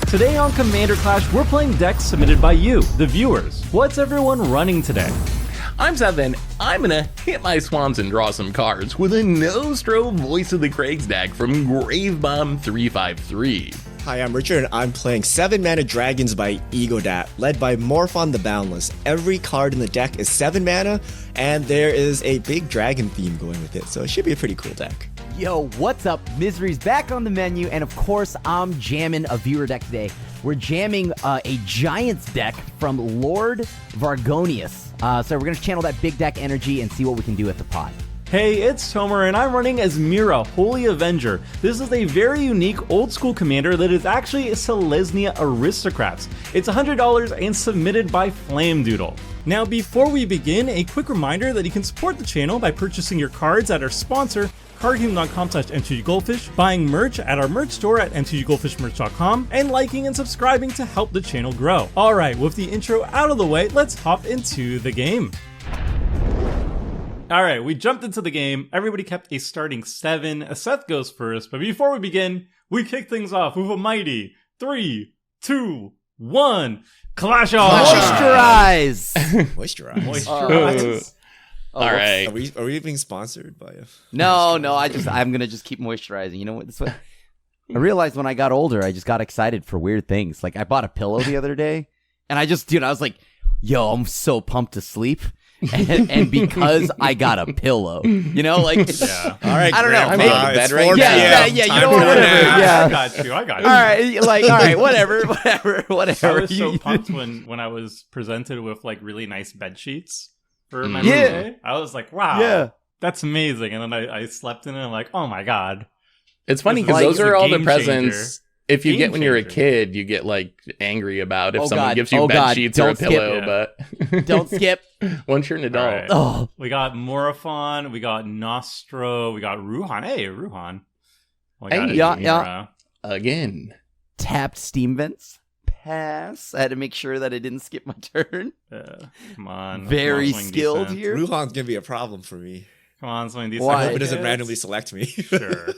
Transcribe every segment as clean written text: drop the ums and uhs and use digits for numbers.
Today on Commander Clash, we're playing decks submitted by you, the viewers. What's everyone running today? I'm S15. I'm gonna hit my swans and draw some cards with a Nostro Voice of the Craigs deck from Gravebomb 353. Hi, I'm Richard, and I'm playing 7-mana Dragons by Egodat, led by Morphon the Boundless. Every card in the deck is 7 mana, and there is a big dragon theme going with it, so it should be a pretty cool deck. Yo, what's up? Misery's back on the menu, and of course, I'm jamming a viewer deck today. We're jamming a Giants deck from Lord Vargonius. So we're going to channel that big deck energy and see what we can do at the pod. Hey, it's Tomer, and I'm running as Mira, Holy Avenger. This is a very unique old-school commander that is actually a Selesnya Aristocrats. It's $100 and submitted by Flamedoodle. Now, before we begin, a quick reminder that you can support the channel by purchasing your cards at our sponsor, cardkingdom.com/mtggoldfish, buying merch at our merch store at mtggoldfishmerch.com, and liking and subscribing to help the channel grow. Alright, with the intro out of the way, let's hop into the game. Alright, we jumped into the game. Everybody kept a starting 7. Seth goes first, but before we begin, we kick things off with a mighty 3, 2, 1, Clash On! Moisturize! Moisturize. All right. Are we being sponsored by a... No, I'm going to just keep moisturizing. You know what? This way, I realized when I got older, I just got excited for weird things. Like, I bought a pillow the other day, and I was like, yo, I'm so pumped to sleep. And because I got a pillow, you know, like, Yeah. All right, I don't know. Grandpa, I'm in bed it's right 4 now. Yeah, p.m. you Time know for what, a whatever, nap. yeah. I got you. all right, whatever. I was so pumped when I was presented with like really nice bed sheets for my Yeah. birthday. I was like, wow, Yeah. that's amazing. And then I slept in it and I'm like, oh my god. It's funny This is because like those are a all the game presents. changer. If you Game get when you're a changer. kid, you get like angry about if Oh, someone God. gives you Oh, bed God. sheets or a Don't skip pillow, it. but Don't skip. once you're an adult. Alright. Oh, We got Morophon, we got Nostro, we got Ruhan. Hey, Ruhan. Oh, Hey, yeah. Again. tapped steam vents. Pass. I had to make sure that I didn't skip my turn. Come on. Very come on, swing skilled decent. here. Ruhan's gonna be a problem for me. Come on, swing decent. Why? I hope it doesn't Yes. randomly select me. Sure.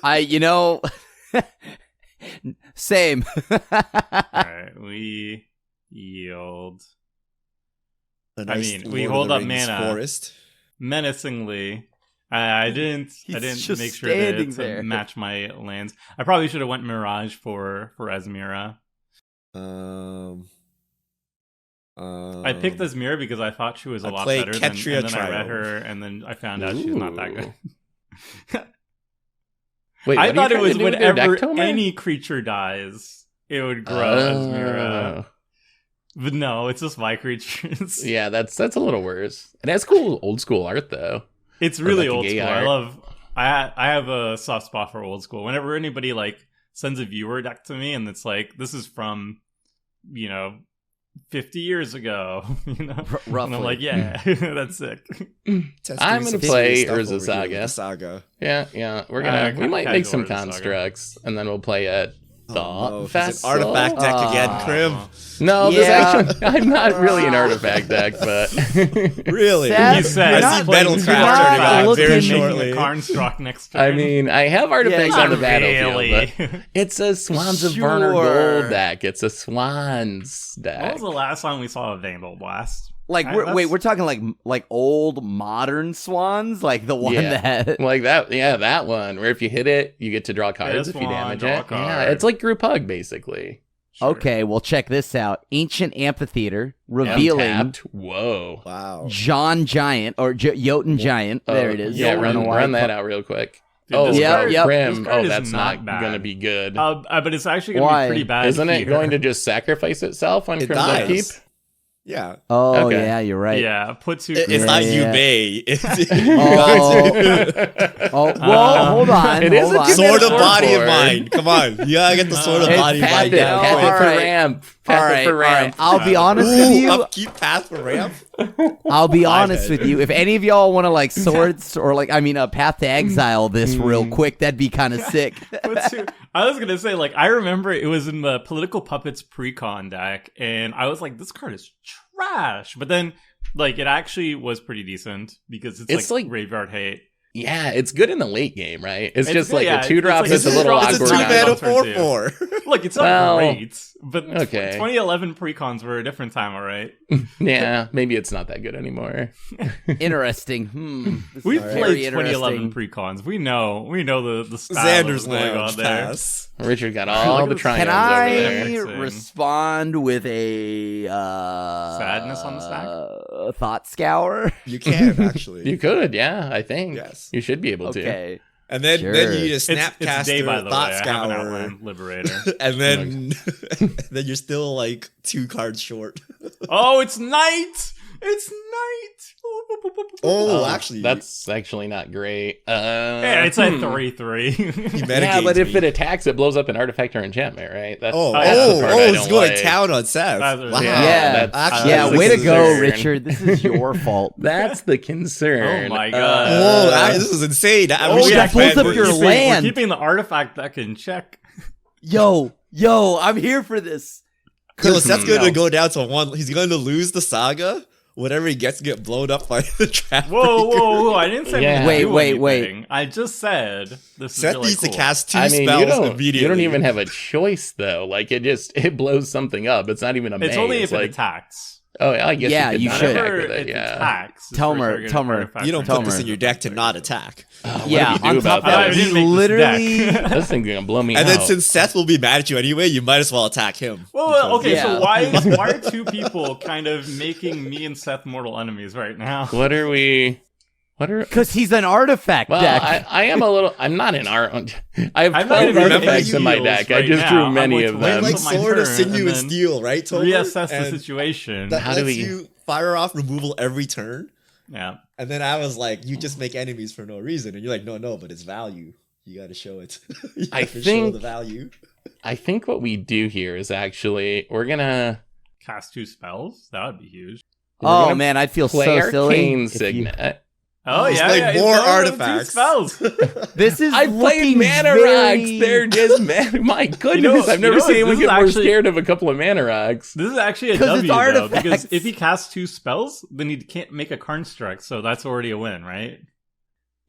Same. Alright, we yield. A nice mean, we Lord of hold the up Rings mana. forest. Menacingly. I didn't just make sure standing to there. match my lands. I probably should have went Mirage for Esmira. I picked Esmira because I thought she was a I lot play better than, Ketria and then I read Triome. her and then I found out she's not that good. Wait, I what thought are it you was trying to do with your whenever deck, Tomer? any creature dies, it would grow Esmira. But no, it's just my creatures. Yeah, that's a little worse. It has cool old school art though. It's really Or like old the gay school. art. I have a soft spot for old school. Whenever anybody like sends a viewer deck to me and it's like, this is from, 50 years ago, Roughly. And I'm like, yeah, that's sick. I'm gonna play Urza Saga. Saga. Yeah. We're I gonna we might make some casual Urza Saga. constructs and then we'll play at Thought Oh, no. It's Vessel. an artifact deck again, Ah. Krim. No, this Yeah. actually I'm not really an artifact deck, but Really? Seth, He said, you're I not- see Metal you're Craft not turning around looking- very making shortly. a Karnstruck next turn. I mean, I have artifacts Yeah, on the Not battlefield, really. but it's a Swans of Sure. Burner Gold deck. It's a Swans When deck. was the last time we saw a Vandal Blast? Like, That's- we're talking like old modern swans, like the one Yeah. that. Like that, yeah, that one where if you hit it, you get to draw cards if you Swan, damage draw a it. Yeah, card. it's like group hug basically. Sure. Okay, well, check this out. Ancient Amphitheater revealing Untapped. Whoa. Wow. John Giant or Jotun Giant. There it is. Yeah, I don't know why run I that put- out real quick. Dude, Oh, this Yeah, card- yep. this Prim. card Oh, is that's not bad. gonna be good. But it's actually going to Why? be pretty bad. Isn't it here. going to just sacrifice itself on It Crimson dies. Keep? Yeah. Oh Okay. yeah, you're right. Yeah, put two. It's Yeah, not yeah. you may. It's Oh, well, hold on. It is hold a on. good Sword of Sword body of board. mind. Come on. You gotta get the sword of It's body of Path mind it, down. path it All for right. ramp. All Path it right, for all right. ramp. I'll be honest with you. Upkeep path for ramp. I'll be My honest bad. with you. If any of y'all want to like swords or a path to exile this real quick, that'd be kind of sick. Put two. I was gonna say, like, I remember it was in the Political Puppets pre-con deck, and I was like, this card is trash. But then, like, it actually was pretty decent because it's like graveyard hate. Yeah, it's good in the late game, right? It's just good, like yeah, a 2-drop it's that's like a little it's It's a awkward. awkward. two on mana turn 4/4. Look, it's not Well, great, but okay. 2011 precons were a different time, all right? Yeah, maybe it's not that good anymore. Interesting. This We've is played very 2011 interesting. precons. We know the style Xander's that's going Lounge on there. pass. Richard got all the Can triangles Can over I there. Mixing. respond with a Sadness on the stack? thought scour? You can actually. You could, yeah, I think. Yes. You should be able to. Okay. And then Sure. you need a It's day, Snapcaster by the Thought way. I have an Scour. Outland Liberator. And then then you're still like 2 cards short. Oh, it's night! It's night! Oh, actually. That's actually not great. Yeah, it's a 3/3. he Yeah, metagames but if me. it attacks, it blows up an artifact or enchantment, right? That's Oh, that's the part I he's don't going like. town on Seth. That's- Wow. Yeah, Actually, yeah, this way to is go, concern. Richard. This is your fault. That's the concern. Oh my God. Whoa, this is insane. I Oh, wish yeah, I pulls had up this. your We're land. keeping the artifact deck in check. Yo, I'm here for this. Yo, Seth's going to No. go down to 1. He's going to lose the saga. Whatever he gets to get blown up by the trap. Whoa! I didn't say Yeah. we do Wait. anything. I just said this is Seth really needs cool. to cast 2 I mean, spells you don't immediately. even have a choice though. Like it blows something up. It's not even a It's maze. only if like, it attacks. Oh, I guess Yeah, you could you not should. attack Whenever with it it. Yeah. attacks, it's Tomer, for sure Tomer. an artifact You don't from put this Tomer. in your deck to not attack. What Yeah, do you on do top about of I that, that? didn't he make this literally. deck. This thing's gonna blow me And out. then since Seth will be mad at you anyway, you might as well attack him. Well, okay, Yeah. so why are 2 people kind of making me and Seth mortal enemies right now? What are we? What are? Because he's an artifact Well, deck. I am a little. I'm not in art. I have I'm not 12 even remember artifacts in my heals deck. I right just now. drew I'm many going of to Wait, them. like my Sword of turn, Sinew and and then Steel, right, Tomer? Reassess the And situation. That How do lets we- you fire off removal every turn. Yeah. And then I was like, you just make enemies for no reason. And you're like, no, but it's value. You got to show it. You I have to show think- the value. I think what we do here is actually we're gonna Cast 2 spells? That would be huge. we're Oh gonna man, I'd feel play so silly. Arcane if you- Signet. Oh, Just yeah, like yeah. more it's one of the 2 artifacts. spells. This is I played looking mana very... rocks. They're just my goodness. I've you never know, seen anyone this get is more actually- scared of a couple of mana rocks. This is actually a 'Cause W, it's though, because artifacts. if he casts 2 spells, then he can't make a construct, so that's already a win, right?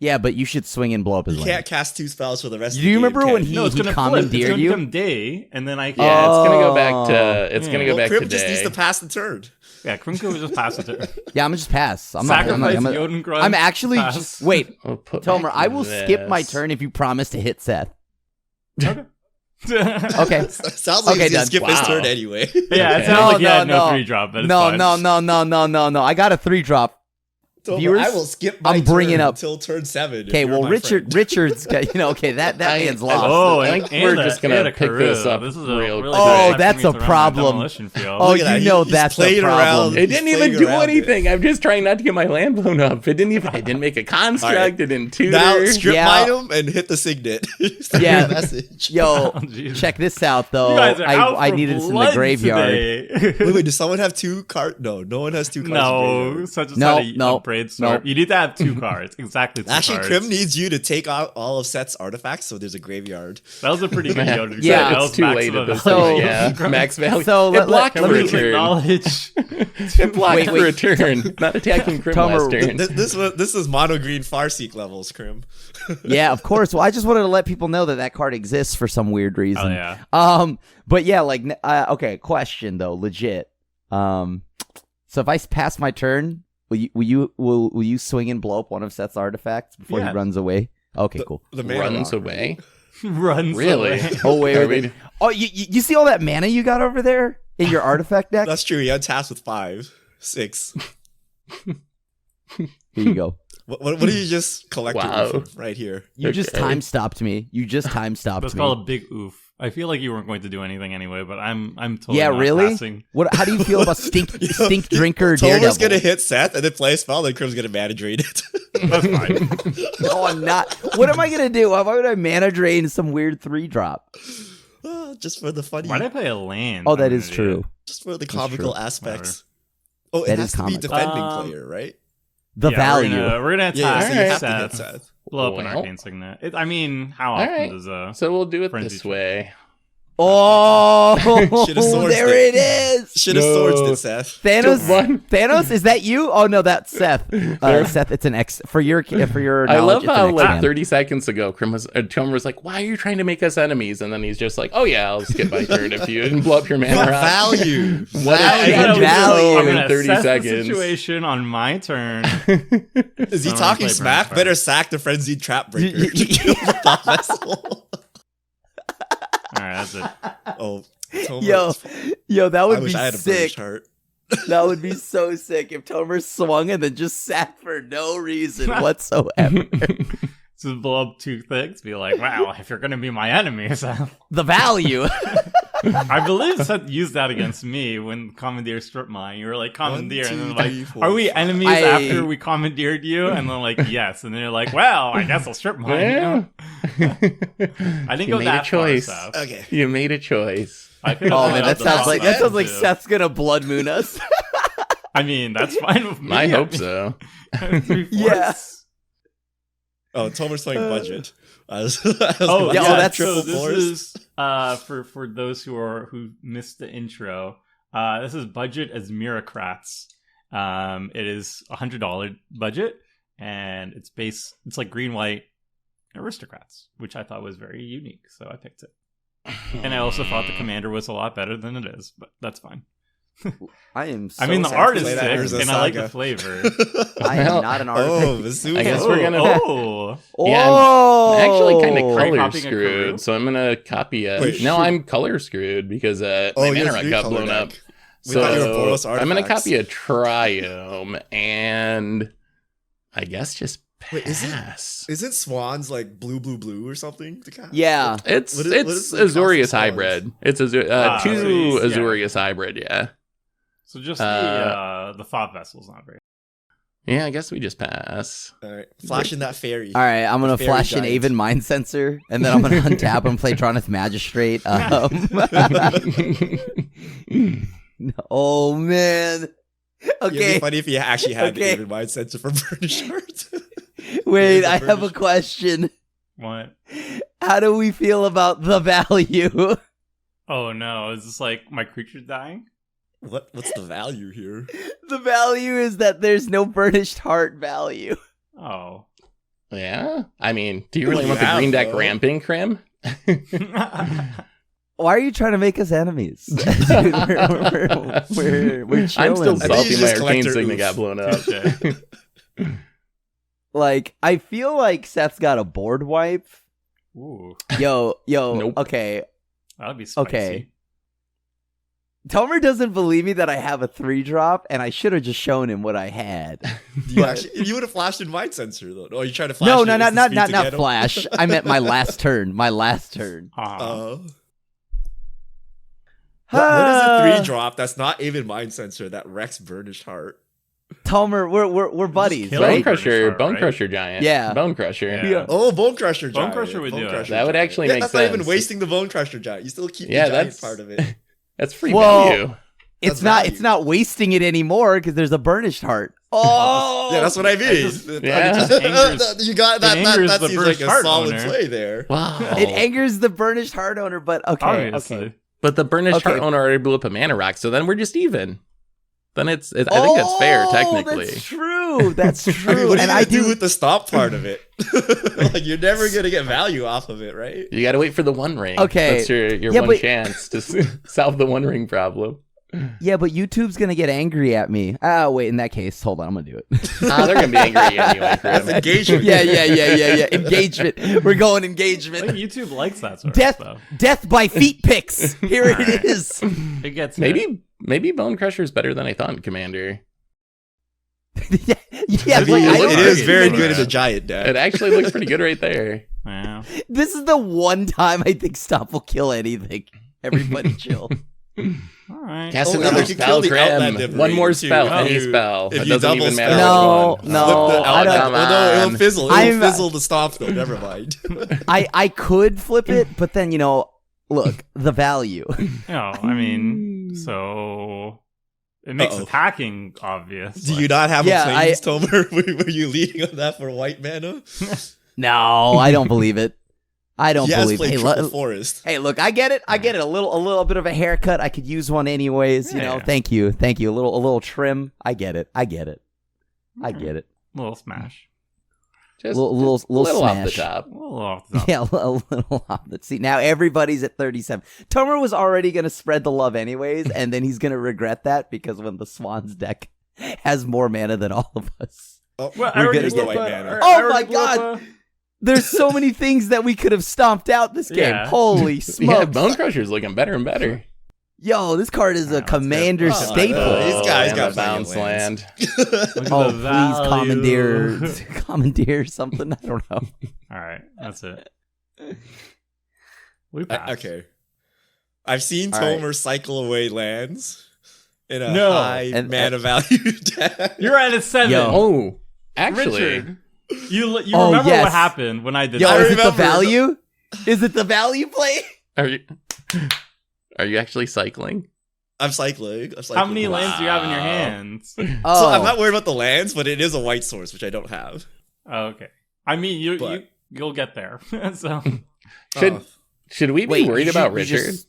Yeah, but you should swing and blow up his You land. can't cast 2 spells for the rest Do of the you game, remember can when you? he- No, it's gonna flip. It's commandeered gonna you? become day, and then I can... Yeah, it's gonna go back Oh. to it's gonna go Well, back Crim to just needs day. to pass the turn. Yeah, Krimko would just pass it to her. Yeah, I'm gonna just pass. I'm not. Sacrifice I'm Jotun I'm actually pass. just wait, We'll put Tomer. back I will skip my this. turn if you promise to hit Seth. Okay. Okay. Sounds like Okay, he's going done. to skip his Wow. turn anyway. Yeah, it Okay. sounds like he had no No, 3-drop, but it's No, fine. no. I got a 3-drop. Tomer, Viewers, I will skip my I'm bringing turn up- until turn 7. if Okay, you're well, my Richard's got, okay, that man's lost. Oh, I and, think we're and just a- gonna and a pick this Karoo. up This is real a really quick. good Oh, time that's for me a to run my problem. demolition field. Oh, Look at you that. know He's that's a playing problem. around. It didn't He's even playing do around it. anything. I'm just trying not to get my land blown up. It didn't make a construct. Alright. It didn't tutor. Now strip Yeah. mine him and hit the signet. Send Yeah. a message. Yo, Oh, jeez. check this out though. You guys are out I for needed this in the blood graveyard. today. Wait, does someone have 2 cards? No, no one has 2 cards. in No, graveyard. such as No, how to no, upgrade no. sword. You need to have 2 cards. Exactly 2 Actually, cards. Krim needs you to take out all of Seth's artifacts, so there's a graveyard. That was a pretty good Yoda. Yeah. that it's was too late maximum at this value. point. Yeah, max value. So it let- blocked Can for we a just turn. acknowledge? It blocked Wait, for wait. a turn. Not attacking Crim Tomer, last turn. This is mono green Farseek levels, Krim. Yeah, of course. Well, I just wanted to let people know that card exists for some weird reason. Oh yeah. But yeah, like, okay. Question though, legit. So if I pass my turn, will you swing and blow up one of Seth's artifacts before Yeah. he runs away? Okay, cool. The mana Runs rock. away. Runs Really? away. Oh wait, Are wait, we- oh you see all that mana you got over there in your artifact deck? That's true. He untaps with 5, 6. Here you go. What do you just collect Wow. right here? You just Okay. time stopped me. You just time stopped That's me. called a big oof. I feel like you weren't going to do anything anyway, but I'm totally Yeah, not really? passing. What? How do you feel about stink drinker Tomer's daredevil? gonna hit Seth and then play a spell, then Krim's gonna mana drain it. That's fine. No, I'm not. What am I gonna do? Am I gonna mana drain some weird 3-drop? Just for the funny, Why did I play a land? Oh, that I'm an is idiot. true. just for the true. comical aspects. Oh, it That has is to be comical. defending Um, player, right? The Yeah, value. We're gonna Yeah, attack. so you have to Seth, get Seth. blow up an Well. arcane signet. I mean, how All often right. does So we'll do it Frenzy this check. way. Oh, Should've swords there it. it is. Should have No. swords it, Seth. Thanos, is that you? Oh no, that's Seth. Seth, it's an X for your I love knowledge, it's how an like X-Man. 30 seconds ago, Tomer was like, "Why are you trying to make us enemies?" And then he's just like, "Oh yeah, I'll skip my turn if you didn't blow up your mana What rock." value? What Value. a Value. value I'm in gonna 30 assess seconds. the situation on my turn. Is he Someone talking play smack? Burn Better sack the frenzied trap breaker to kill the thought vessel. All right, that's it. Oh, Tomer. Yo, that I would wish be I had a sick. British heart. That would be so sick if Tomer swung and then just sat for no reason whatsoever. So blow up 2 things. Be like, wow, if you're gonna be my enemy, Seth. The value. I believe Seth used that against me when Commandeer stripped mine. You were like, Commandeer, and then 1, 2, like, 3, 4, are we 5. enemies after we commandeered you? And then like, yes. And then you're like, well, I guess I'll strip mine. Yeah. I didn't You go made that a choice. far, Seth. Okay. You made a choice. I could've Oh put man, out that the sounds like top Seth's gonna blood moon us. I mean, that's fine with me. I hope so. 3/4. Yeah. Oh, Tomer's playing budget. I was Oh, gonna yeah, say that's- so triple this force. is for those who missed the intro. This is budget as Miracrats. It is $100 budget, and it's like green white aristocrats, which I thought was very unique, so I picked it. And I also thought the commander was a lot better than it is, but that's fine. I am. So I mean, the sad art to is play that sick, Urza and I like Saga. the flavor. I am not an artist. Oh, Vesuvius. I guess we're gonna- Oh, Yeah, Oh, I'm actually kind of Are you color copying a Karoo? screwed, so I'm gonna copy it. Wait, No, shoot. I'm color screwed because my Oh, you mana have rock 3 got color blown up. deck. We thought you were Boros I'm gonna artifacts. copy a Triome and I guess just Wait, pass. Isn't Swans like blue or something? To cast? Yeah. It's What is it's the cost of Azorius Swans? hybrid. It's so two yeah. Azorius hybrid. Yeah, so just the thought vessel's not very. yeah. I guess we just pass. All right, flashing that fairy. All right, I'm gonna Fairy flash an giant. Aven Mind Sensor, and then I'm gonna untap and play Tronith Magistrate. Oh man. It'd be Okay, funny if you actually had Okay. the Aven Mind Sensor for British Heart. wait. the I have a British- question. What? How do we feel about the value? Oh no! Is this like my creature dying? What's the value here? The value is that there's no burnished heart value. Oh. Yeah, I mean, do you What really do want you the green have, deck though? ramping crim? Why are you trying to make us enemies? Dude, we're chilling. I'm still I think salty. you My just collect arcane her signet oof. got blown up. Okay. Like, I feel like Seth's got a board wipe. Ooh, Yo, Nope. okay. that'd be spicy. Okay. Tomer doesn't believe me that I have a 3-drop, and I should have just shown him what I had. You would have flashed in Mind Sensor though. Oh, you trying to flash? No, it no, instant not speed not to not get him? flash. I meant my last turn. My last turn. Uh-huh. What is a Ah. 3-drop that's not even Mind Sensor that wrecks Burnished Heart? Tomer, we're buddies, kill Bone him. right? Crusher, British Bone heart, right? Crusher giant. Yeah. Bone Crusher. Yeah. Oh, Bone Crusher Bone Giant. Crusher would do it. That would actually yeah, make that's sense. not even wasting the Bone Crusher Giant. You still keep Yeah, the giant that's part of it. That's free Well, value. It's That's not. value. It's not wasting it anymore because there's a burnished heart. Oh, Yeah, that's what I mean. Yeah. just angers- You got that. it That, angers that the seems like Burnished a Heart solid owner. play there. Wow. It angers the burnished heart owner, but okay, Obviously. okay. But the Burnished Okay. Heart owner already blew up a mana rock, so then we're just even. Then I think that's fair, technically. That's true. That's true. I mean, what are you and I gonna do do. with the stop part of it? Like you're never gonna get value off of it, right? You got to wait for the One Ring. Okay. That's your Yeah, one but- chance to solve the One Ring problem. Yeah, but YouTube's gonna get angry at me. Wait. In that case, hold on. I'm gonna do it. They're gonna be angry anyway. That's engagement. yeah. Engagement. We're going I think engagement. YouTube likes that sort Death. of stuff. Death by feet picks. Here it Alright. is. It gets Maybe Bone Crusher is better than I thought in Commander. yeah, I mean, like, I it don't is think very many- good in the giant It deck. actually looks pretty good right there. Yeah. This is the one time I think Stop will kill anything. Everybody chill. All right. Cast Oh, another you could spell, kill the Outland Crim. Liberator, One more too, spell, if any you- spell. if It you doesn't double even matter spell. which No, one. no, Flip the I don't- Outland. Come Oh, no, on. it'll fizzle. I'm- It'll fizzle the stop though. Never mind. I could flip it, but then look, the value. No, I mean, so it makes Uh-oh. attacking obvious. Do you not have Yeah, a planes, Tomer? Were you leading on that for white mana? No, I don't believe it. I don't He has believe. played Hey, Triple Forest. hey, look, I get it. I get it. A little bit of a haircut. I could use one anyways. You know. Yeah. Thank you. A little trim. I get it. I get it. Little smash. Just Little off the smash. top. A little off the top. Yeah, a little off. Let's see. Now everybody's at 37. Tomer was already going to spread the love anyways, and then he's going to regret that because when the Swans deck has more mana than all of us. Oh, Well, we're already gonna get blew white up, mana. Oh I already my blew up, God. There's so many things that we could have stomped out this game. Yeah. Holy Yeah, smokes. Bone Crusher's looking better and better. Yo, this card is a let's commander go. staple. These guys and got the bounce plenty of land. Look at Oh, the please, value. commandeer something. I don't know. All right, that's it. We passed. Okay. I've seen All right. Tomer cycle away lands in a No. high And- mana value deck. You're at a 7. Yo. Oh, actually, Richard, you Oh, remember yes. what happened when I did Yo, that? I is it the remember. value? Is it the value play? are you actually cycling? I'm cycling. How many away. lands do you have in your hands? Oh, So I'm not worried about the lands, but it is a white source, which I don't have. Oh, okay. I mean, But- you'll get there. So Should we be Wait, worried you about should- you Richard? just-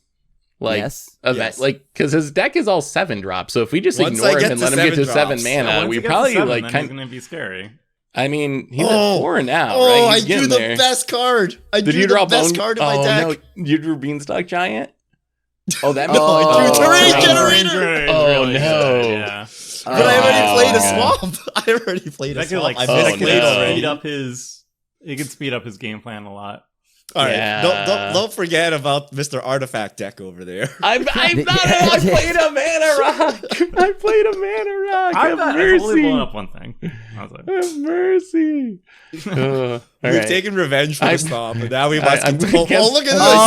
Like, yes. Yes. like, because his deck is all 7 drops. So if we just Once ignore I him get and to let him get to 7 7 drops. mana, once we he gets to probably 7, like then kind. he's gonna be scary. I mean, he's Oh. at 4 now, Oh, right? I He's drew getting the there. best card. I Did drew you the draw best Bone? card in my Oh deck. no, you drew Beanstalk Giant. Oh, that. No, I drew Terrain Generator. Generator is Oh, really no. good, yeah. But I already played a Oh. swamp. I already played a That could swamp. like I Oh, misplayed no. already. It could speed up his game plan a lot. All right, Yeah. don't forget about Mr. Artifact deck over there. I played a mana rock. I played a mana rock. I've Have only blown mercy. up one thing. I was like, Have mercy. All We've right. taken revenge for the stomp, and now we must. I'm oh, gonna guess- look at this! Oh,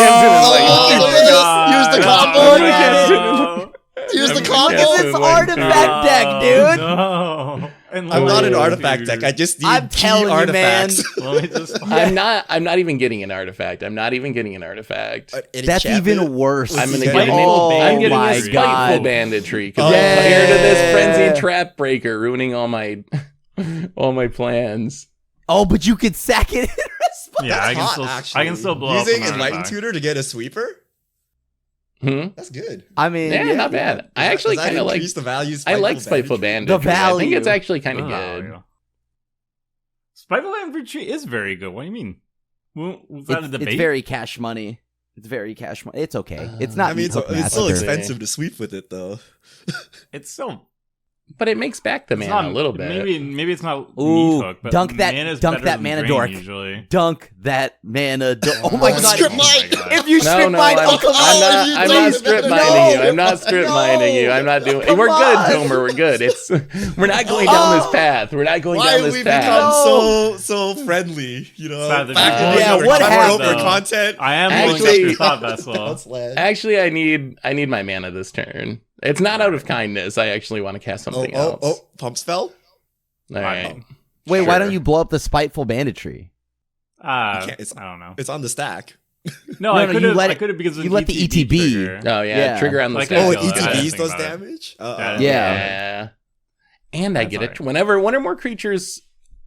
look at this! Use the combo Oh, again! no. Use the I'm combo! guessing. It's like, artifact deck, dude. No. And I'm not an dude. artifact deck. I just need I'm key telling you, artifacts. Let me just. I'm not even getting an artifact. I'm not even getting an artifact. An That's enchantment? even worse. I'm gonna Yeah. get an Oh I'm getting my a spiteful God. banditry because Oh. I'm tired of this frenzy and Yeah. trap breaker ruining all my plans. Oh, but you could sack it in response. Yeah, I can Hot, still. actually. I can still blow Using up an Enlightened artifact. Tutor to get a sweeper? Hmm? That's good. I mean, Yeah, not bad. I actually Does that kind of like. increase the values. I like Spiteful Banditry? Banditry. I think it's value. actually kind of Oh, good. yeah. Spiteful Infantry is very good. What do you mean? Was that a debate? It's very cash money. It's very cash money. It's okay. It's not. I mean, it's Hookmaster. still Massacre. expensive to sweep with it, though. It's still. But it makes back the It's mana not a little bit. Maybe it's not Ooh, meat hook, but dunk that- mana's dunk better that than mana drain dork. Usually. Dunk that mana. Oh my Oh, god! strip Oh mine. my God. If you strip mine, I'm, I'll come Oh, out. you I'm don't not even strip know. mining you. I'm not strip mining you. I'm not doing. Come We're good, on. Tomer. We're good. It's we're not going down this path. We're not going Why down have this we path. become so friendly? You know, Sad that back we- when Yeah, we were what covering happened, over though? content. I am Actually- going up your thought vessel. That's last. Actually, I need my mana this turn. It's not out of kindness. I actually want to cast something else. Pumps fell. All right. Wait, why Sure. don't you blow up the spiteful banditry? can't- it's- I don't know. It's on the stack. No, No, I no, could you have. let I it- could have because of you let the ETB. trigger. Oh yeah, Yeah. trigger on the Like stack. Oh, Yeah, it I didn't ETBs think does about it. damage. Yeah. Yeah. And I That's get it. alright. Whenever one or more creatures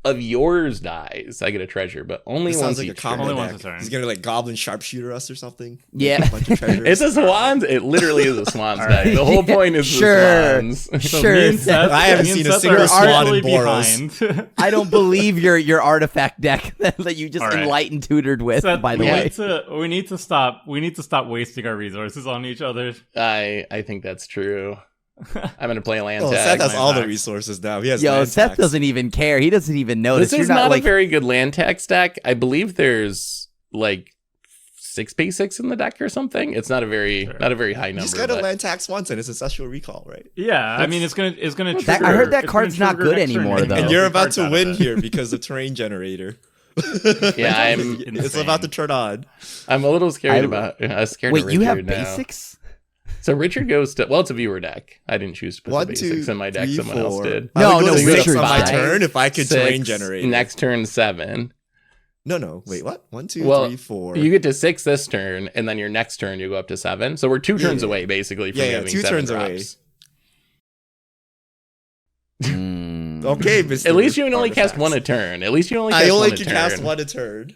of yours dies, I get a treasure, but only It once sounds like a each combo Only turn. once deck. a turn. He's gonna like goblin sharpshooter us or something. Yeah. A bunch of treasures. It's a swans. It literally is a swans Alright. deck. The whole point is Sure. the swans. So Sure. me and Seth, I haven't me and seen a Seth single are swan in arguably Boros. behind. I don't believe your artifact deck that you just All right. enlightened tutored with. Seth, by the we way, need to stop. We need to stop wasting our resources on each other. I think that's true. I'm gonna play a land Oh, tag. Seth has Land all the tax. resources now. He has yo, land Seth tax. doesn't even care. He doesn't even notice. This You're is not like, a very good land tag stack. I believe there's like 6 basics in the deck or something. It's not a very Sure. not a very high You number. just gotta but- land tax once and it's ancestral recall, right? Yeah, I mean it's gonna trigger. That- I heard that it's card's gonna not trigger good next turn anymore, anyway. though. And you're Take about cards to out of win it. here because of terrain generator. Yeah, I'm It's about to turn on. I'm a little scared I- about. I was scared. wait, of you have Richard now. basics? So Richard goes to it's a viewer deck. I didn't choose to put the 1, basics 2, in my deck. 3, Someone else 4. did. I would No, go no, to 6 Richard's on my deck. turn if I could 6, terrain generate. Next turn 7. No. Wait, what? 1, 2, Well, 3, 4. You get to 6 this turn, and then your next turn you go up to 7. So we're 2 turns Yeah. away basically from Yeah, having 2 7 turns away. drops. Mm. Okay, Mr. At least you can only cast Artifacts. one a turn. At least you only cast I only one a can turn. cast one a turn.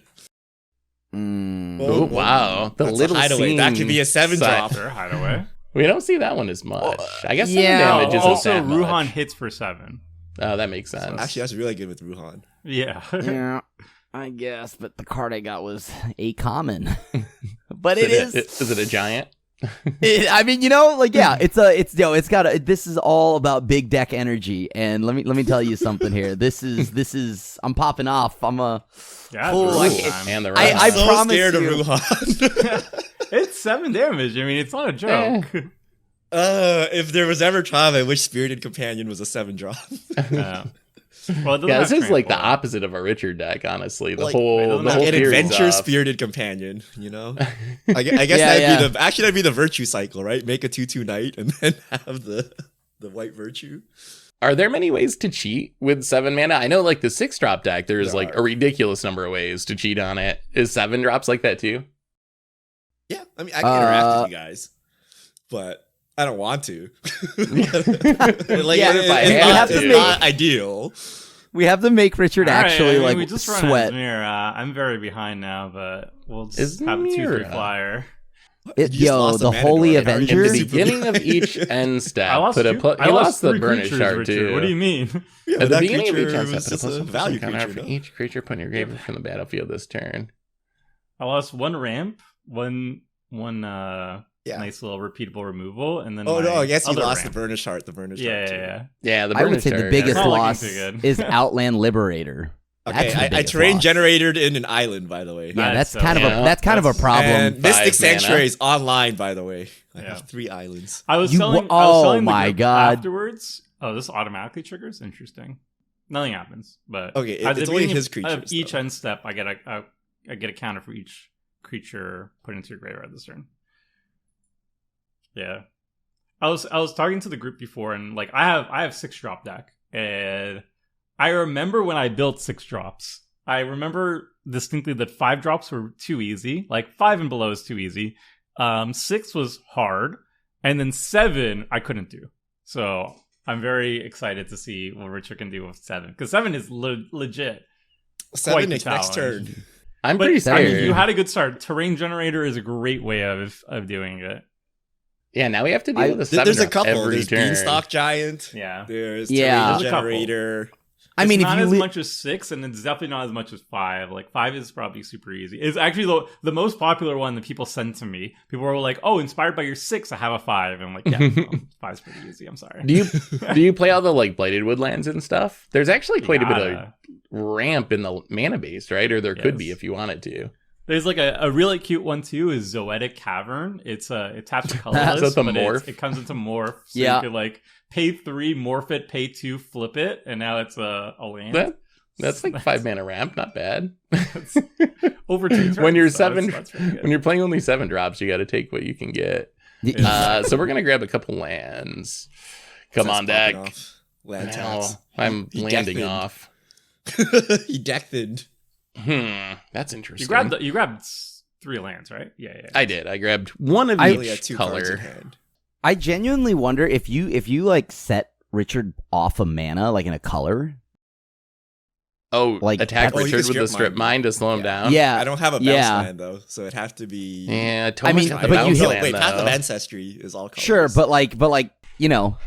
Oh, wow. The That's little a hideaway. scene That could be a 7 drop. Sure, hideaway. We don't see that one as much. I guess 7 yeah. damage isn't Also, that Ruhan much. hits for 7. Oh, that makes sense. Actually, that's really good with Ruhan. Yeah. Yeah, I guess, but the card I got was a common. But Is it a giant? I mean, this is all about big deck energy, and let me tell you something here. This is I'm popping off. I'm a Yeah, Oh, it's I- Ruhan. And the I I'm so promise scared you. of Ruhan. It's 7 damage. I mean, it's not a joke. If there was ever time, I wish Spirited Companion was a 7 drop. Yeah. Well, it doesn't Yeah, have this is like the trample. opposite of a Richard deck, honestly. The Like, whole it doesn't the have whole An series adventure off. Spirited Companion, you know? I guess Yeah, that'd be the virtue cycle, right? Make a 2/2 knight and then have the white virtue. Are there many ways to cheat with 7 mana? I know like the 6-drop deck, there's There like are. a ridiculous number of ways to cheat on it. Is 7 drops like that too? Yeah, I mean, I can interact with you guys, but I don't want to. Like, Yeah, if I it's had not, to. it's not ideal. We have to make Richard All right, actually I mean, like we just run sweat. Asmir. I'm very behind now, but we'll just Is have a 2/3 Mira? flyer. You just Yo, lost a the mana Holy dragon. How are you In Avenger? the super beginning good? of each end I step, lost put a two- I he lost lost the 3 burnish creatures, shard Richard. too. What do you mean? Yeah, At but the that beginning of each creature end step, was put a just plus a 1 value counter creature. for No? each creature put in your graveyard from the battlefield this turn. I lost 1 ramp, one Yeah. nice little repeatable removal, and then Oh no, my I guess you other lost ramp. the burnish heart. The burnish Yeah, heart yeah, too. yeah. Yeah, the I would burnish say the shard. biggest Not looking loss too good. is Outland Liberator. Okay, That's the I biggest terrain loss. generated in an island, by the way. Yeah, That's that's kind of yeah. a That's- problem. And Mystic 5 mana. Sanctuary is online, by the way. I Yeah. have 3 islands. I was You telling. wa- I was oh telling the my group God. Afterwards, this automatically triggers. Interesting. Nothing happens, but Okay, at the it's only beginning his of creatures, each though. end step, I get a counter for each creature put into your graveyard this turn. Yeah, I was talking to the group before, and like I have 6-drop deck, and I remember when I built 6 drops. I remember distinctly that 5 drops were too easy. Like 5 and below is too easy. 6 was hard, and then 7 I couldn't do. So I'm very excited to see what Richard can do with 7, because 7 is legit. 7 the next challenge. turn. I'm But pretty I mean, scared. you had a good start. Terrain generator is a great way of doing it. Yeah, now we have to deal with a 7 There's a drop couple. every There's turn. Beanstalk Giant. Yeah. There's Yeah. Terrain There's a couple. Generator. I mean, it's if not you as li- much as 6, and it's definitely not as much as 5. Like 5 is probably super easy. It's actually the most popular one that people send to me. People were like, "Oh, inspired by your 6, I have a 5." And I'm like, "Yeah, well, 5's pretty easy. I'm sorry." Do you play all the like blighted woodlands and stuff? There's actually quite a bit of Yeah. ramp in the mana base, right? Or there could be Yes. if you wanted to. There's like a really cute one too. Is Zoetic Cavern. It taps for colorless, Is that the but morph? it comes into morph. So Yeah. you could like pay 3, morph it, pay 2, flip it, and now it's a land. That's like 5 mana ramp, not bad. Over 2 turns. When you're so 7 that's pretty good. when you're playing only 7 drops, you got to take what you can get. So we're gonna grab a couple lands. Come That's on, deck. popping off. Land Now, taps. I'm He landing decked off. He deck thinned. That's interesting. you grabbed 3 lands, right? Yeah. I did. I grabbed one of He only had each 2 cards in color. hand. I genuinely wonder if you like set Richard off a mana like in a color. Oh, Like, attack Oh, you Richard can with the strip strip mine to slow him Yeah. down. Yeah, I don't have a bounce yeah. land though, so it'd have to be. Yeah, I mean, Toma's got the but you bounce hit- land, Wait, Path of though. Ancestry is all colors. Sure, but like you know,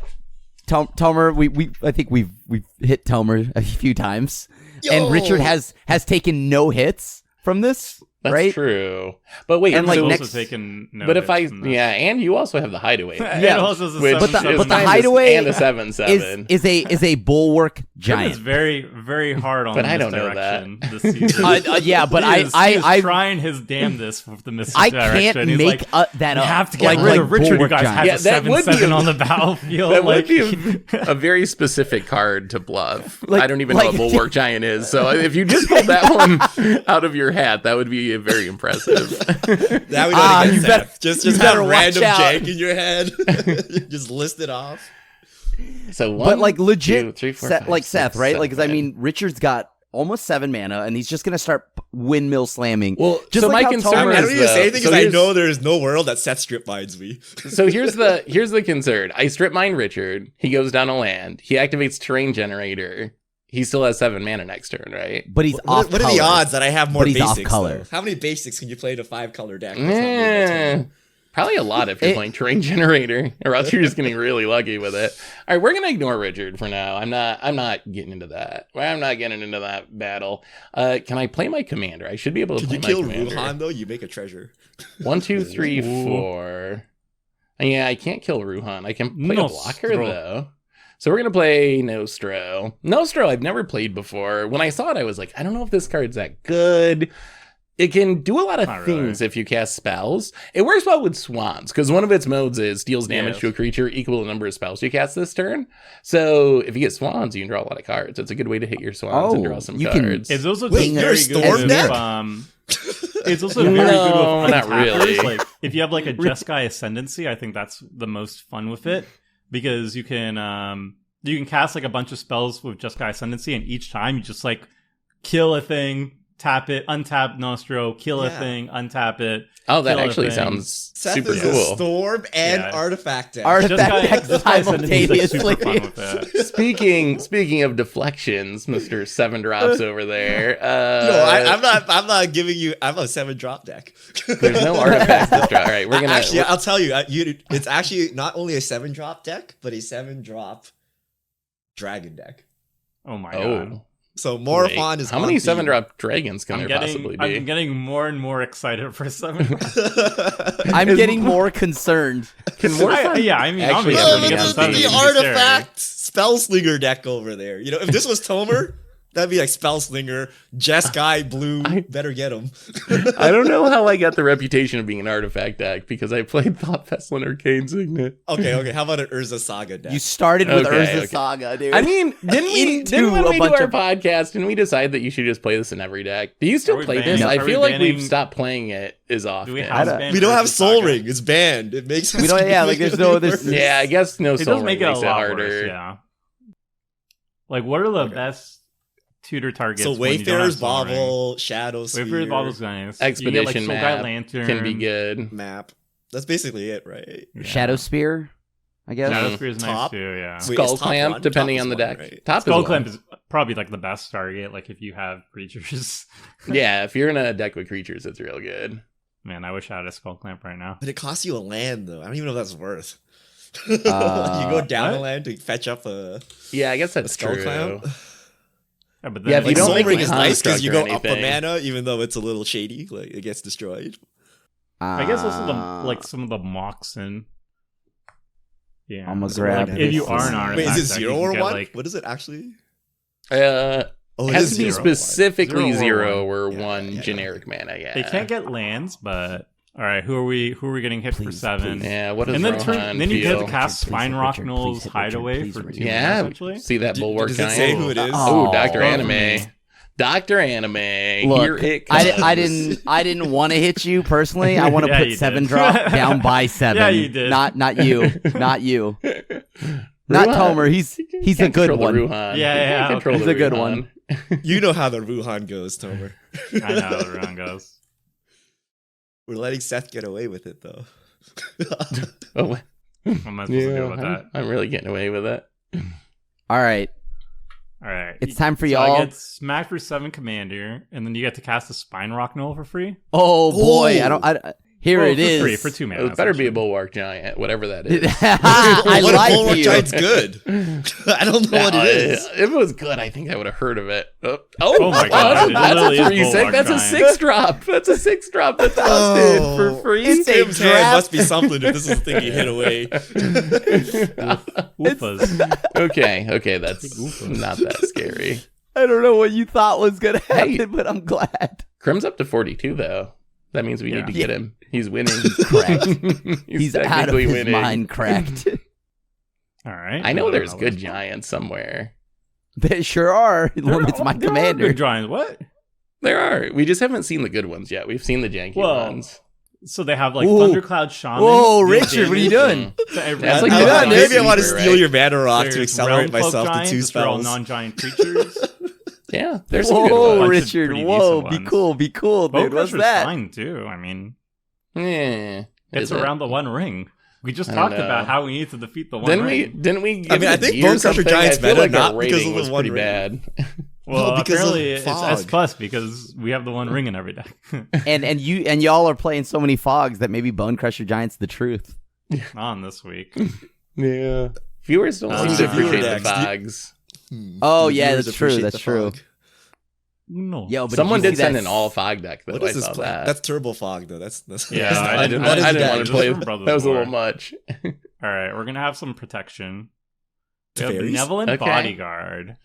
Tomer, we I think we've hit Tomer a few times, and Yo! Richard has taken no hits from this, That's right? true. But wait, And, like, so, also next- taken no but if hits I from this. and you also have the hideaway. It also is a Which 7/7. but the is- hideaway and a 7/7. is a bulwark Tim giant. is very, very hard on But the I don't know that. misdirection this season. Yeah, but he is I trying his damnedest with the I misdirection. can't He's make like, that you up. have to get rid of Richard, who bulwark guys giant. has Yeah, a that would be 7/7 a- on the battlefield. That like, would be a very specific card to bluff. Like- I don't even know like- what Bulwark Giant is. So if you just pulled that one out of your hat, that would be very impressive. Now we know to you get better- Seth. Just you have better watch random out. jank in your head. Just list it off. So But like legit, 2, 3, 4, Seth, 5, like 6, Seth, right? Like, 'cause I 7. mean, Richard's got almost 7 mana, and he's just gonna start windmill slamming. Well, just so like my how concern Tomer I is don't even say anything so because I here's- know there is no world that Seth strip mines me. So here's the concern. I strip mine Richard. He goes down a land. He activates terrain generator. he still has 7 mana next turn, right? But he's off. What are the odds that I have more But he's off basics? color. Though? How many basics can you play in a 5-color deck? That's not really that many. Probably a lot if you're playing Terrain Generator, or else you're just getting really lucky with it. All right, we're gonna ignore Richard for now. I'm not getting into that. I'm not getting into that battle. Can I play my commander? I should be able to play my commander. Can you kill Ruhan though? You make a treasure. 1, 2, 3, 4. Yeah, I can't kill Ruhan. I can play a blocker though. So we're going to play Nostro. Nostro I've never played before. When I saw it, I was like, I don't know if this card's that good. It can do a lot of things if you cast spells. It works well with Swans, because one of its modes is deals damage to a creature equal to the number of spells you cast this turn. So if you get Swans, you can draw a lot of cards. It's a good way to hit your Swans and draw some cards. It's also Wait, just very Storm good deck? It's also very good with not really. Like, if you have like a Jeskai Ascendancy, I think that's the most fun with it. Because you can cast like a bunch of spells with Jeskai Ascendancy, and each time you just like kill a thing, tap it, untap Nostro, kill a thing, untap it. Oh, that actually sounds super is cool. a Storm and Artifact deck. Artifact deck simultaneously. Super fun with it. Speaking of deflections, Mr. 7 drops over there. No, I'm not giving you. I'm a 7-drop deck. There's no artifacts to draw. All right, we're gonna actually. I'll tell you. It's actually not only a 7-drop deck, but a 7-drop dragon deck. Oh my god. So Morphon is how many 7-drop dragons can there possibly be? I'm getting more and more excited for 7. I'm getting more concerned. Can Morphon? I mean, actually the Artifact Spellslinger deck over there. You know, if this was Tomer, that'd be like Spellslinger, Jeskai, Blue. Better get him. I don't know how I got the reputation of being an artifact deck because I played Thought Vessel and Arcane Signet. Okay. How about an Urza Saga deck? You started with Urza Saga, dude. I mean, didn't when we do our podcast, didn't we decide that you should just play this in every deck? Do you still play this? I feel like we've stopped playing it as often. We don't have Soul Ring. It's banned. It makes we don't. Yeah, like there's no. There's yeah, I guess no Soul Ring makes it harder. Worse, yeah. Like, what are the best tutor targets? So Wayfarer's Bauble, Shadow Sphere. Wayfarer's Bauble's nice. Expedition map Lantern can be good. Map. That's basically it, right? Yeah. Shadow Spear, I guess. Shadow Spear is nice too, yeah. Skull Clamp, depending on the deck. Right? Skull Clamp is probably like the best target, like if you have creatures. Yeah, if you're in a deck with creatures, it's real good. Man, I wish I had a Skull Clamp right now. But it costs you a land, though. I don't even know if that's worth. You go down a land to fetch up a... Yeah, I guess that's Skull true. Clamp. Yeah, but then if you don't Soul make Ring a is nice because you go construct or up a anything. mana, even though it's a little shady. Like, it gets destroyed. I guess also some of the mocks and I'm gonna grab if you are an artifact. Wait, is it deck, 0 you or can 1? get, like, What is it actually? It has to be specifically 0 or 1. 1 Yeah. generic mana, yeah. They can't get lands, but all right, who are we getting hit for 7? Yeah, what does and then Rohan then you feel? get to cast Spine Rock Richard, Null's please hit Hideaway Richard, for please 2 Richard. Yeah, essentially. see that bulwark Does it giant? say who it is? Oh, Dr. Oh, Anime. me. Dr. Anime. Look, Here it comes. I didn't want to hit you personally. I want to Yeah, put you 7 did. drop down by 7. Yeah, you did. Not you. Not you. Not Tomer. He's a Can't good control one. the Ruhan. Yeah, Can't control He's the a good Ruhan. one. You know how the Ruhan goes, Tomer. I know how Ruhan goes. We're letting Seth get away with it, though. Oh, What am I supposed to do with that? I'm really getting away with it. All right. All right, It's time for so y'all. I get smacked for 7 commander, and then you get to cast a Spine Rock Null for free. Oh boy, Ooh. Here Well, it for is. free, for 2 mana. It better be a essentially. bulwark giant, whatever that is. I what like if Bulwark you. Giant's good? I don't know what it is. If it was good, I think I would have heard of it. Oh my God, it That's literally a is 3 6. Bulwark That's a Giant. 6-drop. That's a 6-drop. That's busted for free. It's a Tim's hand draft. must be something if this is the thing he hid away. Woofas. Okay, that's not that scary. I don't know what you thought was gonna happen, Hey. but I'm glad. Crim's up to 42 though. That means we need to get him. He's winning. Correct. He's He's out of technically his winning. mind cracked. All right. I know Well, there's don't good what's- giants somewhere. They sure are. There It's my are- there are commander. good giants. What? There are. We just haven't seen the good ones yet. We've seen the janky Well, ones. So they have like Ooh. Thundercloud Shaman. Whoa, deal Richard, what are you damage doing? to every- That's like I the don't know, giant maybe I want to sleeper, steal right? your mana rock to There's accelerate Realm Folk myself to giants, 2 which are all spells. non-giant creatures. Yeah, there's some good Whoa, ones. Richard. Pretty Whoa, decent be ones. cool. Be cool, dude. Both What's Richard's that? fine too. I mean, Yeah, it's is it? around the One Ring. We just I don't talked know. about how we need to defeat the one Didn't ring. we? Give I mean, I it a think D Bone or Crusher something? Giant's I feel better, like not our because rating of the was one pretty ring. bad. Well, No, because of apparently it's fog. S plus because we have the one ring in every deck. And y'all are playing so many fogs that maybe Bone Crusher Giant's the truth. On this week. Yeah. Viewers don't seem to viewer appreciate the decks. fogs. Oh, The yeah, viewers that's true, appreciate that's the true. fog. No. Yo, but Someone you did see send that an all fog deck though. What I is this saw plan? that. That's Turbo Fog, though. That's Yeah, that's I didn't- that is I didn't bad. want to play. Just for Brothers That was a little War. much. All right, we're gonna have some protection. We have Fairies? Benevolent Okay. Bodyguard.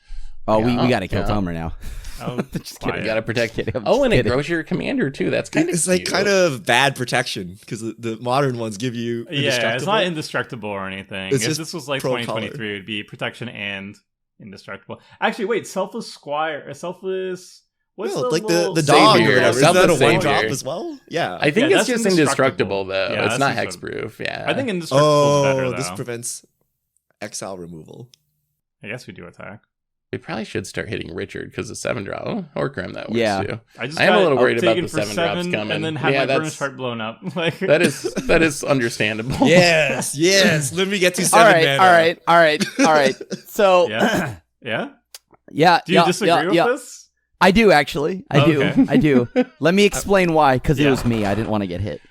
Oh, we Yeah. got to kill Yeah. Tomer now. Oh, Just quiet. You gotta protect Kidding, I'm Oh, just and it kidding. grows your commander too. That's kind of It's like kind of bad protection because the modern ones give you Yeah, it's indestructible. not indestructible or anything. It's If just this was like pro 2023, it would be protection and indestructible. Actually, wait, selfless squire, selfless. What's No, the like little the dog Savior, or whatever. Isn't Selfless that a one Savior. drop as well? Yeah. I think Yeah, it's that's just indestructible though. Yeah, it's that's not indestructible. hexproof. Yeah. I think indestructible is better though. this prevents exile removal. I guess we do attack. we probably should start hitting Richard because the 7-drop. Oh, or Grim that works Yeah. too. I just I am a got little worried about taken the for 7 drops coming. and then have Yeah, my that's- burnished heart blown up. Like That is understandable. Yes, yes. Let me get to All 7 right, mana. all right. So, Yeah. yeah. yeah. Do you yeah, disagree yeah, with yeah. this? I do, actually. I Okay. do. Let me explain why, because it Yeah. was me. I didn't want to get hit.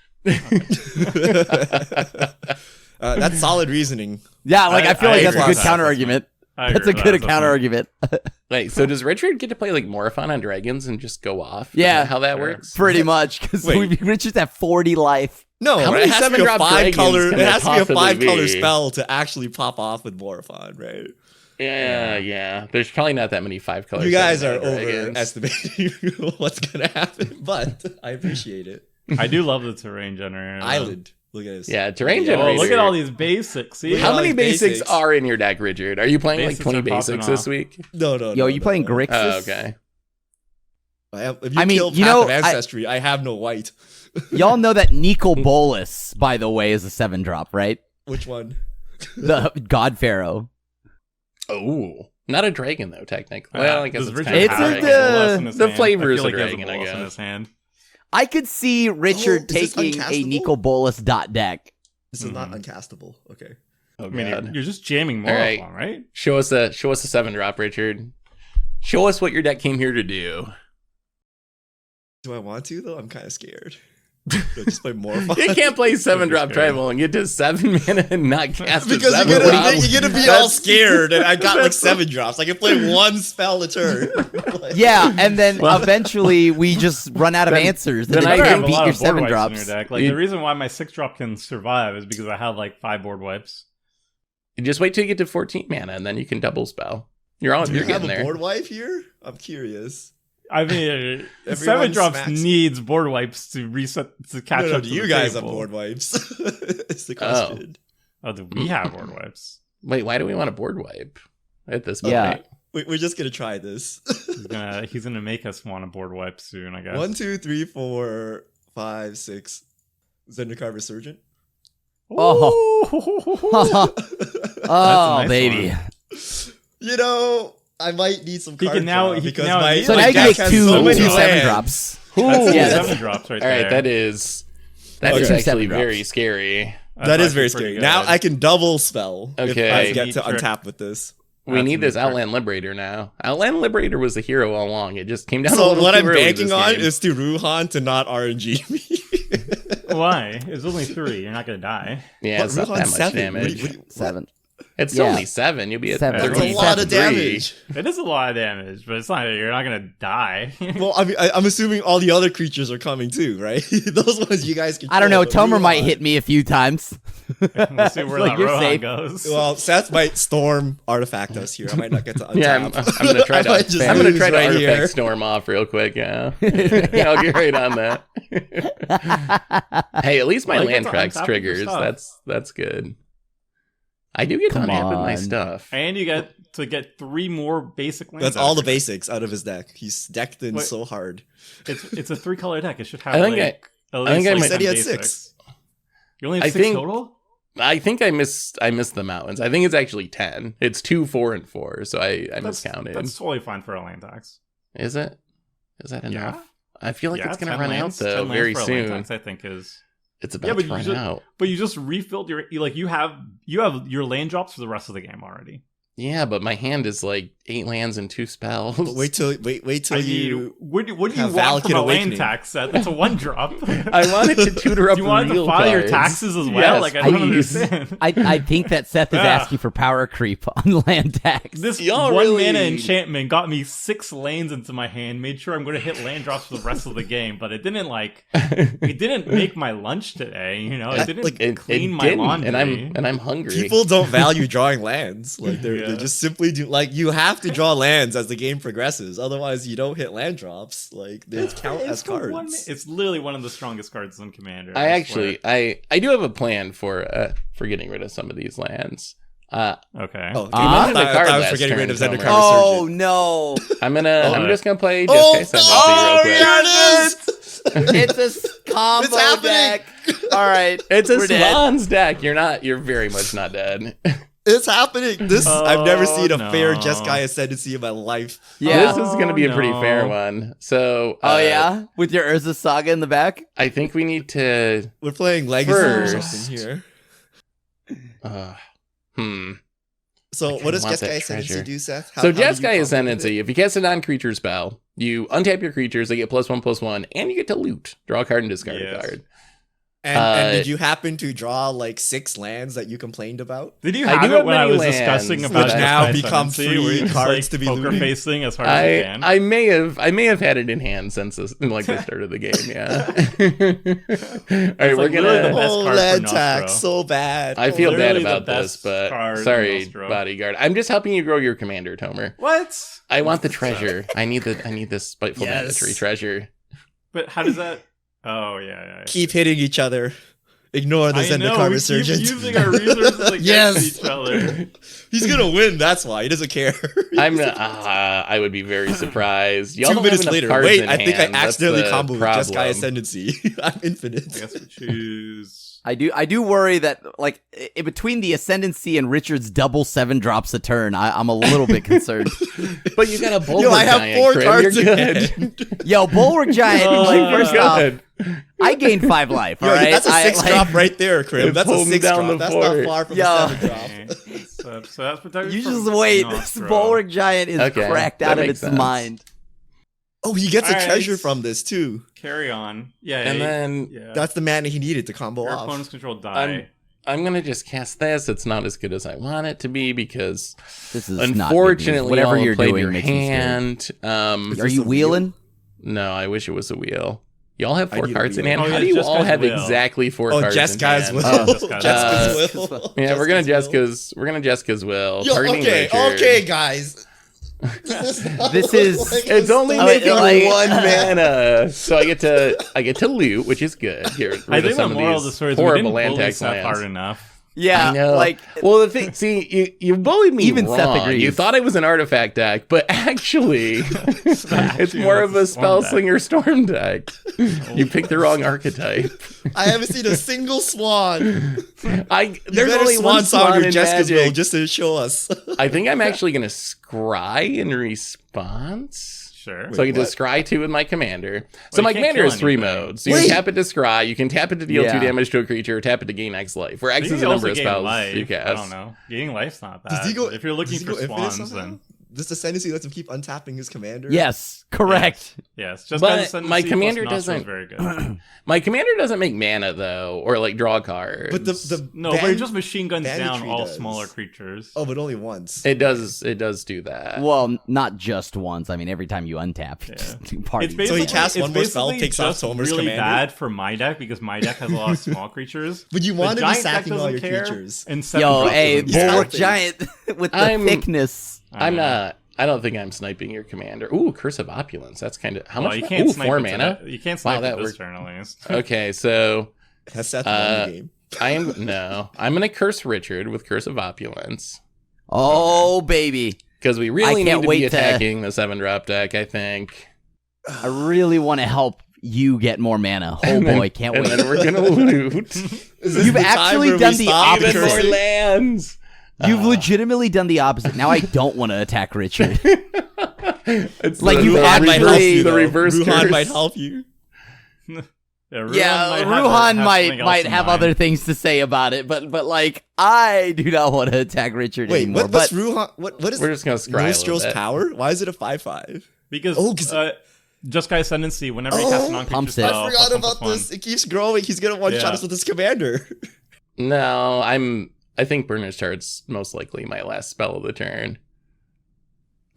That's solid reasoning. Yeah, like I feel I like that's a agree good with that. counter argument. I That's a agree good with that. counter argument. Wait, so does Richard get to play like Morphon on dragons and just go off? Is Yeah. that how that Sure. works? Pretty much, because Wait. Richard's at 40 life. No, How right? many It has to be a 7-drop 5-color. dragons can It there has to be a possibly 5-color be? spell to actually pop off with Morphon, right? Yeah. There's probably not that many 5-color. You guys are 7-drop dragons. overestimating what's gonna happen, but I appreciate it. I do love the terrain generator. Island. Look at this. Yeah, terrain Oh, generator. look at all these basics. See? Look at How all many these basics, basics. are in your deck, Richard? Are you playing Basics like 20 are popping basics this off. week? No. Yo, you playing Grixis? Oh, okay. If you I mean, kill you Path know, of Ancestry, I have no white. Y'all know that Nicol Bolas, by the way, is a 7-drop, right? Which one? The God Pharaoh. Oh, not a dragon though, technically. Well, I guess Does it's Richard kind It's of have a- a bolus in his the hand? flavor I is feel a like he has dragon, I bolus in guess. his hand. I could see Richard is this taking a uncastable? Nicol Bolas dot deck. This is not uncastable. Okay. Oh, I mean, God. you're just jamming more All of right. them, right? Show us a 7-drop, Richard. Show us what your deck came here to do. Do I want to though? I'm kind of scared. Do I just play Morphon? You can't play 7-drop scary. tribal and get to 7 mana and not cast a because 7-drop. you're gonna be all scared, and I got like 7 drops. I can play one spell a turn. Like- Yeah, and then Well- eventually we just run out of Then- answers. then And I then you have can a beat lot your of board 7 wipes in drops. your deck. Like You- the reason why my 6-drop can survive is because I have like 5 board wipes. You just wait till you get to 14 mana and then you can double spell. You're Do you're you have getting a there. board wipe here? I'm curious. I mean, Everyone 7-drops smacks. needs board wipes to reset to catch No, up. do to you the guys table. have board wipes? It's the question. Oh, do we have board wipes? Wait, why do we want a board wipe at this point? Yeah. We're just gonna try this. He's gonna make us want a board wipe soon, I guess. 1, 2, 3, 4, 5, 6. Zendikar Resurgent. Oh, nice baby. You know, I might need some He card can now- draw he can because now my use- So my now you can deck make has two so many 7 lands. drops. That's yeah, two that's 7-drops right All there. right, that is Okay. actually 7-drops. very scary. That's That is actually very pretty scary. good. Now I can double spell if Okay. I get Neat to trick. untap with this. We That's need a this neat trick. Outland Liberator now. Outland Liberator was the hero all along. It just came down a So little what too I'm early banking this on game. is to Ruhan to not RNG me. Why? It's only 3. You're not gonna die. Yeah, it's not Ruhan's that much 7. damage. What do you- 7. It's Yeah. only 7. You'll be at 7. That's a 13, lot of 3. damage. It is a lot of damage, but it's not. You're not gonna die. Well, I mean, I'm assuming all the other creatures are coming too, right? Those ones you guys can. I don't know. control, but Tomer might Ruhan- hit me a few times. We'll see where Like, that you're Rohan safe. goes. Well, Seth might storm artifact us here. I might not get to untap. Yeah, I'm gonna try I to. might just I'm gonna lose try to right artifact here. storm off real quick. Yeah, yeah, I'll get right on that. Hey, at least my Well, you land get to tracks untap your triggers. stuff. That's good. I do get to Come untap with my on. stuff. And you get to get 3 more basic lands. That's out all of the your deck. basics out of his deck. He's decked in Wait. so hard. It's a 3-color deck. It should have. I think like, at I think least, I like, might- Said he 10 had basics. 6. You only have I 6 think- total. I think I missed the mountains. I think it's actually 10. It's 2, 4, and 4. So I miscounted. That's totally fine for a land tax. Is it? Is that enough? Yeah. I feel like Yeah, it's gonna 10 run lands, out 10 though lands very for a land soon. tax, I think is It's about to run out. But you just refilled you have your land drops for the rest of the game already. Yeah, but my hand is like 8 lands and 2 spells. But wait till you. What do you want Valakut from a land Awakening. tax set? It's a 1-drop. I wanted to tutor up Do you want to real file your cards. taxes as well? Yes, Like, I don't please. understand. I think that Seth is Yeah. asking for power creep on land tax. This Y'all 1 really- mana enchantment got me 6 lanes into my hand, made sure I'm going to hit land drops for the rest of the game, but it didn't make my lunch today, you know? It didn't clean my didn't, laundry. and I'm hungry. People don't value drawing lands. Like Yeah. they just simply do. Like you have to draw lands as the game progresses. Otherwise, you don't hit land drops. Like they count as cards. It's literally one of the strongest cards in Commander. I swear. do have a plan for getting rid of some of these lands. Okay. Oh, okay. mentioned a card I was last forgetting rid of turn, Zendikar Tomer. Oh Resurgent. no! I'm just gonna play Oh, Jeskai Ascendancy real quick. here it is! It's a combo It's happening! deck. All right, It's a we're dead. Swans deck. You're very much not dead. It's happening. I've never seen a no. fair Jeskai Ascendancy in my life. Yeah. This is gonna be a pretty no. fair one. So Oh yeah, with your Urza Saga in the back. I think we need to We're playing Legacy or First. something here. So I what does kinda want Jeskai that Ascendancy treasure. do, Seth? So How did you Jeskai come Ascendancy, up with if you cast a non-creature spell, you untap your creatures, they get +1/+1, and you get to loot. Draw a card and discard a Yes. card. it? And did you happen to draw like 6 lands that you complained about? Did you I have do it have when I many was lands discussing that about I- Jeskai now become Ascendancy, free where you're just, cards like, to be poker looted? facing as hard as you can? I may have had it in hand since the start of the game. Yeah. All right, we're like literally the gonna. best Oh, card for land Nostro. tax, so bad. I feel bad literally the about this, best but card in sorry, Nostro. bodyguard. I'm just helping you grow your commander, Tomer. What? I want the treasure. I need this spiteful Yes. mandatory treasure. But how does that? Oh yeah. Keep hitting each other. Ignore the I know, Zendikar we Resurgent. keep using our resources against Yes. each other. He's gonna win. That's why he doesn't care. I would be very surprised. Y'all 2 don't minutes have enough later. cards Wait, in I think hand. I That's accidentally the comboed with problem. Jeskai Ascendancy. I'm infinite. I guess we choose. I do worry that like in between the Ascendancy and Richard's double 7 drops a turn, I'm a little bit concerned. But you got a bulwark Yo, I have giant, 4 Krim. cards You're in good. hand. Yo, Bulwark Giant. like first You're off, good. I gained 5 life. Yo, All right, that's a 6 drop right there, Krim. It That's a pulled 6 down drop. the That's fort. not far from Yo. a 7 drop. Okay. So that's protected. You from just wait. This Nostro. Bulwark Giant is Okay, cracked that out of makes its sense. mind. Oh, he gets a Alright. treasure from this too. Carry on. Yeah. And then yeah. That's the mana he needed to combo Your off. opponent's control die. I'm gonna just cast this. It's not as good as I want it to be because This is not good news. unfortunately, Whatever y'all you're played doing your makes me scared. hand. Are you wheeling? No, I wish it was a wheel. Y'all have I 4 need a cards in wheel. hand. Oh, How yeah, do you Jessica's all have will. exactly 4 Oh, cards Jeskai in will. hand? Jessica's Yeah, we're gonna Jessica's will. Jessica's will. Yo, Targeting okay, Richard. okay, guys. This is- It's only Oh, making like- 1 mana, so I get to loot, which is good. Here, rid I of think the some moral of of the these story is we horrible didn't land bully tax Seth lands. hard enough. Yeah, I know. like Well, the thing, see, you bullied me Even wrong. Seth agrees. You thought I was an artifact deck, but actually, it's more of a spell slinger storm deck. You picked the wrong archetype. I haven't seen a single swan. There's better only one swan your in Jessica's will Magic. just to show us. I think I'm actually gonna scry in response. Sure. So I can what? just scry 2 with my commander. So Well, my you can't commander kill has 3 anything. modes. So you can Wait. tap it to scry, you can tap it to deal 2 Yeah. damage to a creature, or tap it to gain X life. Where X You is can the also number of gain spells life. you cast. I don't know. Gaining life's not bad. Does he go? If you're looking does he for go infinite swans, somehow? then This Ascendancy lets him keep untapping his commander. yes, correct. yes. Just But by Ascendancy my plus commander Nostro is doesn't- very good. My commander doesn't make mana though, or like draw cards. But the No, but it just machine guns Banditry down all does. smaller creatures. Oh, but only once. it does do that. Well, not just once. I mean, every time you untap, just do parties. So he casts it's one more spell, basically takes off just Tomer's really commander? bad for my deck because my deck has a lot of small creatures. But you The want to be giant deck sacking all doesn't your care, creatures. And 7 Yo, drops hey, doesn't care. Bulwark Healthy. Giant with the I'm- thickness. I'm not. I don't think I'm sniping your commander. Ooh, Curse of Opulence. That's kind of how Well, much? you can't Ooh, snipe 4 it to mana. that- You can't Wow, snipe that it this worked. turn at least. Okay, so Has Seth won the game? I'm gonna curse Richard with Curse of Opulence Oh, baby. because we really can't need to wait be to- attacking the 7-drop deck. I think. I really want to help you get more mana. Oh, boy, can't And wait. then we're gonna loot Is this You've the time actually where we done the stop opposite. even more cursing? lands. You've legitimately done the opposite. Now I don't want to attack Richard. It's Like, the- you the Ruhan might help actually- you. the though. reverse Ruhan curse. might help you. Ruhan might have other things to say about it, but like I do not want to attack Richard anymore. What's Ruhan? What is? We're just gonna scry Nostro's power? Why is it a 5/5? Because Jeskai Ascendancy, whenever he casts a non-creature spell, I forgot about this. It keeps growing. He's gonna one-shot us with his commander. No, I think Burner's Chart's most likely my last spell of the turn.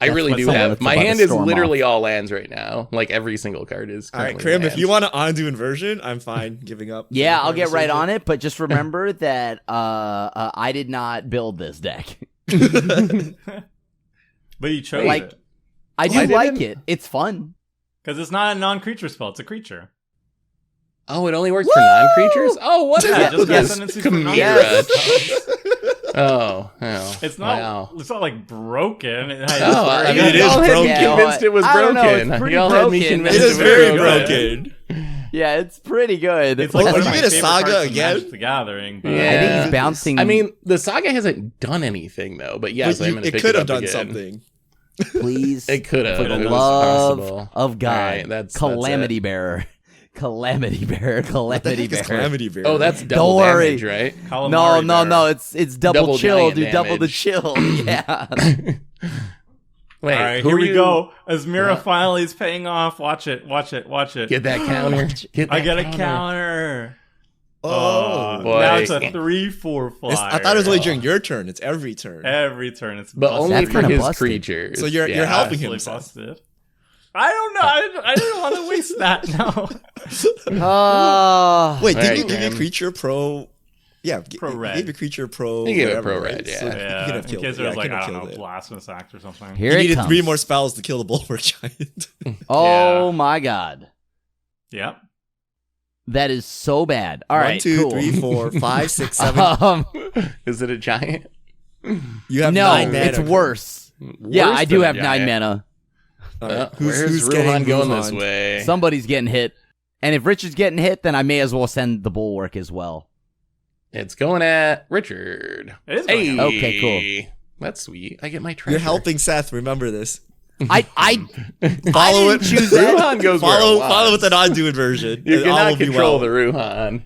I really do have. My hand is literally all lands right now. Like every single card is. All right, Krim, if you want to undo inversion, I'm fine giving up. Yeah, I'll get right on it, but just remember that I did not build this deck. But you chose it. I do like it. It's fun. Because it's not a non-creature spell, it's a creature. Oh, it only works for non-creatures? Oh, what is this? Chimera. Oh, it's not. It's not like broken. It is broken. Convinced it was broken. Y'all had me convinced it is very broken. Yeah, it's pretty good. It's like you get a Saga again? The Gathering. I think he's bouncing. I mean, the Saga hasn't done anything though. But yes, I'm going to pick it up. It could have done something. Please, it could have. For the love of God, right, that's Calamity Bearer. Calamity Bearer. Calamity Bearer. Oh, that's double damage, right? No. It's double chill, dude. Double the chill. Yeah. Wait, all right, here we go. Azmira finally is paying off. Watch it. Get that counter. I get a counter. Oh, boy. Now it's a 3/4 flyer. I thought it was only during your turn. It's every turn. Every turn. It's but busted. only for his creatures. So you're helping him. Busted. I don't know. I didn't want to waste that. No. Wait, did you give your creature pro? Yeah, pro red. Gave your creature pro. You gave it pro red. Yeah. So in case there was like I don't know, blasphemous act or something. Here you it needed comes. 3 more spells to kill the Bulwark Giant. Oh my God. Yep. That is so bad. All right, 1, 2, cool. 3, 4, 5, 6, 7. Is it a giant? You have 9 mana. It's worse. Yeah, I do have 9 mana. Where's Ruhan going this way? Somebody's getting hit. And if Richard's getting hit, then I may as well send the Bulwark as well. It's going at Richard. It is going at Okay, cool. That's sweet. I get my treasure. You're helping Seth. Remember this. I follow it. Choose that. Ruhan goes follow with an undo inversion. You cannot control the Ruhan.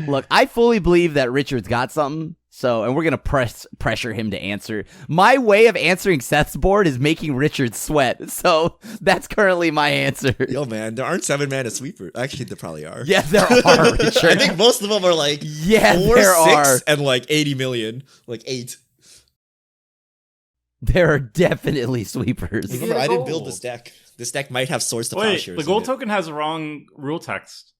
Look, I fully believe that Richard's got something. And we're gonna pressure him to answer. My way of answering Seth's board is making Richard sweat. So that's currently my answer. Yo, man, there aren't 7 mana sweepers. Actually, there probably are. Yeah, there are. Richard. I think most of them are like 4, there 6, are. and like 80 million, like 8. There are definitely sweepers. Remember, I didn't build this deck. This deck might have Swords to Plowshares. The gold token has the wrong rule text.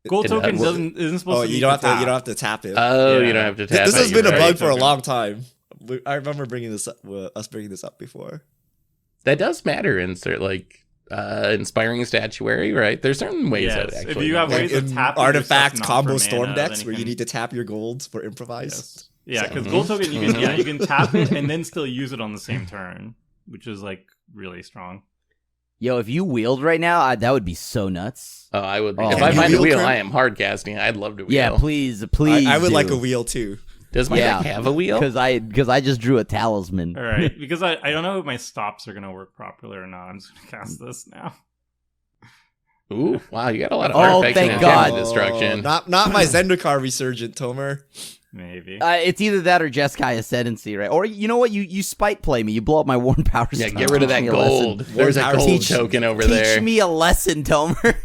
Gold token isn't supposed to. You don't have to tap it. Oh, you don't have to tap. This has been a bug for a long time. I remember bringing this up before. That does matter in inspiring statuary, right? There's certain ways that actually. If you have ways of tapping artifact combo storm decks where you need to tap your golds for improvise. Yes. Yeah, because gold token you can tap it and then still use it on the same turn, which is like really strong. Yo, if you wheeled right now, that would be so nuts. Oh, I would. If I find a wheel, I am hard casting. I'd love to wheel. Yeah, please. I would like a wheel too. Does my deck have a wheel? Because I just drew a talisman. All right, because I don't know if my stops are gonna work properly or not. I'm just gonna cast this now. Ooh, wow, you got a lot of artifacts and enchantment destruction. Not my Zendikar Resurgent, Tomer. Maybe. It's either that or Jeskai Ascendancy, right? Or you know what? You spite play me. You blow up my Worn Power Stone. Yeah, get rid of that gold. There's a gold token over there. Teach me a lesson, Tomer.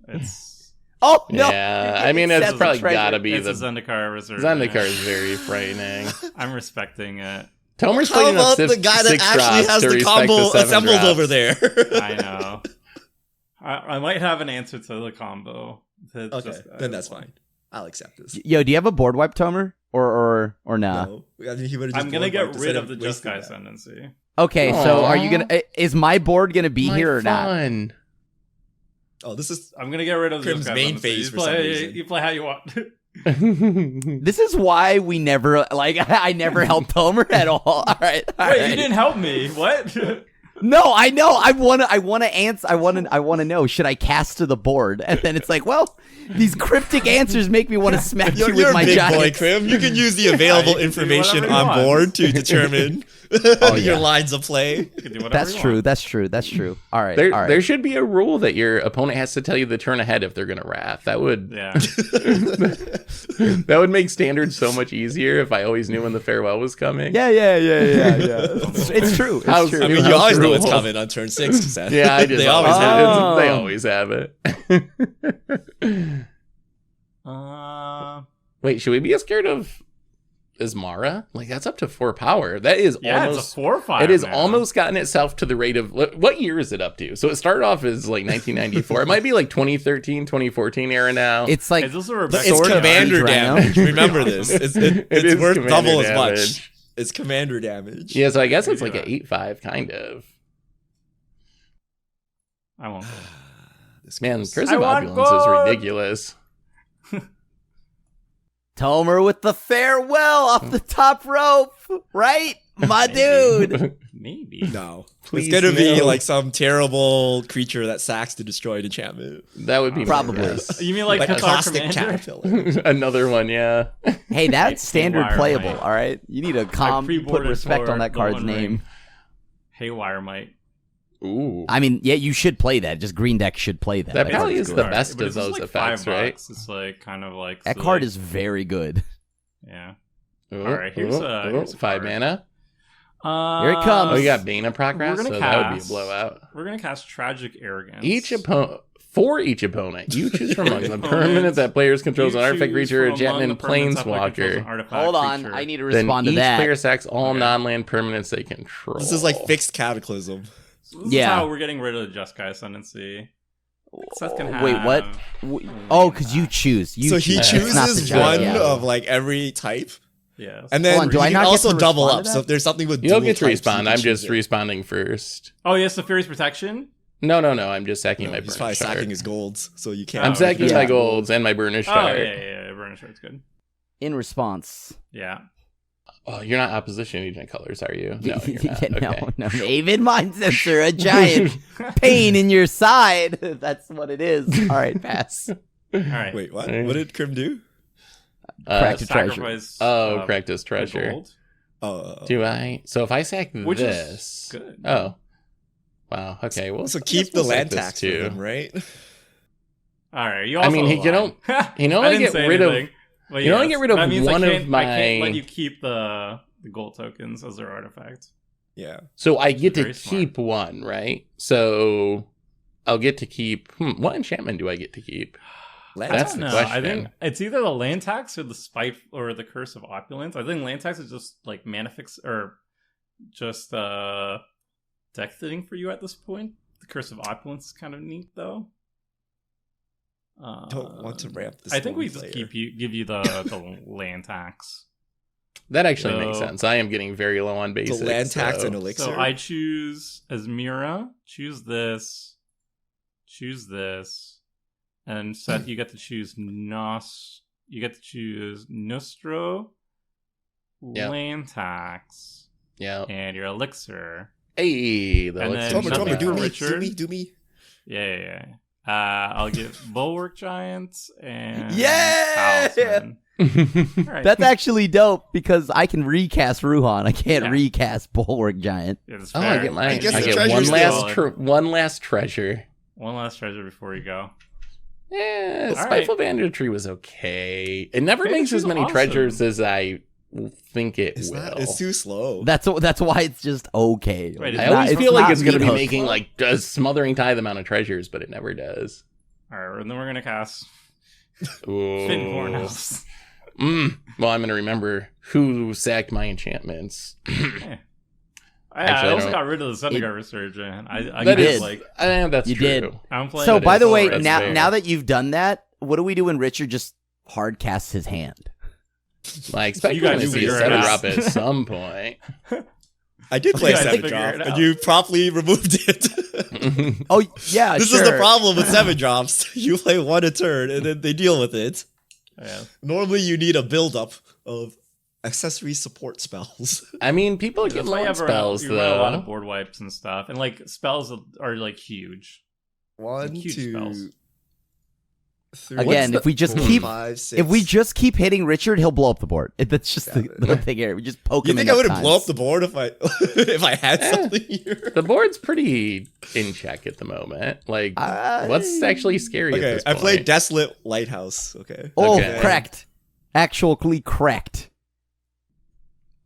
It's... Oh, no. Yeah, I mean, it's probably gotta be the Zendikar Reserve. Zendikar is very frightening. I'm respecting it. Tomer's How about the guy that actually has the combo assembled over there? I know. I might have an answer to the combo. Okay, then that's fine. I'll accept this. Yo, do you have a board wipe, Tomer? Or nah? No. I'm gonna get rid of the Jeskai Ascendancy. Okay, so are you gonna? Is my board gonna be here or not? Oh, this is. I'm gonna get rid of Crim's main phase for some reason. You play how you want. This is why we never I never helped Tomer at all. All right. Wait, you didn't help me. What? No, I know. I wanna answer. I wanna know. Should I cast to the board? And then it's like, well, these cryptic answers make me want to smack you with my big giant. Boy, Crim. You can use the available information on board to determine Your lines of play. You can do whatever That's you true. want. That's true. That's true. All right. There, all right. there should be a rule that your opponent has to tell you the turn ahead if they're going to wrath. That would Yeah. that would make standard so much easier if I always knew when the farewell was coming. Yeah. It's true. It's How's- true. I mean, House you always know it's rule. coming on turn 6. Seth. Yeah, I just They always always have have it. They always have it. Wait, should we be scared of Ismara? Like, that's up to 4 power. That is Yeah, almost... it's a 4/5. It has now. almost gotten itself to the rate of... What year is it up to? So it started off as like 1994. It might be like 2013, 2014 era now. It's like Is this a But Rebecca it's Sword commander damage, damage. Rhino. Remember this. It It's is worth commander double as damage. much. It's commander damage. Yeah, so I guess it's like Yeah. an 8/5, kind of. I won't. This Man, goes- Curse I of want Opulence is gold! ridiculous. Tomer with the farewell off the top rope, right? My dude. Maybe. No. Please it's gonna be no. like some terrible creature that sacks to destroy an enchantment. That would be Probably. nice. You mean like, Like a Qatar caustic Commander? caterpillar. Another one, yeah. Hey, that's standard Haywire playable, Might. all right? You need to put pre-boarded respect for on that the card's One name. Ring. Haywire Might. Ooh. I mean, yeah, you should play that. Just green deck should play that. That That probably card is good. the Alright, best but of it's just those like effects, $5. right? It's like kind of like That silly. card is very good. Yeah. Ooh, Alright, here's ooh, a- ooh, here's a 5 card. mana. Here it comes. Oh, you got Bane of Progress, We're so gonna that would be a cast- blowout. We're gonna cast Tragic Arrogance. For each opponent, you choose from among the Opponent. permanent that players controls You an artifact choose creature, a from among enchantment, the permanents that player controls an planeswalker. artifact Hold on, creature. I need to Then respond to each that. player sacks all Okay. non-land permanents they control. This is like fixed cataclysm. So this Yeah. is how we're getting rid of the Jeskai Ascendancy. Seth can have... Wait, what? Oh, because you choose. You So he choose. It's not the chooses judge, one yeah. of like every type, Yeah. and then Hold on, do he I can not get also to double respond up. to So that? if there's something with You'll dual get to types, you respawn. can I'm choose just it. responding first. Oh, yes, the Furious Protection? No, I'm just sacking my He's burnish probably shard. sacking his golds, so you can't. I'm sacking yeah. my golds and my burnish Oh, shard. yeah. Burnish Shard's good. In response. Yeah. Oh, you're not opposition agent colors, are you? No, you're not. Yeah, Okay. no. Avid Mind Sensor, a giant pain in your side. That's what it is. All right, pass. All right. Wait, what? What did Krim do? Cracked a treasure. Sacrifice. Cracked his treasure. gold. Oh, Do I? So if I sack Which this, is good. Oh, wow. Okay. Well, so I keep guess the we'll sack land this tax for him, right? All right. You I also mean, he can lied. he can only I didn't get say rid of- anything, but you can only get rid of that means one I of can't my- let you keep the gold tokens as their artifact. Yeah. So I get to Very smart. keep one, right? So I'll get to keep. What enchantment do I get to keep? Land That's tax. the No, question. I think it's either the land tax or the spite or the curse of opulence. I think land tax is just like mana fix or just deck fitting for you at this point. The curse of opulence is kind of neat though. Don't want to ramp this. I think we one just player. give you the land tax. That actually makes So- sense. I am getting very low on the basics. land tax so- and elixir. So I choose Asmira, choose this, and Seth, you get to choose You get to choose Nostro, Yeah. land tax, Yeah. and your elixir. Hey, the And elixir then Tomer, nothing Tomer, do for me, Richard. do me. Yeah. I'll get Bulwark Giant and Yeah! Talisman. All right. That's actually dope because I can recast Ruhan. I can't Yeah. recast Bulwark Giant. It's Oh, I fair. get mine. I I, guess the get treasure's one last treasure. One last treasure before you go. Yeah, All Spiteful right. Banditry was okay. It never Banditry's makes as many awesome. treasures as I think it It's will. not. It's too slow. That's why it's just okay. Wait, It's I not- always it's feel like not it's going to be meat hook. making like a smothering tithe amount of treasures, but it never does. All right, and then we're gonna cast Ooh. Fit House. Well, I'm going to remember who sacked my enchantments. I Actually, I also don't- got rid of the Senegar Resurgent. I That guess, is like that's You true. did. I'm playing. So it by the full way, red. fair. now that you've done that, what do we do when Richard just hard casts his hand? I expect You you're guys going to see a figure it seven out. drop at some point. I did play You guys seven figure drop, it and out. you promptly removed it. Oh yeah, This sure. is the problem with seven drops. You play one a turn, and then they deal with it. Yeah. Normally, you need a buildup of accessory support spells. I mean, people get That's why low you on have spells, you run a lot of though. board wipes and stuff, and like spells are like huge. One, Huge two, spells. Again, if we just keep 5, 6. if we just keep hitting Richard, he'll blow up the board. That's just the thing here. We just poke You him. think I wouldn't blow up the board if I if I had something here? The board's pretty in check at the moment. Like, what's actually scary at Okay, this I point? played Desolate Lighthouse. Okay. Oh, Okay. cracked. Actually cracked.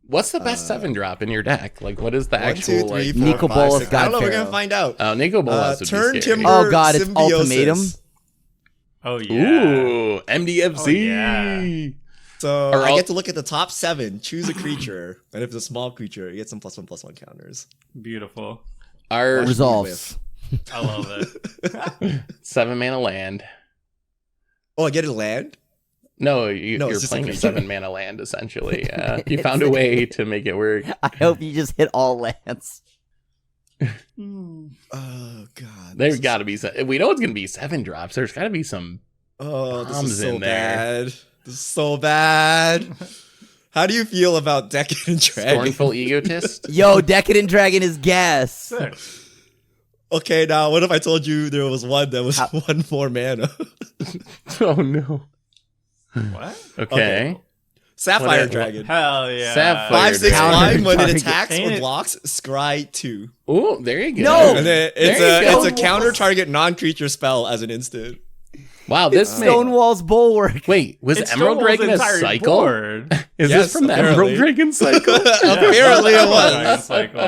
What's the best 7-drop in your deck? Like, what is the 1, actual 2, 3, like? 4, Nico 5, Bolas 6. God I don't know. We're Pharaoh. gonna find out. Oh, Nico Bolas would Turn be scary. Timber. Oh, God, it's Symbiosis. ultimatum. Oh yeah. Ooh, MDFC. Oh, yeah. So Or I I'll- get to look at the top 7, choose a creature, and if it's a small creature, you get some +1/+1 counters. Beautiful. Our Resolves. I love it. 7-mana land. Oh, I get a land. No, No, you're it's just playing a a creature. 7-mana land essentially. You found a way to make it work. I hope you just hit all lands. Oh God. There's got to be some. We know it's going to be 7-drops. There's got to be some. Oh, this bombs is so in there. bad. This is so bad. How do you feel about Decadent Dragon? Scornful egotist. Yo, Decadent Dragon is gas. Sick. Okay, now what if I told you there was one that was 1 more mana? Oh no. What? Okay. Sapphire What- Dragon. Hell yeah. Sapphire 5, 6 Dragon. flying. When it Target. attacks Ain't or it- blocks, scry 2. Oh, there you go. No! And then There you go. it's a counter target non-creature spell as an instant. Wow, this Stonewall's Bulwark. Wait, was It's Emerald Stonewall's Dragon a entire cycle? board. Is Yes, this from the apparently. Emerald Dragon cycle? Apparently it Dragon was. cycle.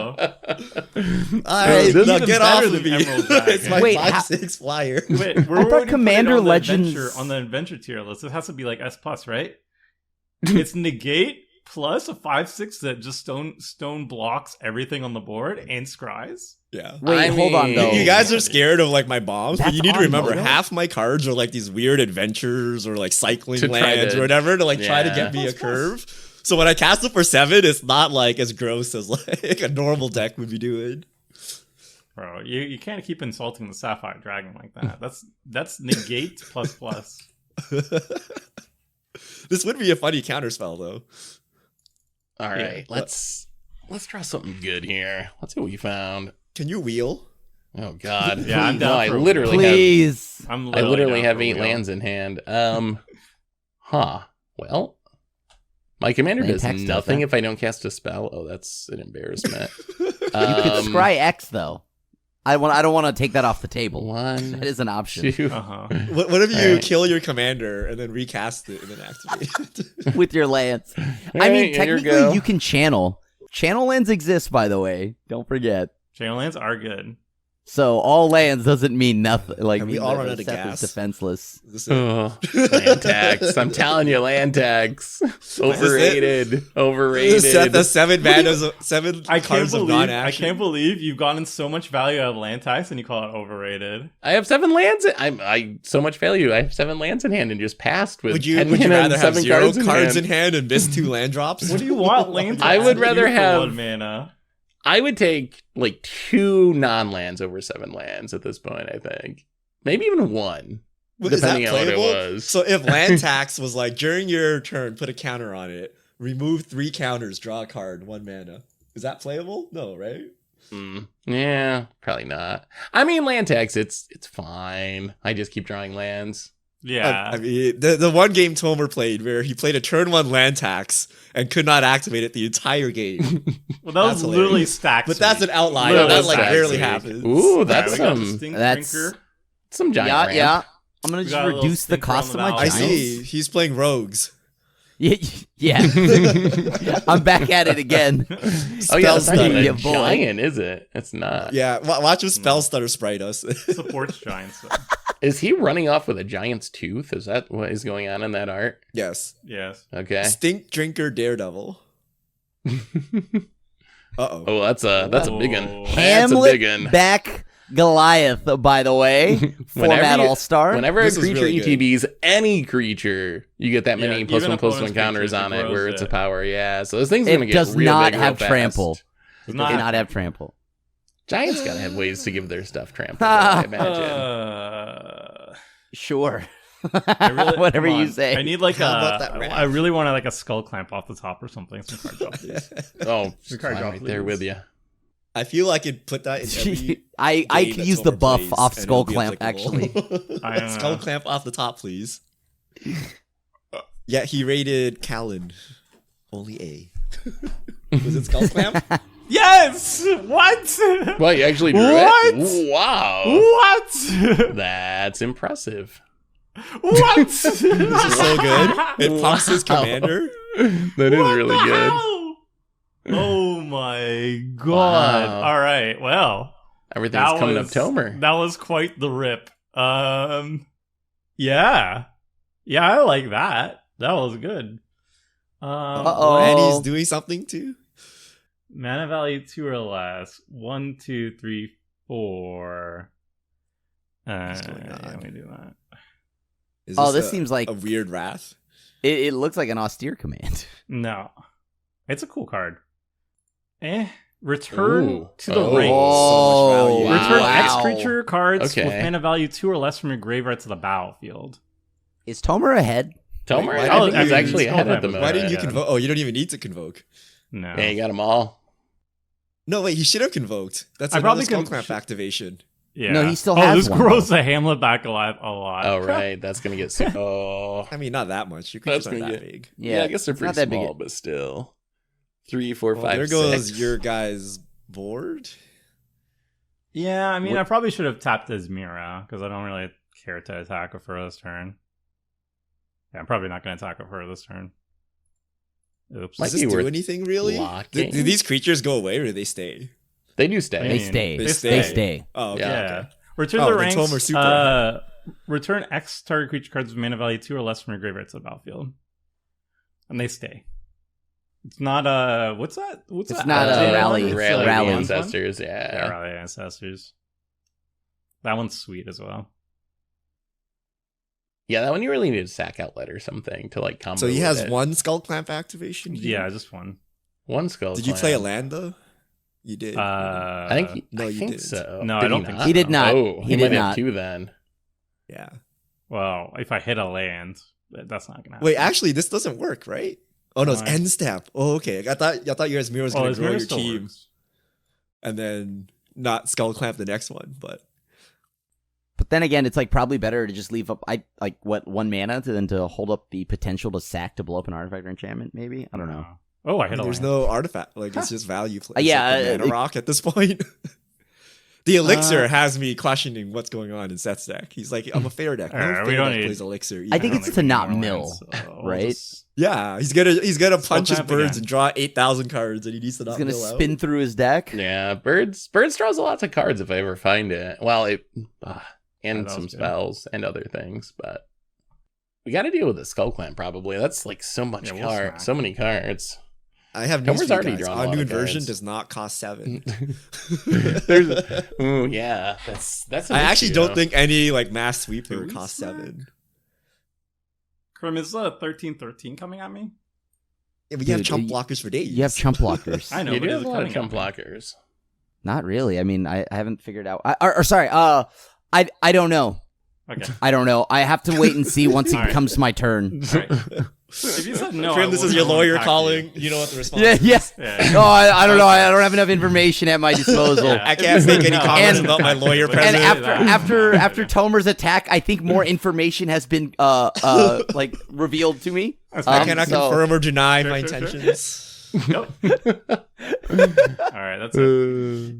Alright, this is now even get off better of than me. Emerald Dragon. It's my Wait, 5/6 flyer. Wait, we're I thought already Commander putting it on the Legends- adventure- on the adventure tier list. It has to be like S plus, right? It's negate plus a 5/6 that just stone blocks everything on the board and scries. Yeah. Wait, I hold on mean- though. You guys are scared of like my bombs, but That's you need to on remember mono? half my cards are like these weird adventures or like cycling To try lands to- or whatever to like try to Yeah. get me a curve. So when I cast it for 7, it's not like as gross as like a normal deck would be doing. Bro, you can't keep insulting the Sapphire Dragon like that. That's negate plus plus. This would be a funny counter spell though. All right, Yeah. let's try something good here. Let's see what we found. Can you wheel? Oh God. Yeah, I'm No, down I for a literally Please. I'm I literally down have for a 8 wheel. lands in hand. Huh. Well, my commander Land does text does nothing that. if I don't cast a spell. Oh, that's an embarrassment. You could scry X though. I don't want to take that off the table. One, That is an option. 2. Uh-huh. What if you Alright. kill your commander and then recast it and then activate it? With your lands. I Alright, mean, here you go. technically you can channel. Channel lands exist, by the way. Don't forget. Channel lands are good. So all lands doesn't mean nothing. Like And we mean all that run the out of set gas. is defenseless. This is- Oh, land tax. I'm telling you, land tax. Overrated. Overrated. Set the 7 mana, 7 I can't cards of believe non-action. you've gotten so much value out of land tax and you call it overrated. I have 7 lands. I so much value. I have 7 lands in hand and just passed with. Would you 10 would you mana and rather have 7 0 cards cards in in hand? hand and miss 2 land drops? What do you want land tax I would to rather do for have- 1 mana? I would take like 2 non-lands over 7 lands at this point. I think maybe even 1, Is that depending on what it playable? was. So if land tax was like during your turn, put a counter on it, remove 3 counters, draw a card, 1 mana. Is that playable? No, right? Yeah, probably not. I mean, land tax. It's fine. I just keep drawing lands. Yeah. I mean, the one game Tomer played where he played a turn 1 land tax and could not activate it the entire game. well, that was that's literally hilarious. stacked. But that's an outlier. Literally That like stacked rarely week. happens. Ooh, that's we got some Distinct That's- Drinker. some giant Yeah, ramp. yeah. I'm gonna We just got a little reduce the stinker on cost the of my valve. I giants. see. He's playing rogues. Yeah. I'm back at it again. Oh yeah, it's not Spell even a Yeah, boy. giant, is it? It's not. Yeah, watch him spell stutter sprite us. Supports giants. though. Is he running off with a giant's tooth? Is that what is going on in that art? Yes. Yes. Okay. Stink drinker daredevil. Uh-oh. Oh, that's a big one. Oh. That's a Hamlet big one. back Goliath, by the way. Format you- All-Star. Whenever This a is creature really good. ETBs any creature, you get that many Yeah, plus even 1 plus 1 opponent's counters creatures, on it it where grows it's a it. power. Yeah, so this thing's It gonna get does real not big have real trample. fast. Does It does not have trample. Giants gotta have ways to give their stuff trample. I imagine. Sure. I really- Whatever come you on. say. I need like How about that rat? I really want like a skull clamp off the top or something. Some card draw, please. Oh, The card I'm draw, right there please. with you. I feel I could put that in every I game could that use the Tomer buff plays, off and Skull it'll be Clamp, applicable. I don't Skull know. Clamp off the top, please. Yeah, he rated Callan. Only A. Was it Skull Clamp? Yes! What? Well, you actually drew What? it? Wow. What? That's impressive. What? This is so good. It pumps his Wow. commander. That is What really the good. hell? Oh my god. Wow. All right. Well, Everything's coming up Tomer. That was quite the rip. Yeah. Yeah, I like that. That was good. Uh-oh. And he's doing something too. Mana value 2 or less. 1, 2, 3, 4. What's going on? Yeah, let me do that. Is This seems like a weird wrath. it looks like an austere command. No. It's a cool card. Return Ooh. to the Oh. ring. So much value. Return Wow. X creature cards Okay. with mana value 2 or less from your graveyard to the battlefield. Is Tomer ahead? Tomer, Why I didn't think he's you- actually ahead at the Why moment. Why didn't you yeah. convoke? Oh, you don't even need to convoke. No. Yeah, you got them all. No, wait, he should have convoked. That's I another probably Skull can- Clamp activation. Yeah. No, he still has this one, grows the Hamlet back alive a lot. Oh, right. That's going to get... Oh. I mean, not that much. Your That's creatures aren't gonna that get- big. Yeah, I guess they're it's not pretty that small, big. but still. 3, 4, Well, 5, there goes 6. your guy's board. Yeah, I mean, What- I probably should have tapped his Mira because I don't really care to attack with her this turn. Yeah, I'm probably not going to attack with her this turn. Oops. Might Does this be do worth anything really? blocking. Do these creatures go away or do they stay? They do stay. They stay. They They stay. stay. Oh, okay. Yeah. Yeah. Okay. Return Oh, the then ranks. Tomer super. Return X target creature cards with mana value 2 or less from your graveyard to the battlefield, and they stay. It's not what's that? What's It's that? not a Activated rally. one? It's Rally, like Rally. the one? ancestors, Yeah, yeah. rally ancestors. That one's sweet as well. Yeah, that one you really need a sack outlet or something to like combo. So he with has it. one Skull Clamp activation? here? Yeah, just one. One skull. Did you play a clan. land though? You did. Uh, I think. No, I you think didn't. so. No, Did I don't think He did not. Oh, He he, did might not. have two then. yeah. Well, if I hit a land, that's not gonna happen. Wait, actually, this doesn't work, right? Oh no, it's Why? end step. Oh, okay. I thought your Mira was gonna his grow Mira your still team works. and then not Skull Clamp the next one, but But then again, it's like probably better to just leave up one mana to hold up the potential to sack to blow up an artifact or enchantment. Maybe I don't know. Oh, I hit a there's land. no artifact. Like it's just value play. Yeah, It's like the mana rock at this point. The elixir has me questioning what's going on in Seth's deck. He's like, I'm a fair deck. No Alright, we fair don't deck need- plays elixir. I think either. it's think to we need not more mill, lands, so we'll right? just- yeah. He's gonna punch his Clamp birds again. and draw 8,000 cards, and he needs to He's not gonna mill out. spin through his deck. Yeah, birds draws lots of cards if I ever find it. Well, and that some was good. spells and other things, but we got to deal with the Skull Clan probably. That's like so much Yeah, we'll card, smack. so many cards. I have news Tomer's for you already guys. drawn a Our lot new of version cards. does not cost 7. Ooh, yeah, that's. An I actually issue, don't though. think any like mass sweeper Do we costs smack? 7. Krim, is 1313 coming at me? Yeah, but you have Dude, chump blockers for days. You have chump blockers. I know, You but do is have it a lot of coming chump at me? blockers. Not really. I mean, I haven't figured out. Sorry. I don't know. Okay. I don't know. I have to wait and see once it All right. comes to my turn. All right. If you said no, Krim, I this is wouldn't your lawyer attack calling. You. You know what the response Yeah, is. yeah. Yeah. No, I don't know. I don't have enough information at my disposal. Yeah. I can't make any No, comments and- about my lawyer And And present. after Tomer's attack, I think more information has been like revealed to me. That's I fine. cannot so- confirm or deny Sure, my sure, sure. intentions. Nope. All right, that's it.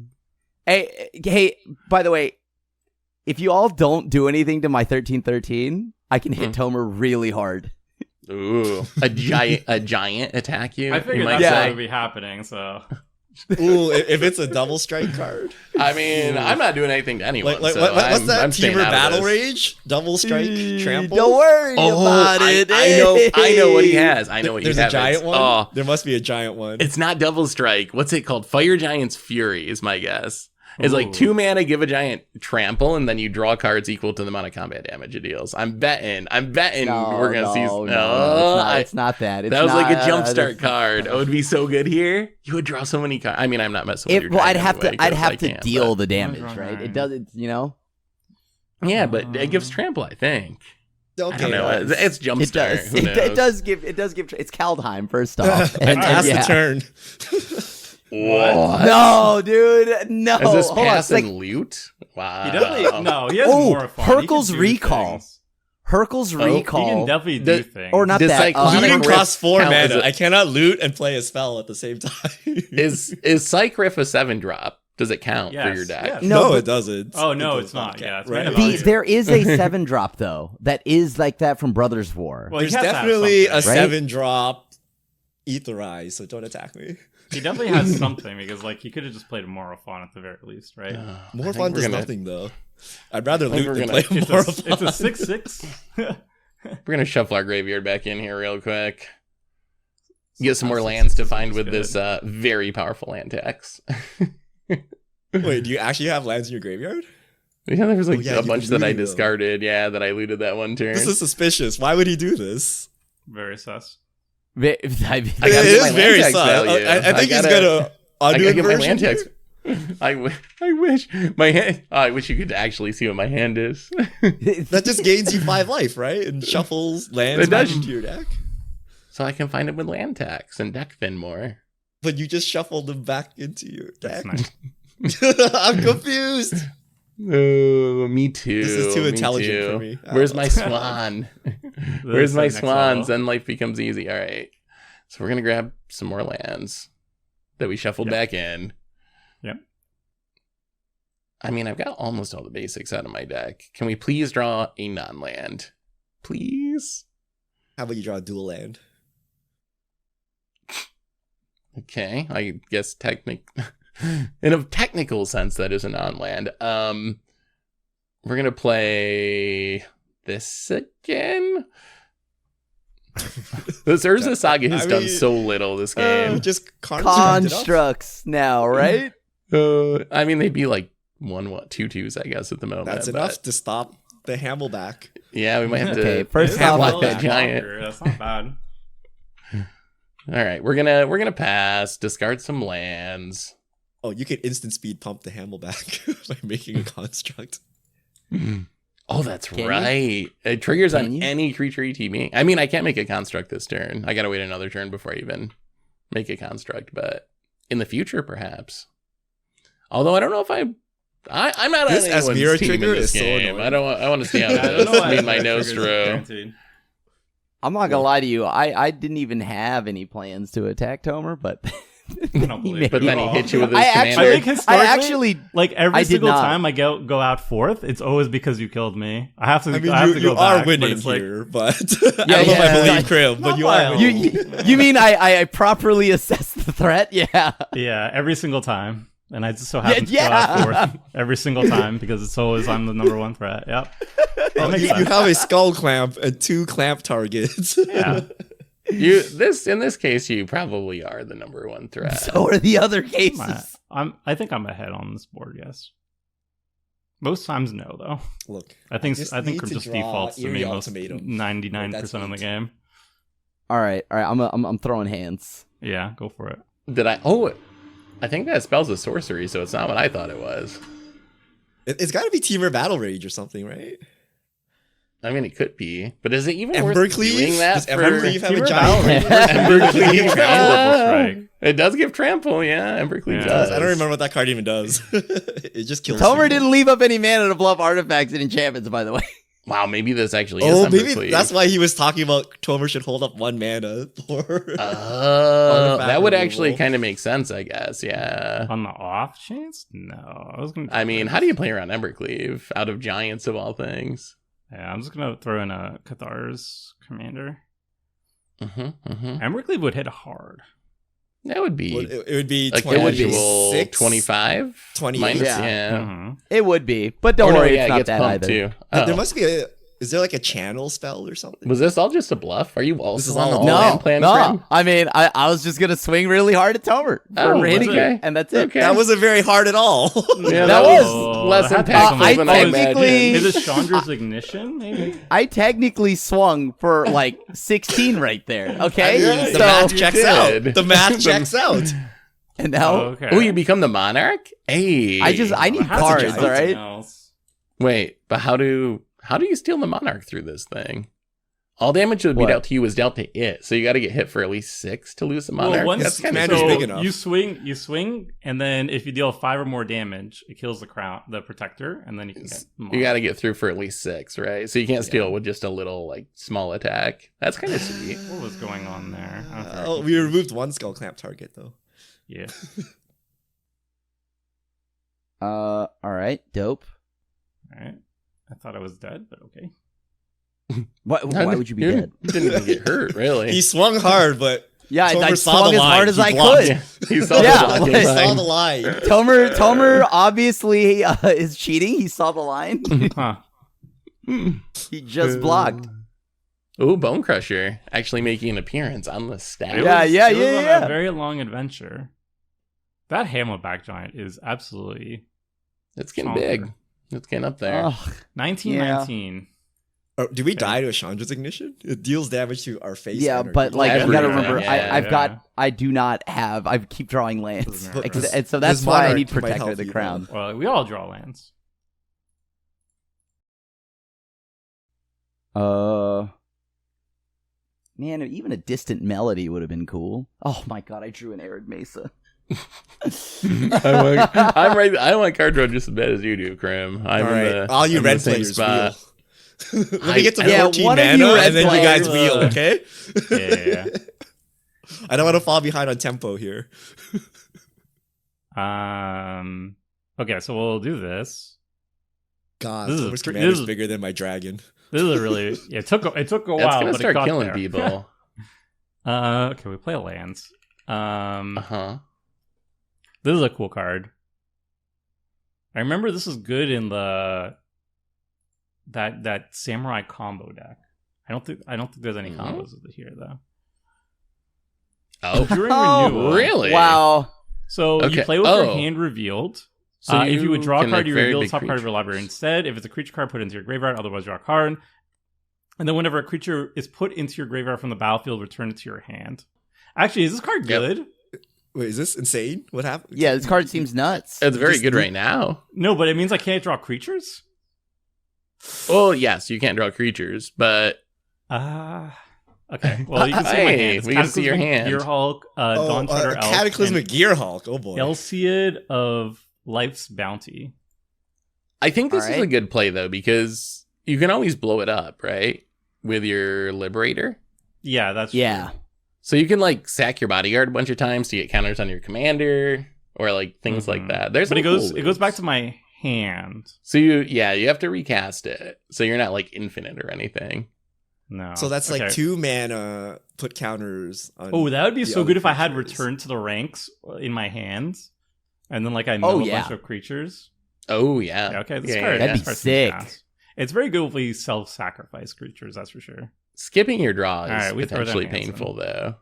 Hey, by the way, if you all don't do anything to my 1313, I can hit Tomer really hard. Ooh, a giant attack you. I you figured might that's say. what would be happening. So Ooh, if it's a double strike card. I mean, I'm not doing anything to anyone. Like so what's I'm that? staying Teamer out of Battle this. Rage? Double strike trample? Don't worry Oh, about it. I know what he has. I know what There's you a have. giant It's- one? Oh, There must be a giant one. it's not double strike. What's it called? Fire Giant's Fury is my guess. It's Ooh. like 2 mana, give a giant trample, and then you draw cards equal to the amount of combat damage it deals. I'm betting we're gonna see. It's not that. It's That was like a not- jumpstart card. It would be so good here. You would draw so many cards. I mean, I'm not messing with your Well, I'd dragon have anyway, to. I'd 'cause have I to can't, deal but- the damage, Right. right? It does. It's Yeah, but it gives trample. I think. Okay, I don't know. guys. It's It jumpstart. does. Who knows? It does give. It's Kaldheim first off. And pass yeah. the turn. What? No, dude. No. Is this Hold on. pass It's like and loot? Wow. He definitely no. He has more fun. Hercule's He can do Recall. things. Hercule's He Recall. can definitely do things. Or not Does that. Looting Rift costs 4 count as mana. a- I cannot loot and play a spell at the same time. Is Psych Riff a 7-drop? Does it count for your Yes, deck? yes. No, No, but- it doesn't. Oh, no, It it's does not. count. Yeah, it's Right. mana value. There is a 7-drop though. That is like that from Brothers War. Well, he There's has to have definitely a something. 7-drop Aetherize, so don't attack me. He definitely has something because, like, he could have just played a Morofon at the very least, right? More fun does nothing though. I'd rather think loot we're than gonna- play It's more a 6/6. We're gonna shuffle our graveyard back in here real quick. Get some more lands to find with this very powerful land tax. Wait, do you actually have lands in your graveyard? Yeah, there was like Oh, yeah, a you bunch were that I looting them. discarded. Yeah, that I looted that one turn. This is suspicious. Why would he do this? Very sus. I It gotta get my is land very tax sus. value. I think he's gotta- gonna I undo gotta get my inversion land here. tax. I wish my hand. Oh, I wish you could actually see what my hand is. That just gains you 5 life, right? And shuffles lands It back does. into your deck. So I can find it with land tax and deck fin more. But you just shuffled them back into your That's deck. nice. I'm confused. Oh, me too. This is too me intelligent too. for me. Where's my swan? Where's my Next swans? level. Then life becomes easy. All right. So we're gonna grab some more lands that we shuffled Yep. back in. Yep. I mean, I've got almost all the basics out of my deck. Can we please draw a non-land? Please? How about you draw a dual land? Okay, I guess in a technical sense, that is a non-land. We're gonna play this again. This Urza Saga has I done mean, so little this game. Just construct it up. Constructs now, right? I mean, they'd be like 2/2s, I guess, at the moment. That's but enough to stop the Hammelback. Yeah, we might have to. Okay, first It's hamlock off, well that giant. longer. That's not bad. All right, we're gonna pass. Discard some lands. Oh, you can instant speed pump the Hammelback by making a construct. Oh, that's Can you? right. It triggers Can on you? any creature ETB. I mean, I can't make a construct this turn. I gotta wait another turn before I even make a construct. But in the future, perhaps. Although I don't know if I'm not This on anyone's Asmira team in trigger this is so game. annoying. I want to stay out Yeah, I of don't know this. why Me and my that nose triggers throw. guaranteed. I'm not gonna lie to you. I didn't even have any plans to attack Tomer, but I don't believe it But then he at all. hit you with his I commander. I think I historically, actually like every I did single not. time I go out fourth, it's always because you killed me. I have to. I mean, I have to you go are back, but winning it's like, here, but I don't know if yeah. I believe Krim, but Not you by are a winning. you mean I properly assessed the threat? Yeah. yeah, every single time, and I just so happen to yeah. go out fourth every single time because it's always I'm the number one threat. Yep. That makes You sense. have a skull clamp and 2 clamp targets. Yeah. In this case, you probably are the number one threat. So are the other cases. I think I'm ahead on this board. Yes. Most times, no, though. Look, I think just Crim need to just draw defaults to me Eerie most Ultimatum. 99% That's of the it. game. All right. I'm throwing hands. Yeah, go for it. Did I? Oh, I think that spells a sorcery, so it's not what I thought it was. it's got to be Teamer Battle Rage or something, right? I mean, it could be, but is it even Ember worth Cleave? doing that? Does Ember Cleave have a Teamer giant? Battle Ember Does it give Cleave. trample strike? It does give trample, yeah. Ember Cleave Yeah. does. I don't remember what that card even does. It just kills. Tomer people. didn't leave up any mana to bluff artifacts and enchantments, by the way. Wow, maybe this actually is Oh, Ember maybe Cleave. that's why he was talking about Tomer should hold up 1 mana for. Oh, that would removal. actually kind of make sense, I guess. Yeah. On the off chance? No. I was gonna. I mean, how do you play around Ember Cleave out of Giants of all things? Yeah, I'm just gonna throw in a Cathar's commander. Mm-hmm. Embercleave would hit hard. That would be Well, it would be a 26, casual 25. 28. Minus, Yeah. yeah. Mhm. It would be, but don't Or no, worry, yeah, it's it not gets that pumped either. too. There Oh. must be a. Is there like a channel spell or something? Was this all just a bluff? Are you This also is on on the the all-in No, plan, no. Krim? I mean, I was just gonna swing really hard at Tomer Oh, for hitting okay. it, and that's it. Okay. That wasn't very hard at all. Yeah, That was less that had to impactful be than some- I technically- imagined. Is it Chandra's ignition? Maybe. I technically swung for like 16 right there. Okay, Yeah, the so math you checks did. out. The math checks out. and now Okay. Oh, you become the monarch? Hey. I need It has to cards, be all something right? else. Wait, but how do you steal the monarch through this thing? All damage that would be What? dealt to you was dealt to it. So you got to get hit for at least 6 to lose a monarch. Well, once That's kind of Commander's so big enough. you swing, and then if you deal 5 or more damage, it kills the protector, and then you can get. You got to get through for at least 6, right? So you can't steal with just a little like small attack. That's kind of sweet. What was going on there? I don't know. We removed one skull clamp target though. Yeah. All right, dope. All right. I thought I was dead, but okay. Why would you be dead? You didn't even get hurt, really. He swung hard, but Yeah, Tomer I saw swung the as line. hard as He I blocked. could. Yeah, he saw Yeah, the blocking like- he saw line. the line. Tomer obviously is cheating. He saw the line. Huh. He just blocked. Ooh, Bone Crusher actually making an appearance on the stat. It Yeah, was- yeah, it was yeah, on yeah. A very long adventure. That Hamletback giant is absolutely It's getting Stronger. big. It's getting up there. Ugh. 1919. Oh, did we die to a Chandra's ignition? It deals damage to our face. Yeah, and our but like you Everything, gotta remember, yeah. I've got, I do not have. I keep drawing lands, Doesn't matter. But and so that's this why I monarch need might Protector help of the you, Crown. Well, we all draw lands. Man, even a Distant Melody would have been cool. Oh my god, I drew an Arid Mesa. I'm right. I want card draw just as bad as you do, Krim. I'm All in right, the, all you I'm in the red same players spot. wheel. Let me get to Yeah, 14 one of mana, you red and then you guys players, wheel, okay? Yeah. I don't want to fall behind on tempo here. Okay, so we'll do this. God, This is Tomer's pre- commander this is is- bigger than my dragon. This is a really it took a while, That's gonna but it start got killing there. people. Okay, we play lands. Uh-huh. This is a cool card. I remember this is good in the that samurai combo deck. I don't think there's any combos with it here though. Oh, During Oh, renewal, really? Wow. So you Okay. play with your Oh. hand revealed. So If you would draw a can card, make you very reveal the big top card of your creatures. library instead. If it's a creature card, put it into your graveyard. Otherwise, draw a card. And then whenever a creature is put into your graveyard from the battlefield, return it to your hand. Actually, is this card Yep. good? Wait, is this insane? What happened? Yeah, this card seems nuts. It's very Just good do- right now. No, but it means I can't draw creatures? Well, yes, you can't draw creatures, but Okay. Well, you can see my Hey, hands. we can see your Cataclysmic hand. Gear Hulk, Dawn Treader Elk, Cataclysmic Gear Hulk. Oh boy. and Elsiad of Life's Bounty. I think this is Alright. a good play though because you can always blow it up, right? With your Liberator. Yeah, that's Yeah. true. So you can like sack your bodyguard a bunch of times to get counters on your commander or like things like Mhm. that. There's But some it goes cool it goes back moves. to my hand. So you have to recast it. So you're not like infinite or anything. No. So that's like Okay. 2 mana, put counters on. Oh, that would be the so other good if I had creatures. Return to the Ranks in my hands, and then like I mill a yeah. bunch of creatures. Oh yeah. Yeah, okay, this Yeah, card, yeah, That'd this be card seems sick. fast. It's very good if we self-sacrifice creatures. That's for sure. Skipping your draw is Alright, we throw them potentially hands painful though.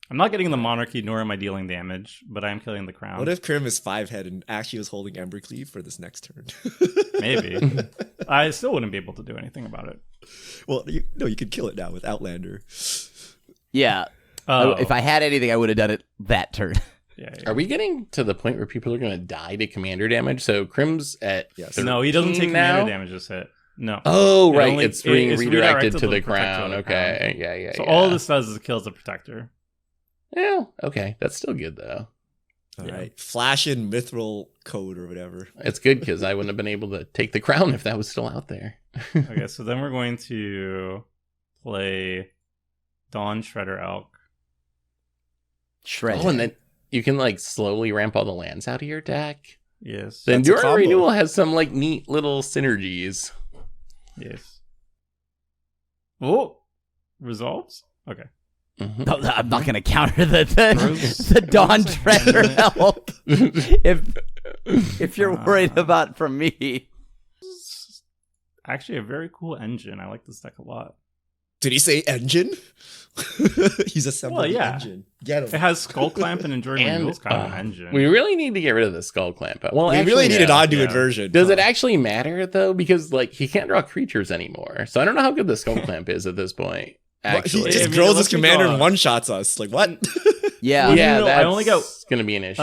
I'm not getting the monarchy, nor am I dealing damage, but I am killing the crown. What if Krim is 5-head and actually was holding Embercleave for this next turn? Maybe. I still wouldn't be able to do anything about it. Well, you could kill it now with Outlander. Yeah. Oh, If I had anything, I would have done it that turn. yeah. Are we getting to the point where people are going to die to commander damage? So Krim's at Yes. No, he doesn't 13 take now? commander damage this hit. No. Oh, It right. only- It's being it's redirected to the Protector crown. of the Okay. Yeah. So yeah. all this does is kills the protector. Yeah. Okay. That's still good though. All Yeah. right. Flash in Mithril Code or whatever. It's good because I wouldn't have been able to take the crown if that was still out there. Okay, so then we're going to play Dawn Shredder Elk. Shred. Oh, and then you can like slowly ramp all the lands out of your deck. Yes. The That's a Enduring combo. Renewal has some like neat little synergies. Yes. Oh, resolves? Okay. Mhm. No, I'm not gonna counter the Gross. the Dawn Gross. Treasure help. If you're worried about from me. It's actually a very cool engine. I like this deck a lot. Did he say engine? He's assembled Well, the yeah. engine. Get him. It has Skull Clamp and Enduring And, Renewal. It's kind of an engine. We really need to get rid of the skull clamp. Well, we actually, really need an no. onto yeah. inversion. Does it Huh. actually matter though? Because like he can't draw creatures anymore. So I don't know how good the skull clamp is at this point. What? He Actually, just I mean, grows it his lets me commander draw- and one-shots us. Like, what? Yeah. Well, yeah, no, that's I only got- going to be an issue.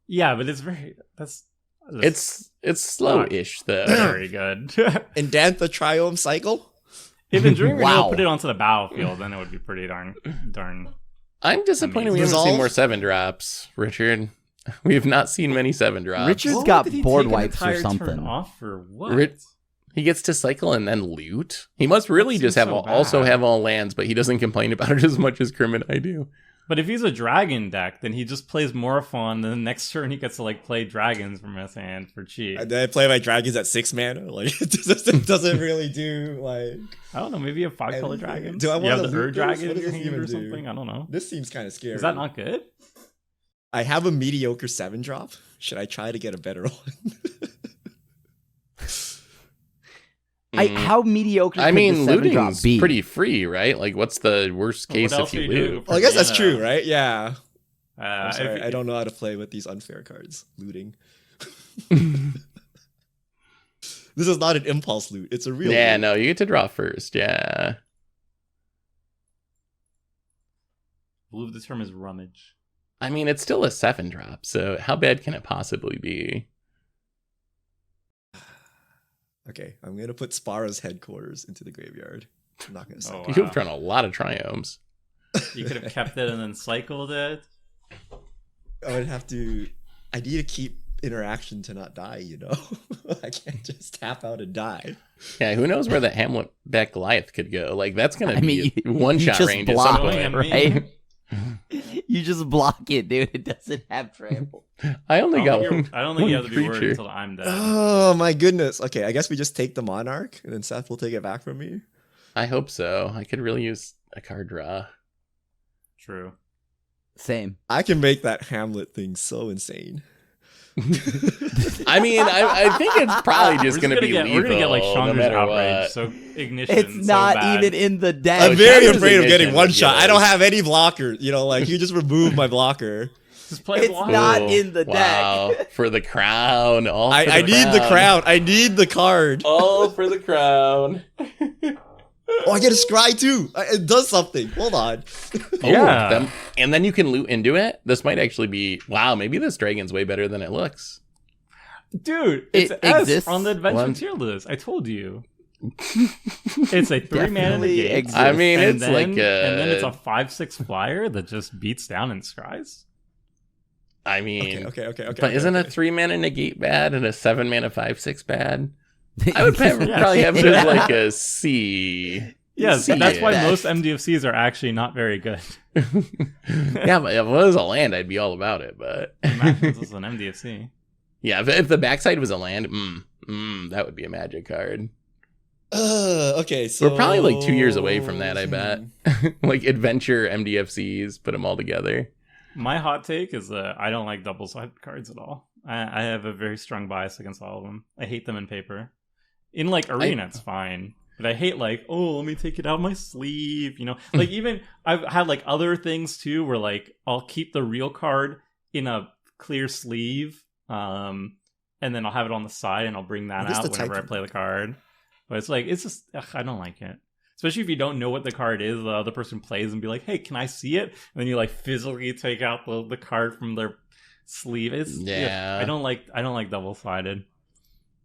Yeah, but it's very... That's it's slow-ish though. very good. Indent the Triome Cycle? If Enduring Renewal Wow. put it onto the battlefield, then it would be pretty darn. I'm disappointed we haven't Resolve? seen more 7 drops, Richard. We have not seen many 7 drops. Richard's What got did he board take an wipes or entire turn something. off for what? He gets to cycle and then loot. He must really That just seems have so also bad. have all lands, but he doesn't complain about it as much as Krim and I do. But if he's a dragon deck, then he just plays Morophon. Then the next turn he gets to like play dragons from his hand for cheap. And then I play my dragons at 6 mana. Like it doesn't really do like. I don't know. Maybe you have 5-color anything. dragons. Do I You want have to the loot dragon this? in What does your this hand even or do? something? I don't know. This seems kind of scary. Is that not good? I have a mediocre 7 drop. Should I try to get a better one? How mediocre I could mean, the 7 drop looting's be? pretty free, right? Like, what's the worst case else if do you you do? loot? Well, I guess that's Yeah. true, right? Yeah. I'm If sorry, you- I don't know how to play with these unfair cards. Looting. This is not an impulse loot. It's a real Yeah, loot. no, you get to draw first. Yeah. Blue, the term is rummage. I mean, it's still a 7 drop, so how bad can it possibly be? Okay, I'm gonna put Spara's headquarters into the graveyard. I'm not gonna say. Oh, You've wow. drawn a lot of triomes. You could have kept it and then cycled it. I would have to. I need to keep interaction to not die. You know, I can't just tap out and die. Yeah, who knows where that Hamlet back Goliath could go? Like, that's going I to mean, be one you shot just range at block some it, point. right? You just block it, dude. It doesn't have trample. I only got one. I don't think you have to be worried creature. until I'm dead. Oh my goodness. Okay, I guess we just take the Monarch, and then Seth will take it back from me. I hope so. I could really use a card draw. True. Same. I can make that Hamlet thing so insane. I mean, I think it's probably just going to be lethal, we're gonna get like no Chandra's matter outrage. what. So ignition. It's so not bad. even in the deck. I'm very Chandra's afraid of getting ignition one would shot. get I don't us. have any blocker. You know, like you just remove my blocker. Just play It's blind. not Ooh, in the deck. Wow, for the crown. All for I need the crown. I need the card. All for the crown. Oh, I get a scry too. It does something. Hold on. Yeah. And then you can loot into it. This might actually be, wow, maybe this dragon's way better than it looks. Dude, it's It S exists. on the adventure One- tier list. I told you. It's a 3-mana Definitely negate. exists. I mean, and it's then, like and then it's a 5/6 flyer that just beats down and scries. I mean, Okay. but isn't okay. a 3-mana negate bad and a 7-mana 5/6 bad? I would Yes. probably have it as like a C. Yes, See that's it. why most MDFCs are actually not very good. Yeah, but if it was a land, I'd be all about it. But Imagine this is an MDFC. yeah, if the backside was a land, that would be a magic card. Okay, so We're probably like 2 years away from that, I bet. Like adventure MDFCs, put them all together. My hot take is that I don't like double-sided cards at all. I have a very strong bias against all of them. I hate them in paper. In like arena, it's fine. But I hate like, oh, let me take it out of my sleeve, you know? Like even I've had like other things too where like I'll keep the real card in a clear sleeve, and then I'll have it on the side and I'll bring that I guess out the whenever I type- play the card. But it's like it's just I don't like it. Especially if you don't know what the card is, the other person plays and be like, hey, can I see it? And then you like physically take out the card from their sleeve. Yeah. I don't like double-sided.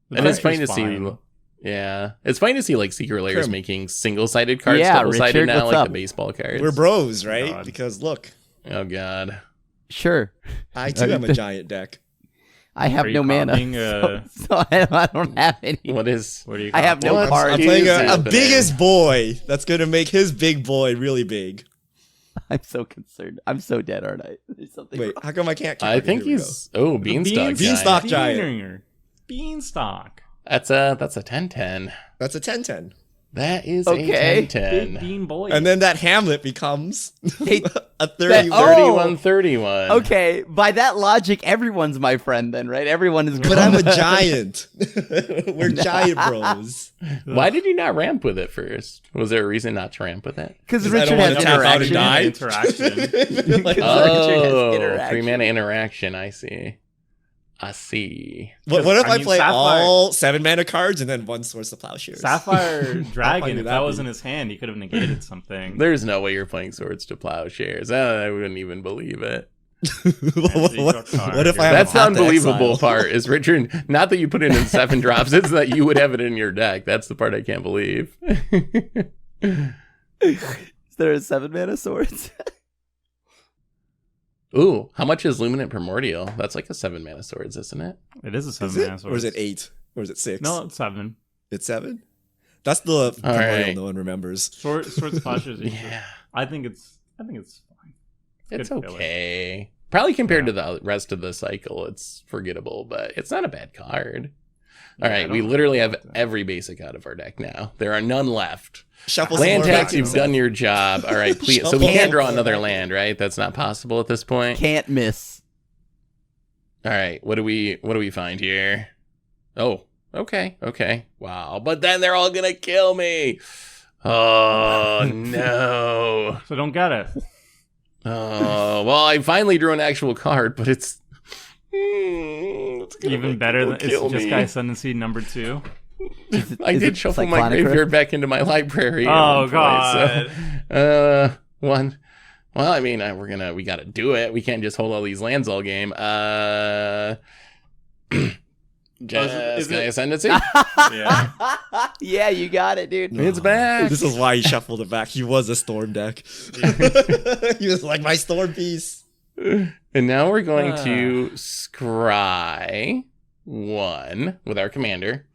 The And it's card's fun to fine. see. Yeah, it's fun to see like Secret Layers Krim. making single-sided cards Yeah, double-sided Richard, now, what's like up? the baseball cards. we're bros, right? God. Because look, Oh god. Sure. I too am a giant deck. I have Are you no mana. copying, So I don't have any. What is? What do you I have no What? cards. I'm Is playing a happening? biggest boy that's gonna make his big boy really big. I'm so concerned. I'm so dead, aren't I? There's something Wait, wrong. how come I can't? Keep I it? think Here we go. he's Beanstalk. Beanstalk guy. giant. Beanstalk. That's a 10/10. That's a 10/10. That is Okay. a Big 10/10. bean boy. And then that Hamlet becomes Hey, a 30. oh! 31/31. Okay, by that logic, everyone's my friend then, right? Everyone is. But I'm a giant. We're giant bros. Why did you not ramp with it first? Was there a reason not to ramp with it? Because I Richard don't has wanna tap out and interaction. die. Interaction. Like, Richard has Oh, interaction. 3-mana interaction. I see. what if I I, mean, play Sapphire- all 7-mana cards and then one Source of Plowshares? Sapphire do Dragon, if that that be? was in his hand, he could have negated something. There's no way you're playing Swords to Plowshares. I wouldn't even believe it. what if I have That's a the Path to unbelievable Exile? part. Is Richard? Not that you put it in 7 drops. It's that you would have it in your deck. That's the part I can't believe. Is there a 7-mana swords? Ooh, how much is Luminant Primordial? That's like a 7-mana swords, isn't it? It is a Is 7-mana it? sword. Or is it 8? Or is it 6? No, it's 7. It's 7? That's the primordial right. no one remembers. Swords Clashers. Yeah. I think it's fine. It's good filler. okay. Probably compared to the rest of the cycle, it's forgettable, but it's not a bad card. All Yeah, I right, don't we know literally have about that. every basic out of our deck now. There are none left. Shuffle some Land more tax, back. you've done your job. All right, please. So we Shuffle. can't draw another land, right? That's not possible at this point. Can't miss. All right, what do we find here? Oh, okay. Wow, but then they're all gonna kill me. Oh no. So don't get it. Oh well, I finally drew an actual card, but it's gonna Even make better than people it's kill just me. Guy Ascendancy number 2. I did shuffle my graveyard back into my library. at Oh one point, god. so, one. Well, I mean, we gotta do it. We can't just hold all these lands all game. Just Guy Ascendancy. Yeah. Yeah, you got it, dude. It's back. This is why he shuffled it back. He was a storm deck. He was like my storm piece. And now we're going to scry 1 with our commander.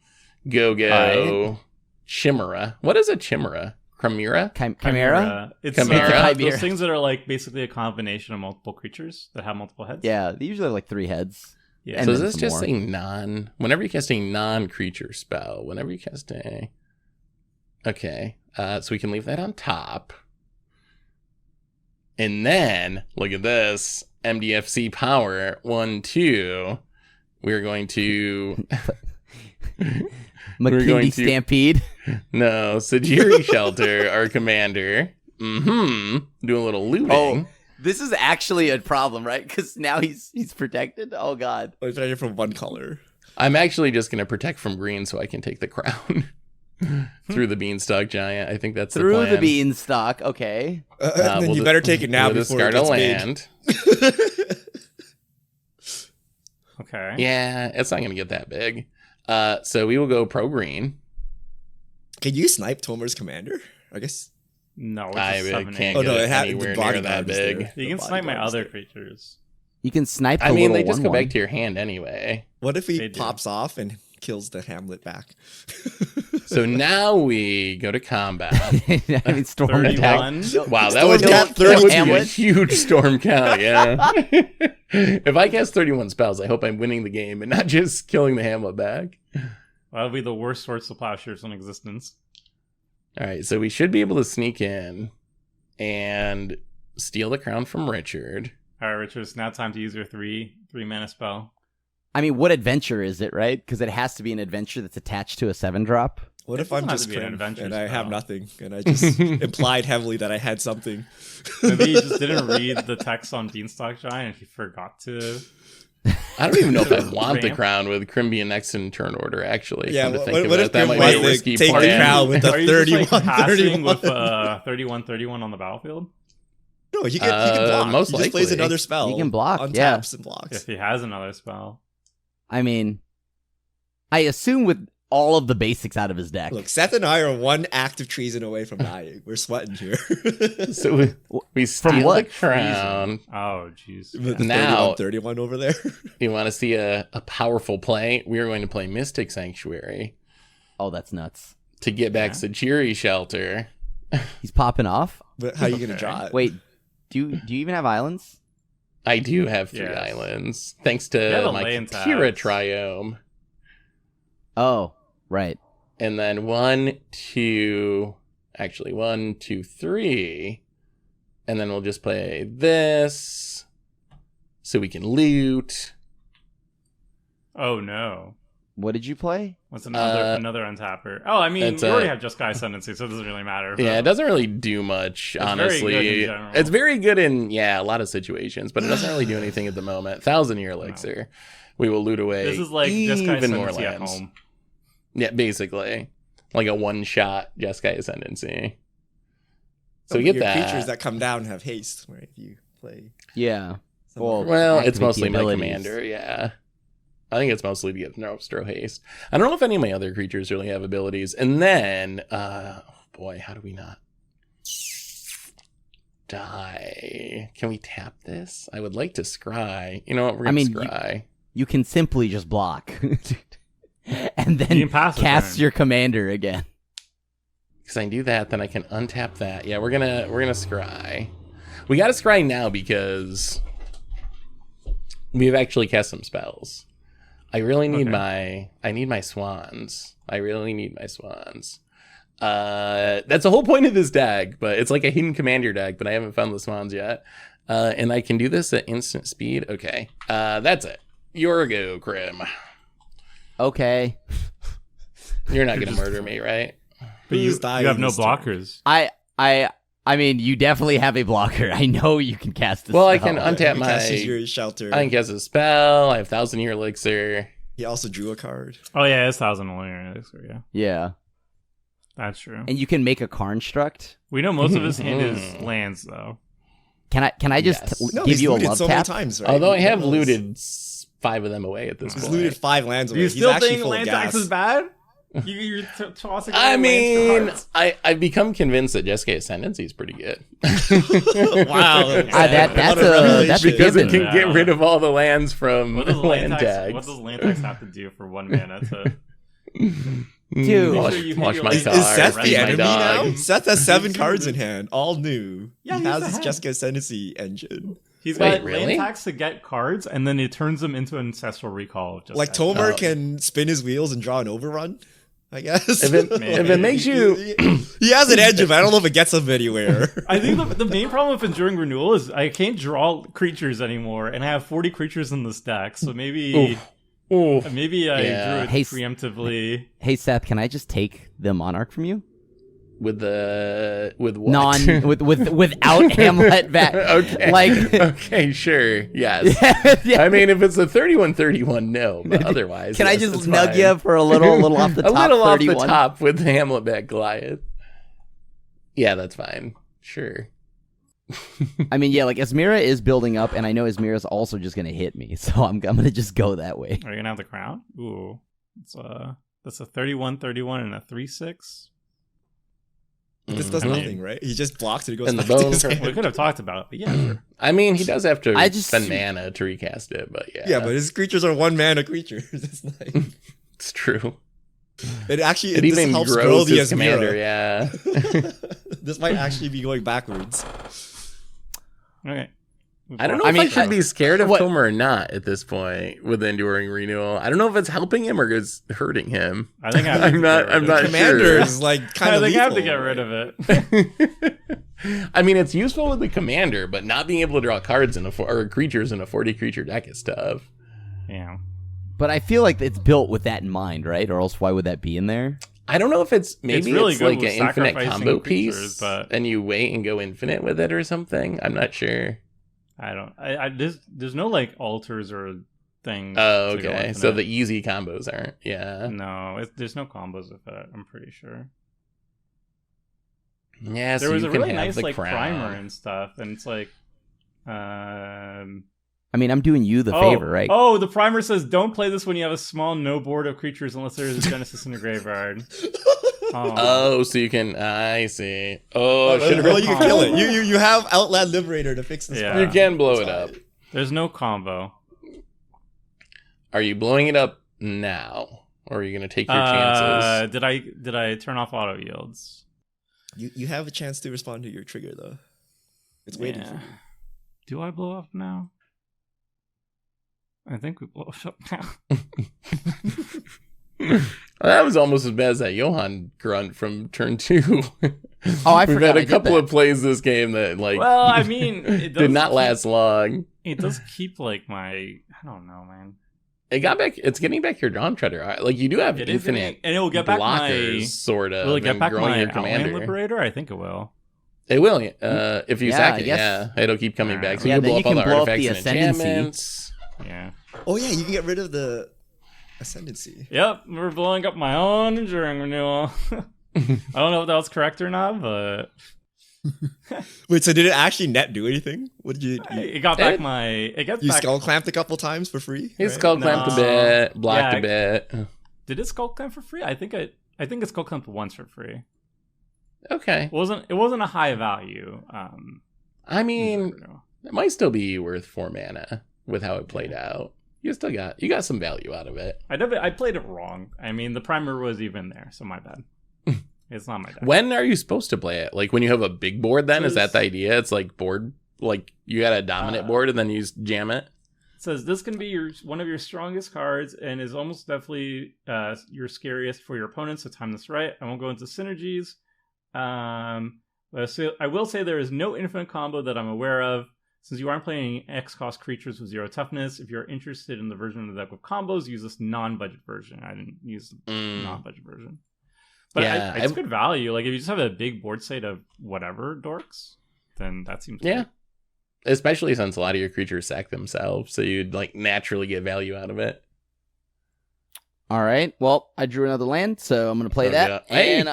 Go Chimera. What is a Chimera? Chimera? Chimera? It's Chimera. those things that are like basically a combination of multiple creatures that have multiple heads. Yeah, they usually have like 3 heads. Yeah. And So is then this some just more. whenever you cast a non-creature spell, okay, so we can leave that on top. And then, look at this, MDFC power, 1, 2, we're going to... We're going McKinney to- Stampede. No, Sajiri Shelter, our commander. Doing a little looting. Oh, this is actually a problem, right? Because now he's protected. Oh god. Oh, he's protected from one color. I'm actually just going to protect from green so I can take the crown. Through the Beanstalk Giant. I think that's the Through plan. the beanstalk. Okay. Then we'll you better take it now we'll before it discard a gets big. land. Okay. Yeah, it's not going to get that big. So we will go pro green. Can you snipe Tomer's commander? I guess. No, it's I a 7 can't Oh, get no, it it had- anywhere the body near that guard is big. there. You can The snipe my bodyguard is other there. creatures. You can snipe the I mean, little they just go 1/1. back to your hand anyway. What if They he do. pops off and kills the Hamlet back? So now we go to combat. I mean, storm 31. attack. Wow, that Storm would, count that would be a Hamlet. huge storm count, yeah. If I cast 31 spells, I hope I'm winning the game and not just killing the Hamlet back. That'll be the worst Swords to Plowshares in existence. All right, so we should be able to sneak in and steal the crown from Richard. All right, Richard, it's now time to use your three mana spell. I mean, what adventure is it, right? Because it has to be an adventure that's attached to a 7-drop. What It if I'm doesn't have just to be an Krim adventure and I have spell. nothing and I just implied heavily that I had something? Maybe you just didn't read the text on Beanstalk Giant and he forgot to. I don't even know if I want the Ramp. crown with Crimbian next in turn order, actually. Yeah, come to what- think of what it. if That Krim might be a was risky like, take the plan. crown with the Are you just, 31, like, passing 31? with 31/31 on the battlefield? No, he can block. most he just plays likely. another spell. He can block, Untaps yeah. and blocks. If he has another spell. I mean, I assume with all of the basics out of his deck. Look, Seth and I are one active treason away from dying. We're sweating here. So we steal what? the crown. Oh, jeez. With the Now- 31 over there. You want to see a powerful play? We are going to play Mystic Sanctuary Oh, that's nuts. to get back Yeah. Sajiri Shelter. He's popping off. But how are you going to Okay. draw it? Wait, do you even have islands? I do have 3 Yes. islands, thanks You have to a my land Kira tax. Triome. Oh, right. And then 1, 2, 3. And then we'll just play this so we can loot. Oh, no. What did you play? What's another untapper? Oh, I mean, It's you already a- have Just Guy Ascendancy, so it doesn't really matter. Yeah, it doesn't really do much, It's very honestly. good in general. It's very good in, a lot of situations, but it doesn't really do anything at the moment. 1,000-year elixir. We will loot away This is like Just Guy even more Ascendancy at lands. home. Yeah, basically. Like a one-shot Jeskai Ascendancy. So we Your get that. creatures that come down have haste, right? If you play. Yeah. some Well, of- Well, it's activate the mostly my abilities. commander, yeah. I think it's mostly to get Nostro haste. I don't know if any of my other creatures really have abilities. And then, boy, how do we not die? Can we tap this? I would like to scry. You know what? We're gonna scry. You can simply just block. And then cast your commander again. Because I do that, then I can untap that. Yeah, we're gonna scry. We gotta scry now because we've actually cast some spells. I really need my swans. I really need my swans. That's the whole point of this deck, but it's like a hidden commander deck, but I haven't found the swans yet. And I can do this at instant speed. Okay. That's it. Your go, Krim. Okay. You're not gonna murder me, right? But you have no blockers. I mean, you definitely have a blocker. I know you can cast a spell. Well, I can untap my your shelter. I can cast a spell. I have 1,000-year elixir. He also drew a card. Oh yeah, it's 1,000-year elixir. Yeah. Yeah. That's true. And you can make a construct. We know most of his hand is lands, though. Can I just give you a love so tap? many times, right? Although I have looted 5 of them away at this point. He's looted 5 lands away. You He's still actually think full land of tax gas. is bad? You're tossing. I mean, lands I've become convinced that Jeskai Ascendancy is pretty good. Wow. That's a because given. it can get rid of all the lands from what does land land tags. What does land tax have to do for 1 mana to? Dude, Wash my Is car. Seth feed the my enemy dog. now? Seth has 7 cards in hand, all new. Yeah, he he's has the his head. Jessica Ascendancy engine. He's Wait, got really? land tax to get cards, and then he turns them into Ancestral Recall. Just Like as- Tomer Oh. can spin his wheels and draw an overrun, I guess. If it makes you, he has an engine, but I don't know if it gets him anywhere. I think the main problem with Enduring Renewal is I can't draw creatures anymore, and I have 40 creatures in this deck, so maybe Oof. maybe I Yeah. drew it Hey, preemptively. Hey Seth, can I just take the Monarch from you? with what? Without Hamlet back. Okay. Like okay, sure. Yes. yeah. I mean, if it's a 31-31, no. But otherwise, Can I yes, just it's nug fine. you for a little off the top? A little off 31? the top with Hamlet back Goliath. Yeah, that's fine. Sure. I mean, yeah, like Esmira is building up, and I know Esmira's also just gonna hit me, so I'm gonna just go that way. Are you gonna have the crown? Ooh, that's a 31-31 and a 3/6. This does nothing, right? He just blocks it. It goes And the back to bone his for- hand. We could have talked about it, but yeah, sure. I mean, he does have to I just- spend mana to recast it, but yeah. Yeah, but his creatures are 1 mana creatures. It's like it's true. it actually It this even helps grow grows the his commander, Esmira. yeah. This might actually be going backwards. Okay. I don't know I if mean, I should be scared of what- Tomer or not at this point with Enduring Renewal. I don't know if it's helping him or it's hurting him. I think I have to I'm not. get rid I'm of not it. Commander sure. is like kind I of think I have to lethal, get rid of it. I mean, it's useful with the commander, but not being able to draw cards in or creatures in a 40 creature deck is tough. Yeah. But I feel like it's built with that in mind, right? Or else why would that be in there? I don't know if it's maybe really it's good like with an infinite sacrificing combo creatures, piece, but- and you wait and go infinite with it or something. I'm not sure. I don't. There's no like altars or things. Oh, to go okay. infinite. So the easy combos aren't. Yeah. No, there's no combos with it. I'm pretty sure. Yeah. There so was you a can really have nice the like crown. primer and stuff, and it's like, I mean, I'm doing you the favor, right? Oh, the primer says don't play this when you have a small no board of creatures unless there is a Genesis in the graveyard. Oh, so you can. I see. Oh, should Well, you can kill it. You have Outland Liberator to fix this. Yeah. problem. You can blow it up. There's no combo. Are you blowing it up now, or are you going to take your chances? Did I turn off auto yields? You have a chance to respond to your trigger though. It's waiting for you. Do I blow up now? I think we blow up now. That was almost as bad as that Johan grunt from turn 2. Oh, I We've forgot had I a did couple that. of plays this game that like Well, I mean, it does did not keep- last long. It does keep like my. I don't know, man. It got back. It's getting back your Dawn Treader. Like you do have It is infinite getting- and it will get back blockers, my. sort of. Will it get and back growing my your Outland commander. Liberator? I think it will. It will. If you Yeah, sack I it, guess- yeah, it'll keep coming back. So Yeah, you then blow you up all can the blow up artifacts the and Ascendancy. enchantments. Yeah. Oh yeah, you can get rid of the Ascendancy. Yep, we're blowing up my own Enduring Renewal. I don't know if that was correct or not, but Wait, so did it actually net do anything? What did you? it got back my. It gets You back. skull clamped a couple times for free. He right? skull clamped a No. bit, blocked Yeah, a bit. Did it skull clamp for free? I think it skull clamped once for free. Okay. It wasn't a high value. I mean, it might still be worth 4 mana with how it played out. You got some value out of it. I played it wrong. I mean, the primer was even there, so my bad. It's not my deck. When are you supposed to play it? Like when you have a big board then? Is that the idea? It's like board, like you got a dominant board and then you just jam it? It says this can be one of your strongest cards and is almost definitely your scariest for your opponents. So time this right. I won't go into synergies. So I will say there is no infinite combo that I'm aware of. Since you aren't playing X-cost creatures with 0 toughness, if you're interested in the version of the deck with combos, use this non-budget version. I didn't use the non-budget version. But yeah, it's good value. Like, if you just have a big board state of whatever dorks, then that seems great. Especially since a lot of your creatures sack themselves, so you'd, like, naturally get value out of it. All right. Well, I drew another land, so I'm going to play that. Yeah. Hey, and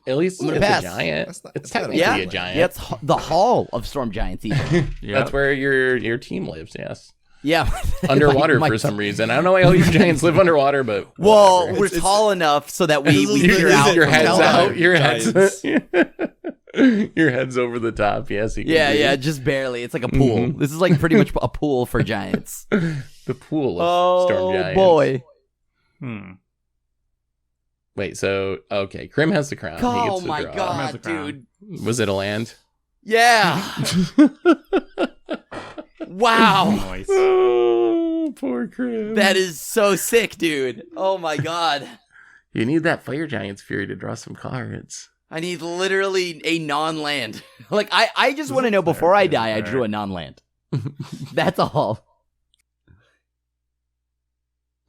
at least I'm it's pass. a giant. It's technically a giant. Yeah, it's the Hall of Storm Giants even. That's where your team lives, yes. Yeah. Underwater for some reason. I don't know why all your giants live underwater, but well, we're tall enough so that we peer out. Your head's out. Your head's your head's over the top. Yes. Yeah, just barely. It's like a pool. Mm-hmm. This is like pretty much a pool for giants. The pool of Storm Giants. Oh boy. Wait, so okay, Krim has the crown. Oh my god, dude! Was it a land? Yeah. Wow. Nice. Oh, poor Krim. That is so sick, dude. Oh my god. You need that Fire Giant's Fury to draw some cards. I need literally a non-land. Like I just want to know before I die, I drew a non-land. That's all.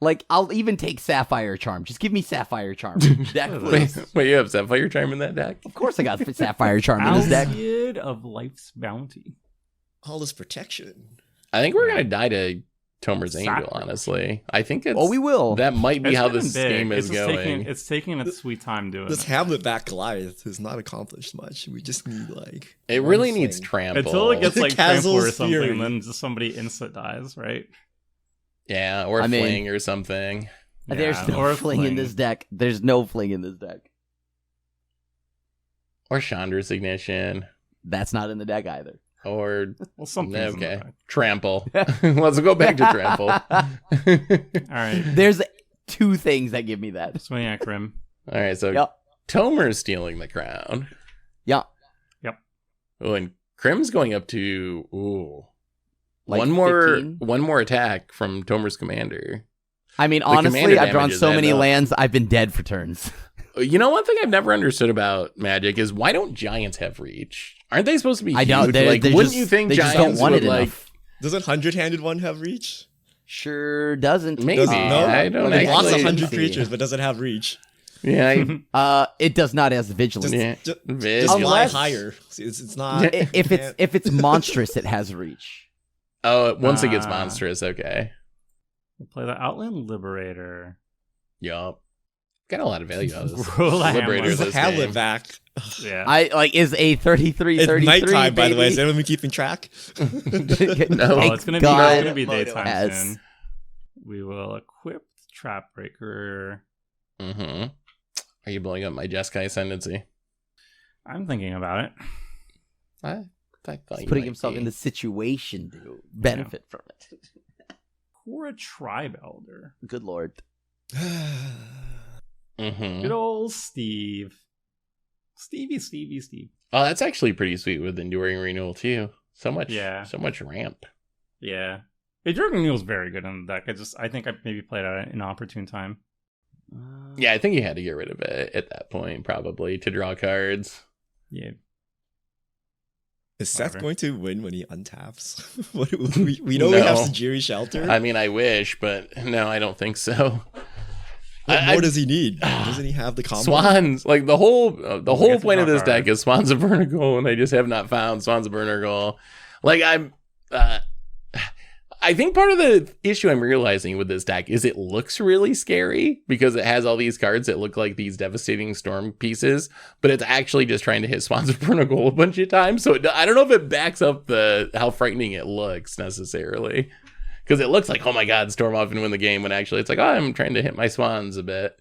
Like, I'll even take Sapphire Charm. Just give me Sapphire Charm. Deck, please. Wait, you have Sapphire Charm in that deck? Of course I got Sapphire Charm in this deck. Alseid of Life's Bounty. All this protection. I think we're going to die to Tomer's Angel, honestly. I think it's... Oh, we will. That might be how this game is going. It's taking its sweet time doing this Hamlet-back Goliath has not accomplished much. We just need, like... It really needs trample. Until it gets, like, trample or something, and then just somebody instant dies, right? Yeah, or fling or something. There's no fling in this deck. There's no fling in this deck. Or Chandra's Ignition. That's not in the deck either. Or something. Okay, trample. Let's go back to trample. All right. There's 2 things that give me that. Swing at Krim. All right, so Tomer's stealing the crown. Yeah. Yep. Oh, and Krim's going up to like one more attack from Tomer's commander. I mean, honestly, I've drawn so many lands, I've been dead for turns. You know, one thing I've never understood about Magic is why don't giants have reach? Aren't they supposed to be huge? I know. Wouldn't you think giants don't want would it like? enough. Doesn't 100-handed one have reach? Sure doesn't. Maybe. No? I don't It blocks actually. 100 creatures, but doesn't have reach. Yeah. It does not as vigilance. Just fly higher. It's not. If it's monstrous, it has reach. Oh, once it gets monstrous, okay. We'll play the Outland Liberator. Yup. Got a lot of value out of this. Liberator. It's a Hamlet back. Yeah. Is a 33. It's nighttime, by the way. Is anyone been keeping track? No. It's gonna be daytime soon. We will equip Trapbreaker. Mm-hmm. Are you blowing up my Jeskai ascendancy? I'm thinking about it. He's putting himself in the situation to benefit from it. Kora Tribe Elder. Good lord. Mm-hmm. Good old Steve. Steve. Oh, that's actually pretty sweet with Enduring Renewal too. So much ramp. Yeah. Enduring Renewal is very good in the deck. I think I maybe played at an inopportune time. Yeah, I think you had to get rid of it at that point, probably, to draw cards. Yeah. Is Seth going to win when he untaps? we know we have Sajiri Shelter. I mean, I wish, but no, I don't think so. What more does he need? Doesn't he have the combo? Swans. Like the whole point of this deck is Swans of Vertical, and I just have not found Swans of Vertical. Like I think part of the issue I'm realizing with this deck is it looks really scary because it has all these cards that look like these devastating storm pieces, but it's actually just trying to hit Swans of Vertical a bunch of times. So I don't know if it backs up how frightening it looks necessarily. Because it looks like, oh my god, storm off and win the game, when actually it's like, oh, I'm trying to hit my swans a bit.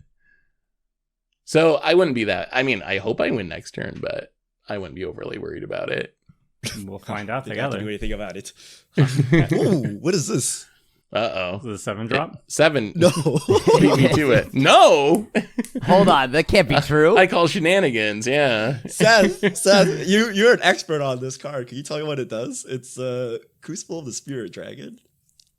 So I wouldn't be that. I mean, I hope I win next turn, but I wouldn't be overly worried about it. We'll find out They can't do together. anything about it. Ooh, what is this? Uh-oh. Is it a 7 drop? 7. No. Beat me to it. No! Hold on, that can't be true. I call shenanigans, yeah. Seth, you're an expert on this card. Can you tell me what it does? It's Crucible of the Spirit Dragon.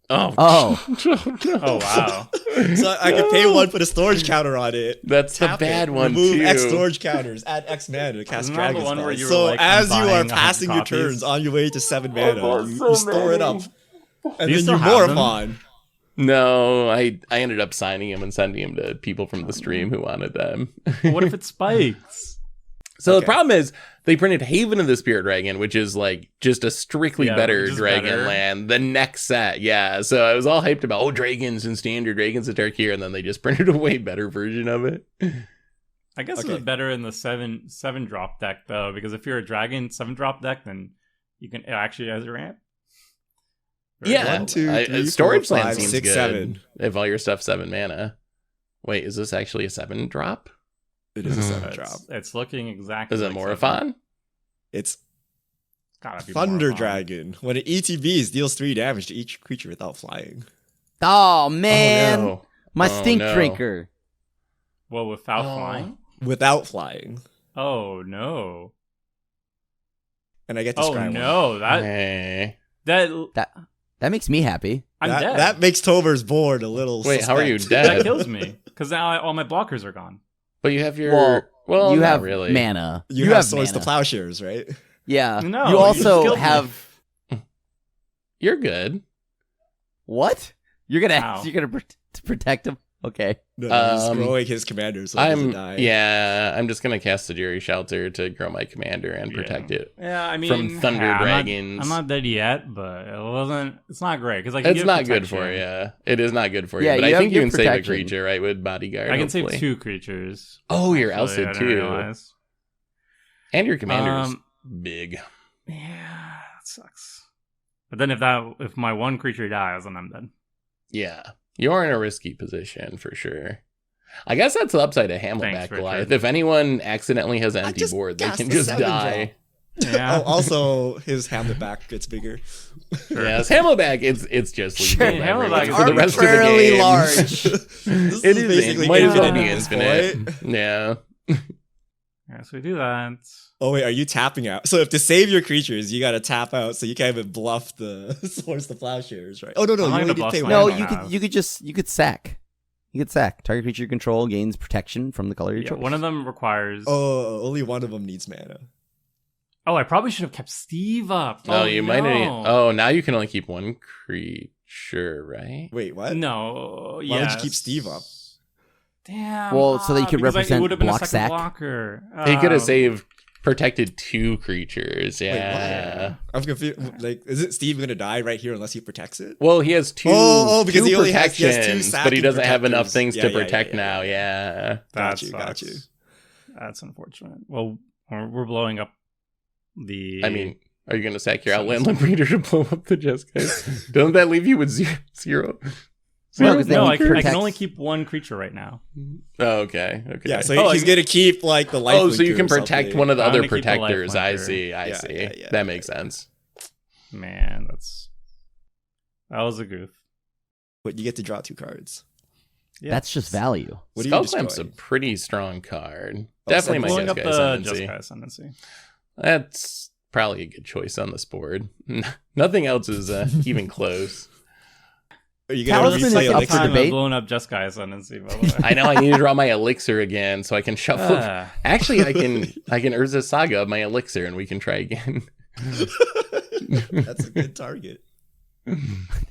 Oh. Oh, wow. So I can pay 1, put a storage counter on it. That's the tap bad it, one, remove too. X storage counters, add X mana to cast Isn't that the Dragon one where spells. you were, So like, as you are combining 100 passing your copies? turns on your way to 7 mana, bought you, so you store it many. up. And Do you then still you have them? Morphon. No, I ended up signing him and sending him to people from the stream who wanted them. What if it spikes? So the Okay. problem is they printed Haven of the Spirit Dragon, which is like just a strictly Yeah, better just dragon better. land. The next set, yeah. So I was all hyped about dragons and standard dragons and Tarkir, and then they just printed a way better version of it. I guess Okay. it's better in the 7 drop deck, though, because if you're a dragon 7 drop deck, then you can, it actually has a ramp. Very Yeah. well. 1, 2, I- 3, storage 4, land 5, seems 6, good. 7. If all your stuff's 7 mana. Wait, is this actually a 7 drop? It is a 7 It's, drop. it's looking exactly Is it like Morophon? It's Gotta be Thunder Morophon. Dragon. When it ETBs, deals 3 damage to each creature without flying. Oh man, Oh, no. my Oh, stink no. drinker. Well, without Oh. flying? Without flying. Oh, no. And I get to Oh, scry one. no. Hey. That makes me happy. I'm that, dead. that makes Tober's board a little Wait, how are you suspect. dead? That kills me. Because now all my blockers are gone. But you have your... Well, you not have really. mana. You have Swords mana. to Plowshares, right? Yeah. No, you you also killed me. have You're good. what? You're Ow. gonna protect him? Okay. No, he's growing his commander so he doesn't die. I'm just gonna cast the Jury Shelter to grow my commander and protect it. Yeah, I mean, From Thunder yeah, Dragons. I'm not dead yet, but it's not great because It's not good for you. It is not good for you. Yeah, But you I think have you good can save a protection. creature, right, with Bodyguard. I can hopefully. save 2 creatures. Oh, you're Actually, I ousted didn't too. realize. And your commander's big. Yeah, that sucks. But then if my 1 creature dies, then I'm dead. Yeah. You're in a risky position for sure. I guess that's the upside of Hamletback Thanks, Goliath. Richard. If anyone accidentally has an empty just board, they cast can the just 7 die. Yeah. Oh, also, his Hamlet back gets bigger. Yes, Hamletback, it's just Sure, lethal Hamletback memory is for the rest of the arbitrarily game. large. This It is basically might as well infinite be at this infinite. point. Yeah. Yeah, so we do that. Oh wait, are you tapping out? So if to save your creatures, you gotta tap out, so you can't even bluff the Swords to Plowshares, right? Oh no, I'm you not only gonna need to bluff pay my one. No, mana. you could sack. You could sack. Target creature you control gains protection from the color of your Yeah, choice. one of them requires. Oh, only one of them needs mana. Oh, I probably should have kept Steve up. No, Oh, you might need. Oh, now you can only keep 1 creature, right? Wait, what? No. Why would you keep Steve up? Damn. Well, so that you could because represent it would have been block a second sack. blocker. He could have Oh. saved protected 2 creatures. Wait, Yeah. what? I'm confused. Like, isn't Steve gonna die right here unless he protects it? Well, he has 2, because two he only has- he has 2 protections, but sacking he doesn't have enough protectors. things Yeah, to yeah, yeah, protect yeah, now. yeah. Yeah. That Got you. sucks. That's unfortunate. Well, we're blowing up the. I mean, are you going to sack your Outland Limb Reader to blow up the Jeskai? Doesn't that leave you with zero? No, 'cause then no, he I can protects- only keep 1 creature right now. Oh, okay. Yeah, so Oh, he's gonna keep like the life. Oh, so you can linkers up protect there. one of the I'm other gonna keep the life protectors. I linker. see. I Yeah, see. yeah, That makes sense. Man, that was a goof. But you get to draw 2 cards. Yeah. That's just value. What do you Skullclamp's a destroy? pretty strong card. Oh, Definitely my blowing up the Jeskai Ascendancy. Jeskai Ascendancy. That's probably a good choice on this board. Nothing else is even close. Are you gonna Talisman replay is up Elixir? for Time debate. of blowing up Jeskai Ascendancy, by the way. I know I need to draw my elixir again so I can shuffle. Ah. Actually, I can Urza Saga of my elixir and we can try again. That's a good target. All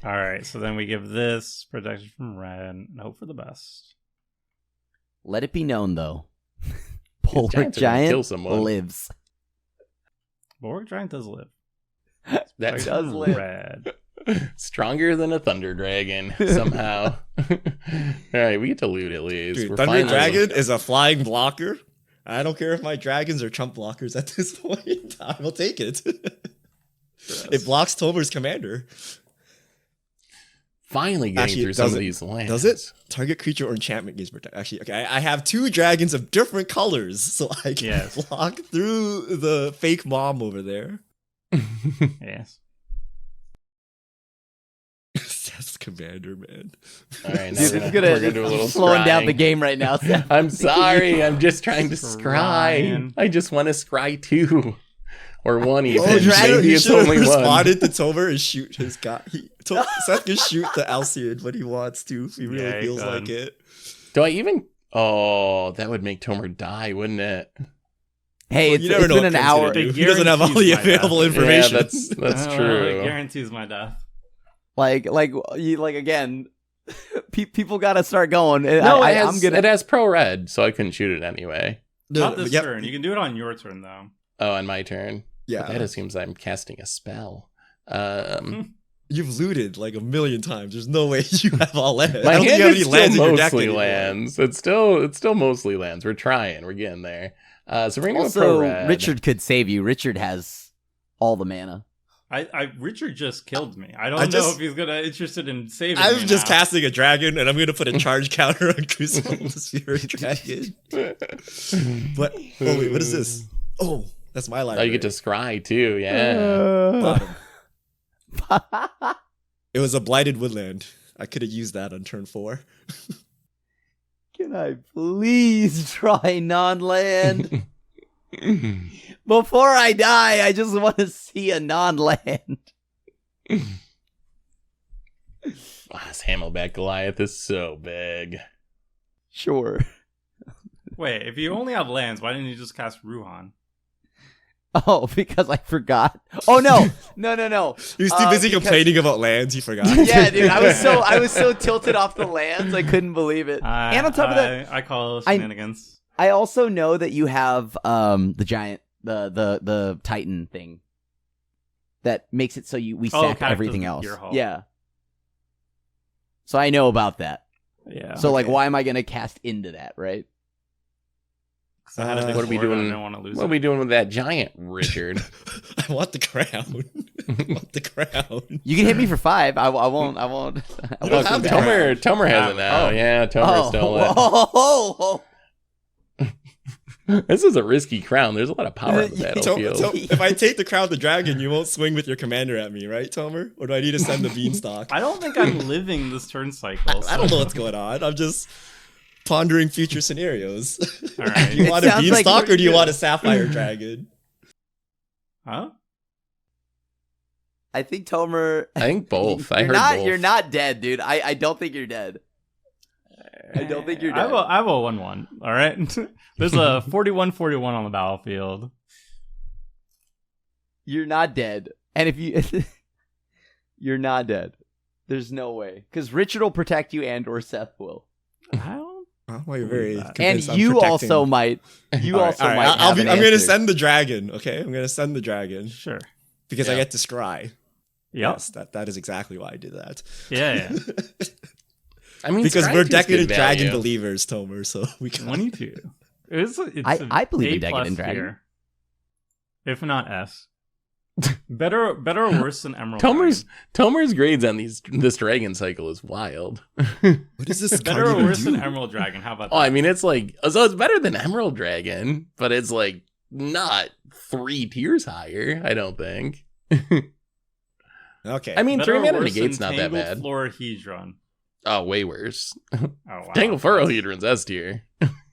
right, so then we give this protection from red and hope for the best. Let it be known, though, Polar giants are gonna kill Giant someone. lives. Bulwark Giant does live. That Protection does from live. Red. Stronger than a Thunder Dragon, somehow. All right, we get to loot at least. Dude, We're Thunder finally- Dragon is a flying blocker. I don't care if my dragons are chump blockers at this point. I will take it. It blocks Tober's commander. Finally getting through some of these lands. Does it? Target creature or enchantment gains protect. Actually, okay, I have 2 dragons of different colors, so I can block through the fake mom over there. Yes. That's Commander, man. All right, now Dude, we're it's gonna do a little slowing down the scrying. game right now. Seth. I'm sorry. I'm just trying to scry. Scrying. I just want to scry 2. Or 1 even. Oh, Maybe it's should have only 1. responded to Tomer and shoot his guy. Seth can shoot the Alcyon when he wants to, if he really feels like it. Do I even... Oh, that would make Tomer die, wouldn't it? Hey, You never it's know been what an Ken's gonna hour. do. He doesn't have all the available information. Yeah, that's It true. guarantees my death. Like again, people got to start going. No, it has pro red, so I couldn't shoot it anyway. Not this turn. You can do it on your turn, though. Oh, on my turn. Yeah. But that assumes I'm casting a spell. You've looted like a million times. There's no way you have all lands. My I don't think hand you have is any lands still in your deck mostly anymore. lands. It's still mostly lands. We're trying. We're getting there. So we're gonna go pro Also, red. Richard could save you. Richard has all the mana. Richard just killed me. I don't know if he's interested in saving me I'm just now. casting a dragon, and I'm going to put a charge counter on Crucible Sphere Dragon. But, oh wait, what is this? Oh, that's my Oh, library. you get to scry too. Yeah. Bottom. It was a blighted woodland. I could have used that on turn 4. Can I please try non-land? Before I die, I just want to see a non-land. Wow, this Hammerback Goliath is so big. Sure. Wait, if you only have lands, why didn't you just cast Ruhan? Oh, because I forgot. Oh no. He was too busy complaining about lands, he forgot. Yeah, dude, I was so tilted off the lands, I couldn't believe it. And on top of that, I call those shenanigans. I also know that you have the giant, the Titan thing that makes it so we sack everything else. Yeah. So I know about that. Yeah. So like, why am I gonna cast into that, right? What are we doing? I don't want to lose. What are we doing with that giant, Richard? I want the crown. I want the crown. You can hit me for 5. I won't. I won't have the Tomer has it now. Yeah, Tomer stole it. Oh. This is a risky crown. There's a lot of power in the battlefield. If I take the crown of the dragon, you won't swing with your commander at me, right, Tomer? Or do I need to send the beanstalk? I don't think I'm living this turn cycle. I don't know what's going on. I'm just pondering future scenarios. All right. Do you want a beanstalk or do you want a sapphire dragon? Huh? I think Tomer. I think both. I heard both. You're not dead, dude. I don't think you're dead. I don't think you're dead. I have a 1/1. All right. There's a 41/41 on the battlefield. You're not dead, and if you, you're not dead. There's no way, because Richard will protect you, and/or Seth will. I don't. Well, you're very and you also might. You also might. I'm going to send the dragon. Okay, I'm going to send the dragon. Sure. Because I get to scry. Yep. Yes, that is exactly why I did that. Yeah. I mean, because we're decadent dragon value. believers, Tomer. So we can 22. I believe in A+ decadent dragon. tier, if not S. Better or worse than Emerald. Tomer's grades on this dragon cycle is wild. What is this? Better or worse than Emerald Dragon? How about that? Oh, I mean, it's like, so it's better than Emerald Dragon, but it's like not 3 tiers higher, I don't think. Okay. I mean, Better 3 or mana worse negate's than not that Tangled bad. Florahedron. Oh, way worse. Oh, wow. Tangled Furrowhedron's S tier.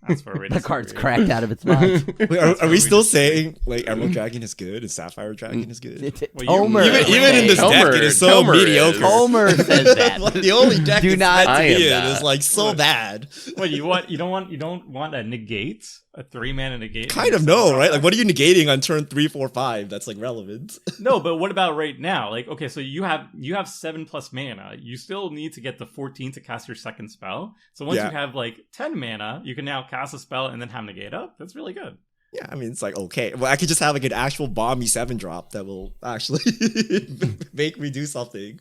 That's where we The card's cracked out of its mind. Wait, are we still saying like Emerald Dragon is good and Sapphire Dragon is good? Tomer. Even in this deck, it is so mediocre. Tomer says that. Like, the only deck Do it's not- meant to I am be in not. is like so bad. Wait, you don't want a negate? A 3-mana negate? Kind of no, right? Like, what are you negating on turn 3, 4, 5? That's like relevant. No, but what about right now? Like, okay, so you have 7+ mana. You still need to get the 14 to cast your second spell. So once you have like 10 mana, you can now cast a spell and then have negate up. That's really good. Yeah, I mean, it's like, okay. Well, I could just have like an actual bomb E7 drop that will actually make me do something.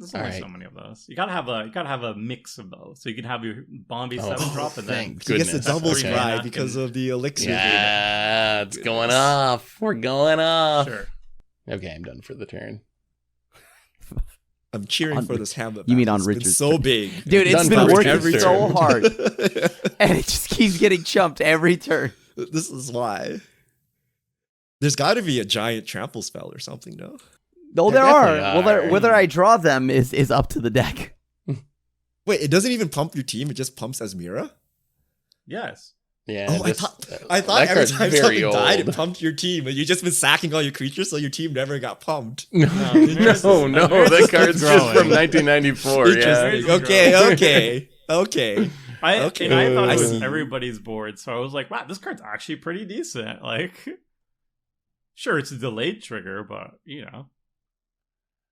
There's only so many of those. You gotta have a mix of those. So you can have your bomb E7 drop and then thank He gets the goodness. double Okay. scry because of the elixir. Yeah, it's going off. We're going off. sure. Okay, I'm done for the turn. I'm cheering for this Hamlet. You mean battle. on It's been Richard's so turn. big. Dude, it's Done been for working every so turn. hard. And it just keeps getting chumped every turn. This is why. There's got to be a giant trample spell or something, no? No, There there are. definitely are. Whether I draw them is up to the deck. Wait, it doesn't even pump your team. It just pumps Asmira? Yes. Yeah. Oh, I this- thought that every card's time very something old. died, it pumped your team, and you've just been sacking all your creatures, so your team never got pumped. No, Asmira's that card's just growing. from 1994. Yeah. Interesting. Okay. I Okay. and I thought I it was see. everybody's board, so I was like, wow, this card's actually pretty decent. Like, sure, it's a delayed trigger, but you know,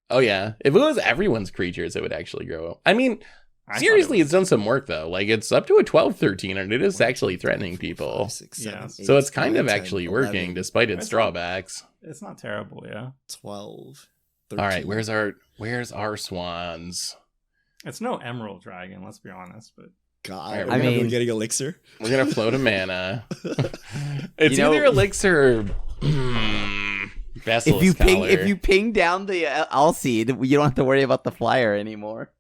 Oh yeah. If it was everyone's creatures, it would actually grow. I mean, I thought seriously, it it's done some work though. Like it's up to a 12-13, and it is actually threatening people. 5, 6, 7, Yeah. 8, So it's kind 9, of 10, actually 11, working despite its It's not- drawbacks. it's not terrible. Yeah, 12, 13. All right, where's our swans? it's no Emerald Dragon. Let's be honest, but God, I I mean, mean- getting elixir. We're gonna float a mana. It's You know- either elixir or Basilisk Collar. If you ping down the Alseed, you don't have to worry about the flyer anymore.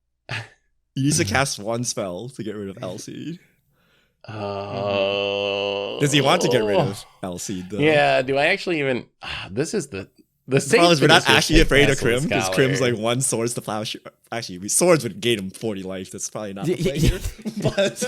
You need to cast one spell to get rid of Elseed. Oh. Does he want to get rid of Elseed, though? Yeah, do I actually even this is the The safe problem is we're for not this was actually take afraid of Krim, Basilisk because Collar. Krim's like one swords to plowshare. Actually, swords would gain him 40 life. That's probably not the play here. But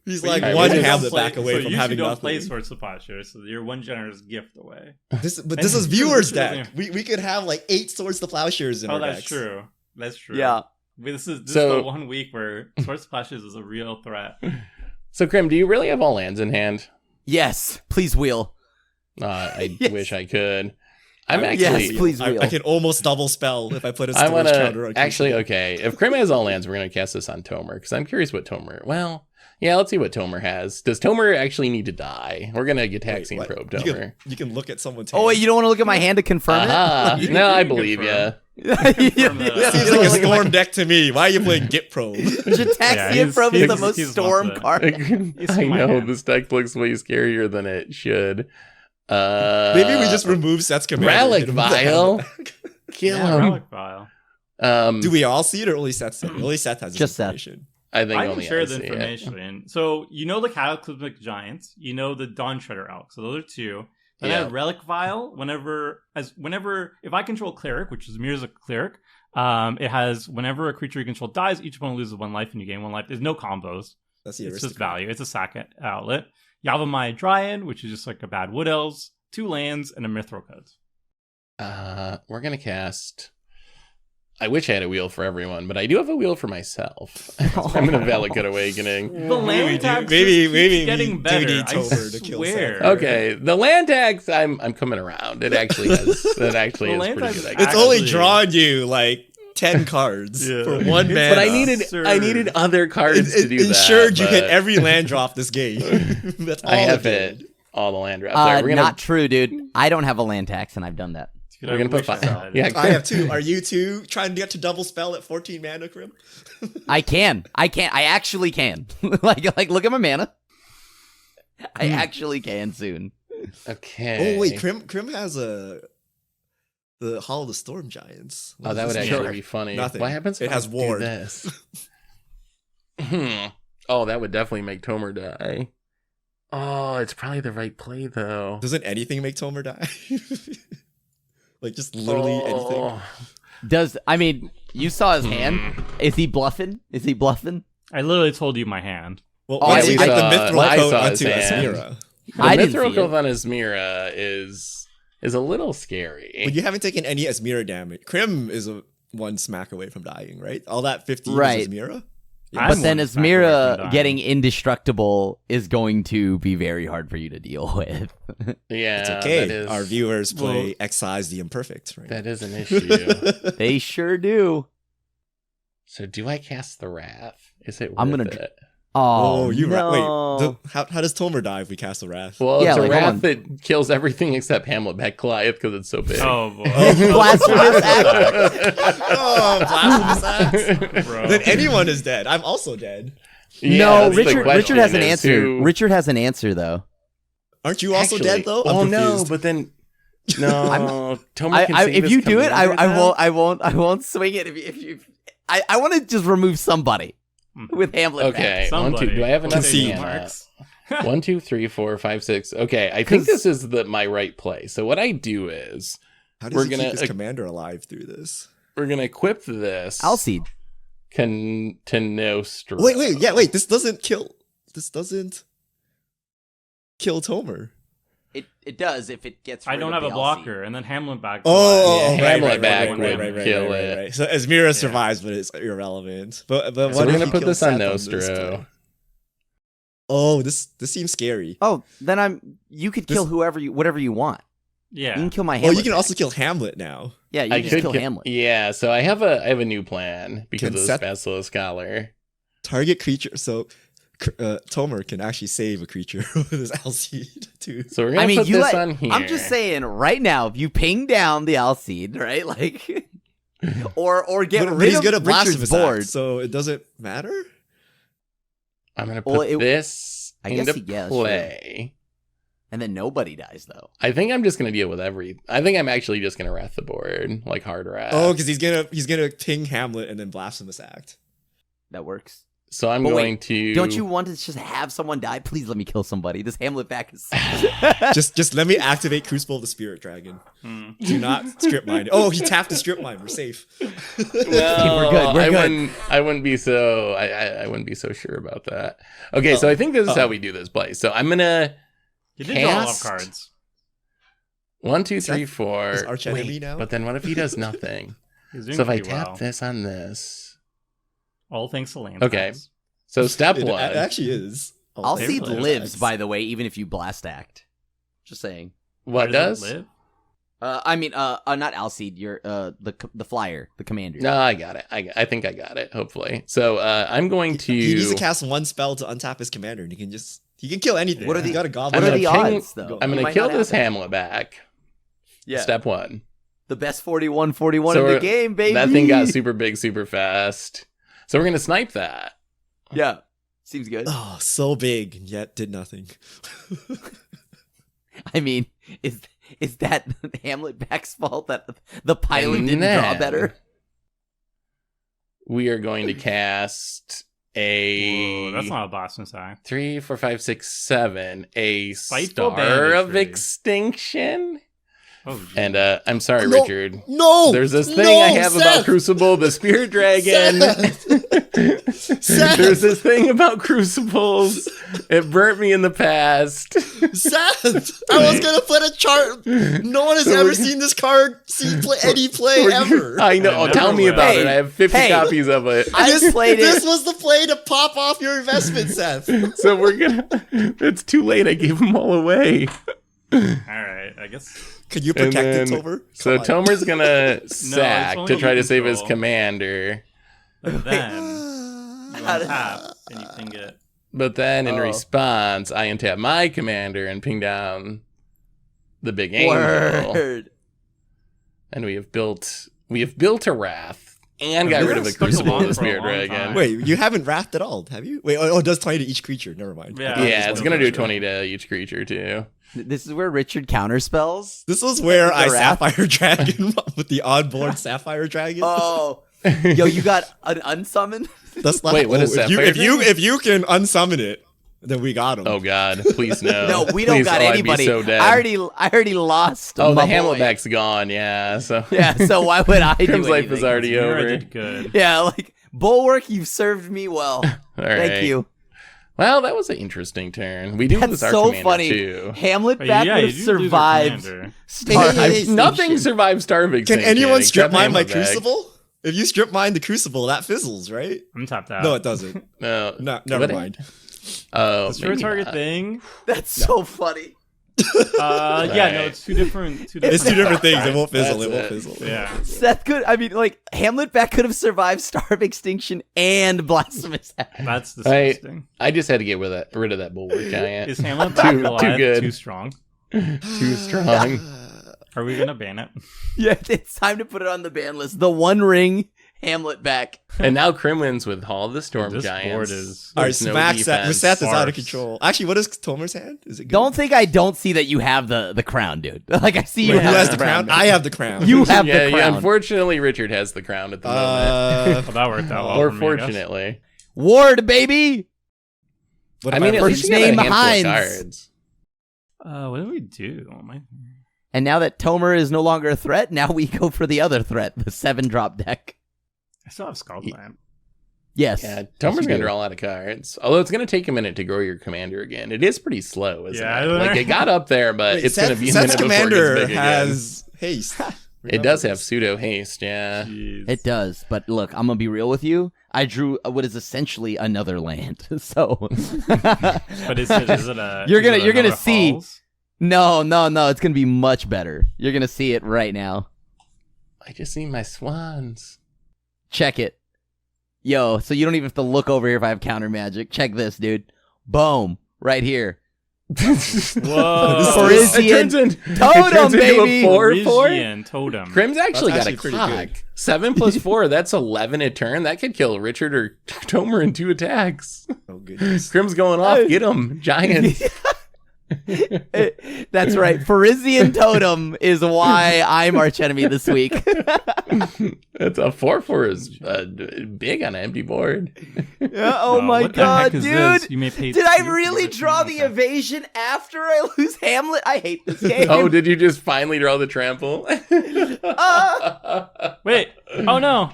he's like Alright, one we're just- Hamlet back away so from you having don't nothing. play Swords to Plowshare, so you're one generous gift away. But this is And viewers Richard deck. doesn't- We could have like 8 swords to plowshares in Oh, our that's decks. true. That's true. Yeah. But this is So- the 1 week where Swords to Plowshares is a real threat. So Krim, do you really have all lands in hand? Yes, please wheel. I Yes. wish I could. I'm I- actually Yes, please wheel. I can almost double spell if I put a I storage want counter to on actually Krim. okay. If Krim has all lands, we're gonna cast this on Tomer because I'm curious what Tomer. Well, yeah, let's see what Tomer has. Does Tomer actually need to die? We're gonna get Wait, taxing what? probe You Tomer. can look at someone's Oh wait, you don't want to look at my hand to confirm Aha. You No, I can believe you. confirm. it? Confirm that. This seems like a storm deck to me. Why are you playing Git Probe? Jataxian he's- Probe is the he's- most he's storm lost it. card. I my know hand. this deck looks way scarier than it should. Maybe we just remove Seth's commander. Relic and hit him with the Vial. Hamlet. Kill Yeah, him. Relic Vial. Do we all see it or only Seth? see it? Only Seth has this Just Seth. information. I think I can only share I the see it. information. So you know the Cataclysmic Giants, you know the Dawn Shredder Elk. So those are 2. Then I Yeah. have Relic Vial. Whenever if I control Cleric, which is Mirror's a Cleric, it has whenever a creature you control dies, each opponent loses 1 life and you gain 1 life. There's no combos. That's the It's just aristocrat. value. It's a sack outlet. Yavimaya Dryad, which is just like a bad Wood Elves, 2 lands, and a Mithril Codes. We're gonna cast. I wish I had a wheel for everyone, but I do have a wheel for myself. I'm gonna Valakut Awakening. The land tax maybe just keeps getting we better. do need I Tomer to kill swear. Seth. Okay, the land tax. I'm coming around. It actually has. That actually The is land pretty tax good. is It's only Actually- drawn you like 10 cards Yeah. for 1 mana. But I needed other cards It to do that. ensured you hit but every land drop this game. That's all I have it did. hit all the land drops. Alright, we're gonna Not true, dude. I don't have a land tax, and I've done that. Dude, we're I gonna put wish I 5. had. Yeah, I have 2. Are you 2 trying to get to double spell at 14 mana, Krim? I can. I actually can. like, look at my mana. I actually can soon. Okay. Oh wait, Krim has the Hall of the Storm Giants. What Oh, is that would this actually card? be funny. Nothing. What happens if It has I do ward. this? Oh, that would definitely make Tomer die. Oh, it's probably the right play though. Doesn't anything make Tomer die? Like just literally anything. You saw his hand. Is he bluffing? I literally told you my hand. Well, Oh, once I- you I get saw- the Mithril I Coat saw his onto hand. Asmira. The I didn't Mithril see it. Coat on Asmira is a little scary. But you haven't taken any Asmira damage. Krim is one smack away from dying, right? All that 15 Right. is Asmira. I'm But then one smack away from Asmira dying. getting indestructible is going to be very hard for you to deal with. Yeah, It's okay. That is, Our viewers play Well- Excise the Imperfect, right? that is an issue. They sure do. So do I cast the Wrath? Is it worth I'm gonna it? Oh, you no. wait. How does Tomer die if we cast the Wrath? Well, Yeah, it's a like, hold Wrath on. that kills everything except Hamlet back Goliath because it's so big. Oh boy. Blasphemous act. Oh, blasphemous axe. Bro. Then anyone is dead. I'm also dead. Yeah, No, that's the Richard has an question is answer. who- Richard has an answer though. Aren't you also Actually- dead though? I'm Oh no, confused. but then No, Tomer can save if his you do it, commander I then? won't swing it. If you, I want to just remove somebody with Hamlet. Okay, back. 1, 2. Do I have enough Concede. mana? 1, 2, 3, 4, 5, 6. Okay, I think this is my right play. So what I do is How does he keep his commander alive through this? we're gonna equip this Alcide. to Nostra. Wait. This doesn't kill Tomer. It does if it gets. I rid don't of have a the blocker, and then Hamlet back. Yeah, right, Hamlet back right, would right, kill right, it. right. So Asmira survives, but it's irrelevant. But So what we're if gonna he put kills this on Seth this Nostro. turn? Oh, this seems scary. Oh, then you could kill whatever you want. You Yeah. can kill my Oh, Hamlet. you can back. also kill Hamlet now. Yeah, you can just kill Hamlet. Yeah, so I have a new plan because Can of the Seth- Basilisk Scholar. Target creature. So Tomer can actually save a creature with his Alcide too. So we're gonna put this on here. I'm just saying right now, if you ping down the Alcide, right, like, or get But rid he's of gonna blast Richard's him board. so it doesn't matter. I'm gonna put this I guess into yeah, play. And then nobody dies though. I think I'm just gonna deal with I think I'm actually just gonna wrath the board, like hard wrath. Oh, because he's gonna ping Hamlet and then blasphemous act. That works. So I'm But going wait, to. Don't you want to just have someone die? Please let me kill somebody. This Hamlet back is. just let me activate Crucible of the Spirit Dragon. Do not strip mine. Oh, he tapped the strip mine. We're safe. Well, We're good. We're good. I wouldn't be so. I wouldn't be so sure about that. Okay, so I think this is how we do this play. So I'm gonna. You did draw a lot of cast cards. 1, 2, 3, Seth 4. is arch enemy Wait, now? but then what if he does nothing? He's doing So if I pretty tap well. this on this. All thanks to land. Okay. So step It 1. actually is. Alcide Fair play. lives, by the way, even if you blast act. Just saying. What does? Live? I mean, not Alcide. You're the flyer, the commander. No, I got it. I think I got it. Hopefully. So I'm going to. He needs to cast one spell to untap his commander, and he can kill anything. What are He's the- got a goblin. What are the ping- odds, though? I'm You going to might kill not have this that. Hamlet back. Yeah. Step 1. The best 41-41 So in the we're- game, baby. That thing got super big, super fast. So we're going to snipe that. Yeah, seems good. Oh, so big, and yet did nothing. I mean, is that Hamlet back's fault that the pilot And didn't draw then- better? We are going to cast Whoa, that's a not a blasphemous act. 3, 4, 5, 6, 7. A Spiteful Star of Banditry. Extinction. Oh, And I'm sorry, No. Richard. No, There's this thing no, I have about Seth! Crucible, the Spirit Dragon. Seth! There's this thing about Crucibles. It burnt me in the past. Seth, I was gonna put a chart. No one has ever seen this card any play ever. I know. I Oh, never tell me will. about Hey, it. I have 50 hey. copies of it. I played This it. was the play to pop off your investment, Seth. So we're gonna. It's too late. I gave them all away. all right. I guess. Can you And protect it, then- Tomer? So Come on. Tomer's gonna sack only to when try you to save his control. commander. But then you untap and you can get. But then in Oh. response, I untap my commander and ping down the big angel. Word. And we have built a wrath and got This rid of a has stuck Crucible along of the for a Spirit long Dragon. time. Wait, you haven't wrathed at all, have you? Wait, it does 20 to each creature. Never mind. Yeah. Yeah, it's gonna do Sure. 20 to each creature too. This is where Richard counterspells. This was where I The wrath? Sapphire Dragon with the onboard Sapphire Dragon. Oh, yo, you got an unsummoned? That's not. Wait, what is if you, Sapphire if you can unsummon it, then we got him. Oh God, please no. No, we don't Please, got I'd be anybody. so dead. I already lost. Oh, my the boy. Hamlet back's gone. Yeah, so Yeah, so why would I do Grim's life anything? is already Mira over. did good. Yeah, like Bulwark, you've served me well. All right. Thank you. Well, that was an interesting turn. We do That's lose our so commander funny. too. Hamlet But back yeah, would you have do lose your survived. commander. Star Hey, hey, hey, Nothing survives Star of Can Extinction. anyone strip except mine my Hamlet back. Crucible? If you strip mine the Crucible, that fizzles, right? I'm tapped out. No, it doesn't. No, No, never What? mind. Oh, It's for a maybe target not. thing. That's so funny. Yeah, no, Right. it's two different. It's two different things. It won't fizzle. That's It won't it. fizzle. Yeah. Seth could, I mean, like, Hamlet back could have survived Star of Extinction and Blasphemous Act. That's disgusting. I just had to get rid of that Bulwark Giant. Is Hamlet back alive good. too strong? Too strong. Are we gonna ban it? Yeah, it's time to put it on the ban list. The One Ring Hamlet back. And now Krim wins with Hall of the Storm This Giants. board is All right, There's no smack Seth. defense. Seth is out of Farce. control. Actually, what is Tomer's hand? Is it good? Don't think I don't see that you have the crown, dude. Like I see you Wait, who have has the crown? I have the crown. You have Yeah, the crown. unfortunately, Richard has the crown at the moment. Well, that worked out well Or for me, I guess. fortunately. Ward, baby. What I if mean, at first least you got a name handful of Hines? cards. What do we do? And now that Tomer is no longer a threat, now we go for the other threat, the 7-drop deck. I still have Skull Clamp. Yes. Yeah, Yes, Tomer's you going to do. draw a lot of cards. Although it's going to take a minute to grow your commander again. It is pretty slow, isn't Yeah, it? Like, it got up there, but Wait, it's going to be a Seth's minute before it commander gets big again. has haste. It does have pseudo haste, yeah. Jeez. It does, but look, I'm gonna be real with you. I drew what is essentially another land, so. But is it a? You're is it gonna another see. Halls? No, it's gonna be much better. You're gonna see it right now. I just need my swans. Check it, yo. So you don't even have to look over here if I have counter magic. Check this, dude. Boom, right here. Whoa. Parisian totem, baby. A 4/4. Parisian totem. Krim's actually got That's a actually pretty cock. good. 7 + 4, that's 11 a turn. That could kill Richard or Tomer in 2 attacks. Oh goodness. Krim's going off. Get him, Giants. That's right. Parisian totem is why I'm arch enemy this week. That's a 4/4 is big on an empty board. Yeah, oh my what the god, heck is dude! this? You may pay Did I 2 really for it. draw the evasion after I lose Hamlet? I hate this game. Oh, did you just finally draw the trample? Wait. Oh no.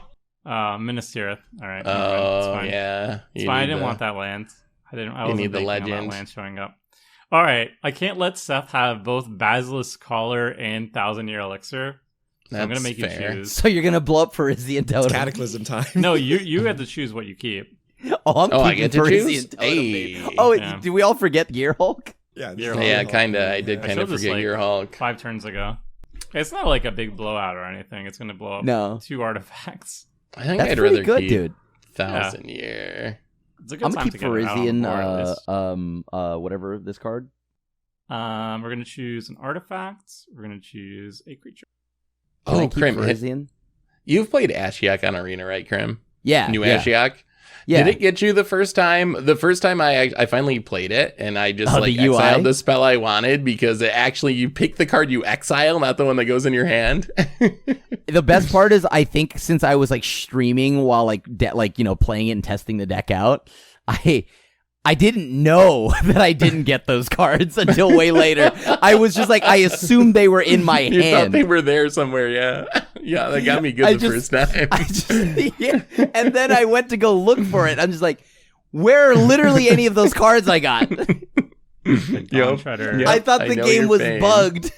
Minas Tirith. All right. never mind. It's Oh fine. yeah. It's fine. I didn't want that land. I wasn't need the banking on that legend. land showing up. All right. I can't let Seth have both Basilisk Collar and 1,000-Year Elixir. So I'm gonna That's make fair. you choose. So you're gonna blow up Parisian totem? Cataclysm time. No, you have to choose what you keep. Oh, I'm Oh, I keeping get to Parisian choose? totem. Baby. Hey. Oh, Yeah. did we all forget Gear Hulk? Yeah, You're this is right. Yeah, all- kinda. I did yeah. kind of showed this, forget like, your Hulk. 5 turns ago. It's not like a big blowout or anything. It's gonna blow up No. 2 artifacts. I think That's I'd pretty rather good, keep dude. 1,000 year. It's a good I'm time gonna to keep get it out on Parisian. the board, at least. Whatever this card. We're gonna choose an artifact. We're gonna choose a creature. Can I Oh, keep Krim, Parisian. you've played Ashiok on Arena, right, Krim? Yeah. New yeah. Ashiok? Yeah. Did it get you the first time? The first time I finally played it, and I just Oh, like the UI? exiled the spell I wanted because it actually you pick the card you exile, not the one that goes in your hand. The best part is, I think, since I was like streaming while playing it and testing the deck out, I didn't know that I didn't get those cards until way later. I was just like, I assumed they were in my You thought hand. they were there somewhere, yeah. Yeah, that got me good first time. Yeah. And then I went to go look for it. I'm just like, where are literally any of those cards I got? Yup. Shredder. Yep, I thought I the know game your was pain. bugged.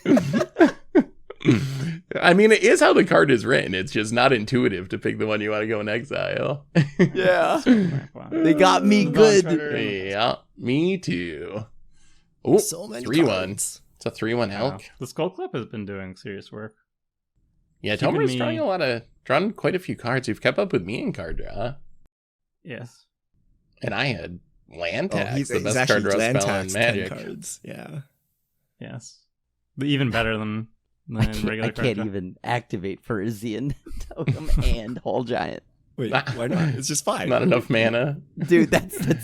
I mean, it is how the card is written. It's just not intuitive to pick the one you want to go in exile. Yeah. Wow. They got me good. Yeah, me too. Oh, So many 3-1. cards. It's a 3-1 Wow. elk. The Skull Clip has been doing serious work. Yeah, Keeping Tomer's me- drawn quite a few cards. You've kept up with me in card draw. Yes. And I had land Oh, tax, he's the best actually card draw land spell in tax 10 Magic. cards. Yeah. Yes. But even better than I regular can't card. even activate Parisian totem and Whole Giant. Wait, why not? It's just 5. Not enough mana. Dude, that's a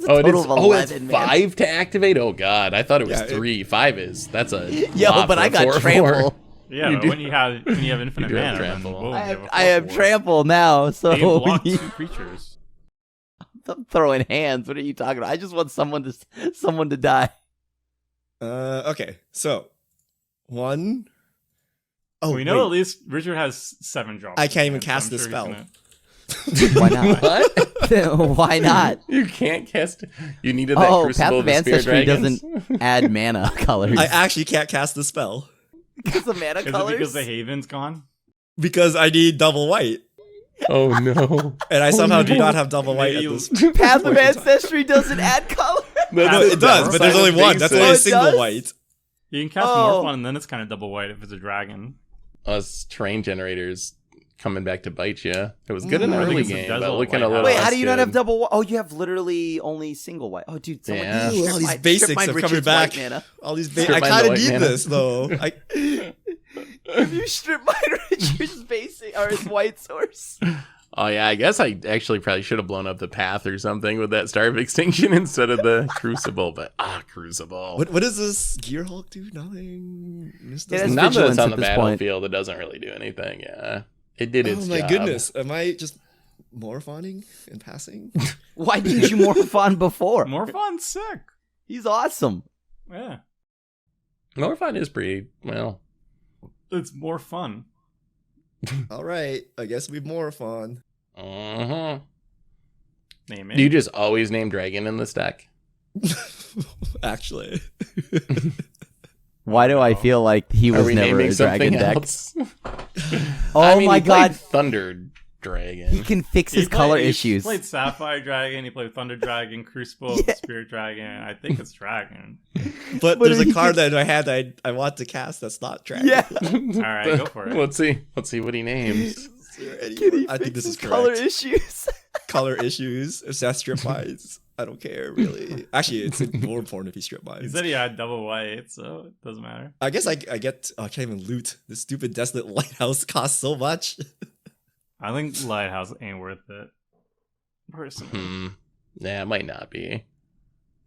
Oh, total of 11, it's man. 5 to activate? Oh, God. I thought it was Yeah, 3. 5 is. That's a. Yo, lot but for I a got 4/4. trample. Yeah, You but do- when you have infinite do have mana, then trample. boom, I you have, a I have 4/4. trample now, so You can block 2 creatures. I'm throwing hands. What are you talking about? I just want someone to die. Okay, so 1. Oh, we know wait. at least Richard has 7 drops. I can't in even hand, cast I'm this he's spell. gonna- Why not? What? Why not? You can't cast. You needed that Oh, Path Crucible of of the Spirit Ancestry Dragons. doesn't add mana colors. I actually can't cast the spell Because of mana Is it colors? because the Haven's gone? because I need double white, Oh, no. and I somehow do no. not have double white at Maybe this. Path of point in time. Ancestry doesn't add color. No, it does, but there's only one. That's only Oh, a it single does? white. You can cast Oh. Morph on, and then it's kind of double white if it's a dragon. Us terrain generators coming back to bite you. It was good in the I think early it's a game, desert but looking white a little house. Wait, less how do you not have good. double white? Oh, you have literally only single white. Oh, dude, someone Yeah. Ooh, all these basics are coming back. All these. Strip I mine kind the of white need mana. this though. If you strip my Richard's basic or his white source. Oh yeah, I guess I actually probably should have blown up the path or something with that Star of Extinction instead of the Crucible. But Crucible. What does this Gear Hulk do? Nothing. This Yeah, doesn't- Now that it's vigilance on at the this battlefield, it doesn't really do anything. Yeah, it did its Oh my job. goodness! Am I just morphoning and passing? Why didn't you Morphon before? Morphon's sick. He's awesome. Yeah. Morphon is pretty well. It's more fun. All right, I guess we morphon. Uh-huh. Name it. Do you just always name dragon in this deck? Actually, Why do I feel like he Are was we never naming a dragon something deck? else? Oh I mean, my he played god, Thunder Dragon. he can fix his color issues. He played Sapphire Dragon, he played Thunder Dragon, Crucible, Yeah. Spirit Dragon. I think it's Dragon. but But there's he a card could- that in my hand that I want to cast that's not dragon. Yeah. Alright, go for it. Let's see what he names. Is there any Can he more? I think fix this is his color correct. issues? Color issues. If that strip mines, I don't care really. Actually, it's more important if he strip He mines. said he had double white, so it doesn't matter. I guess I get. I can't even loot. This stupid desolate lighthouse costs so much. I think Lighthouse ain't worth it. Personally. Yeah, it might not be.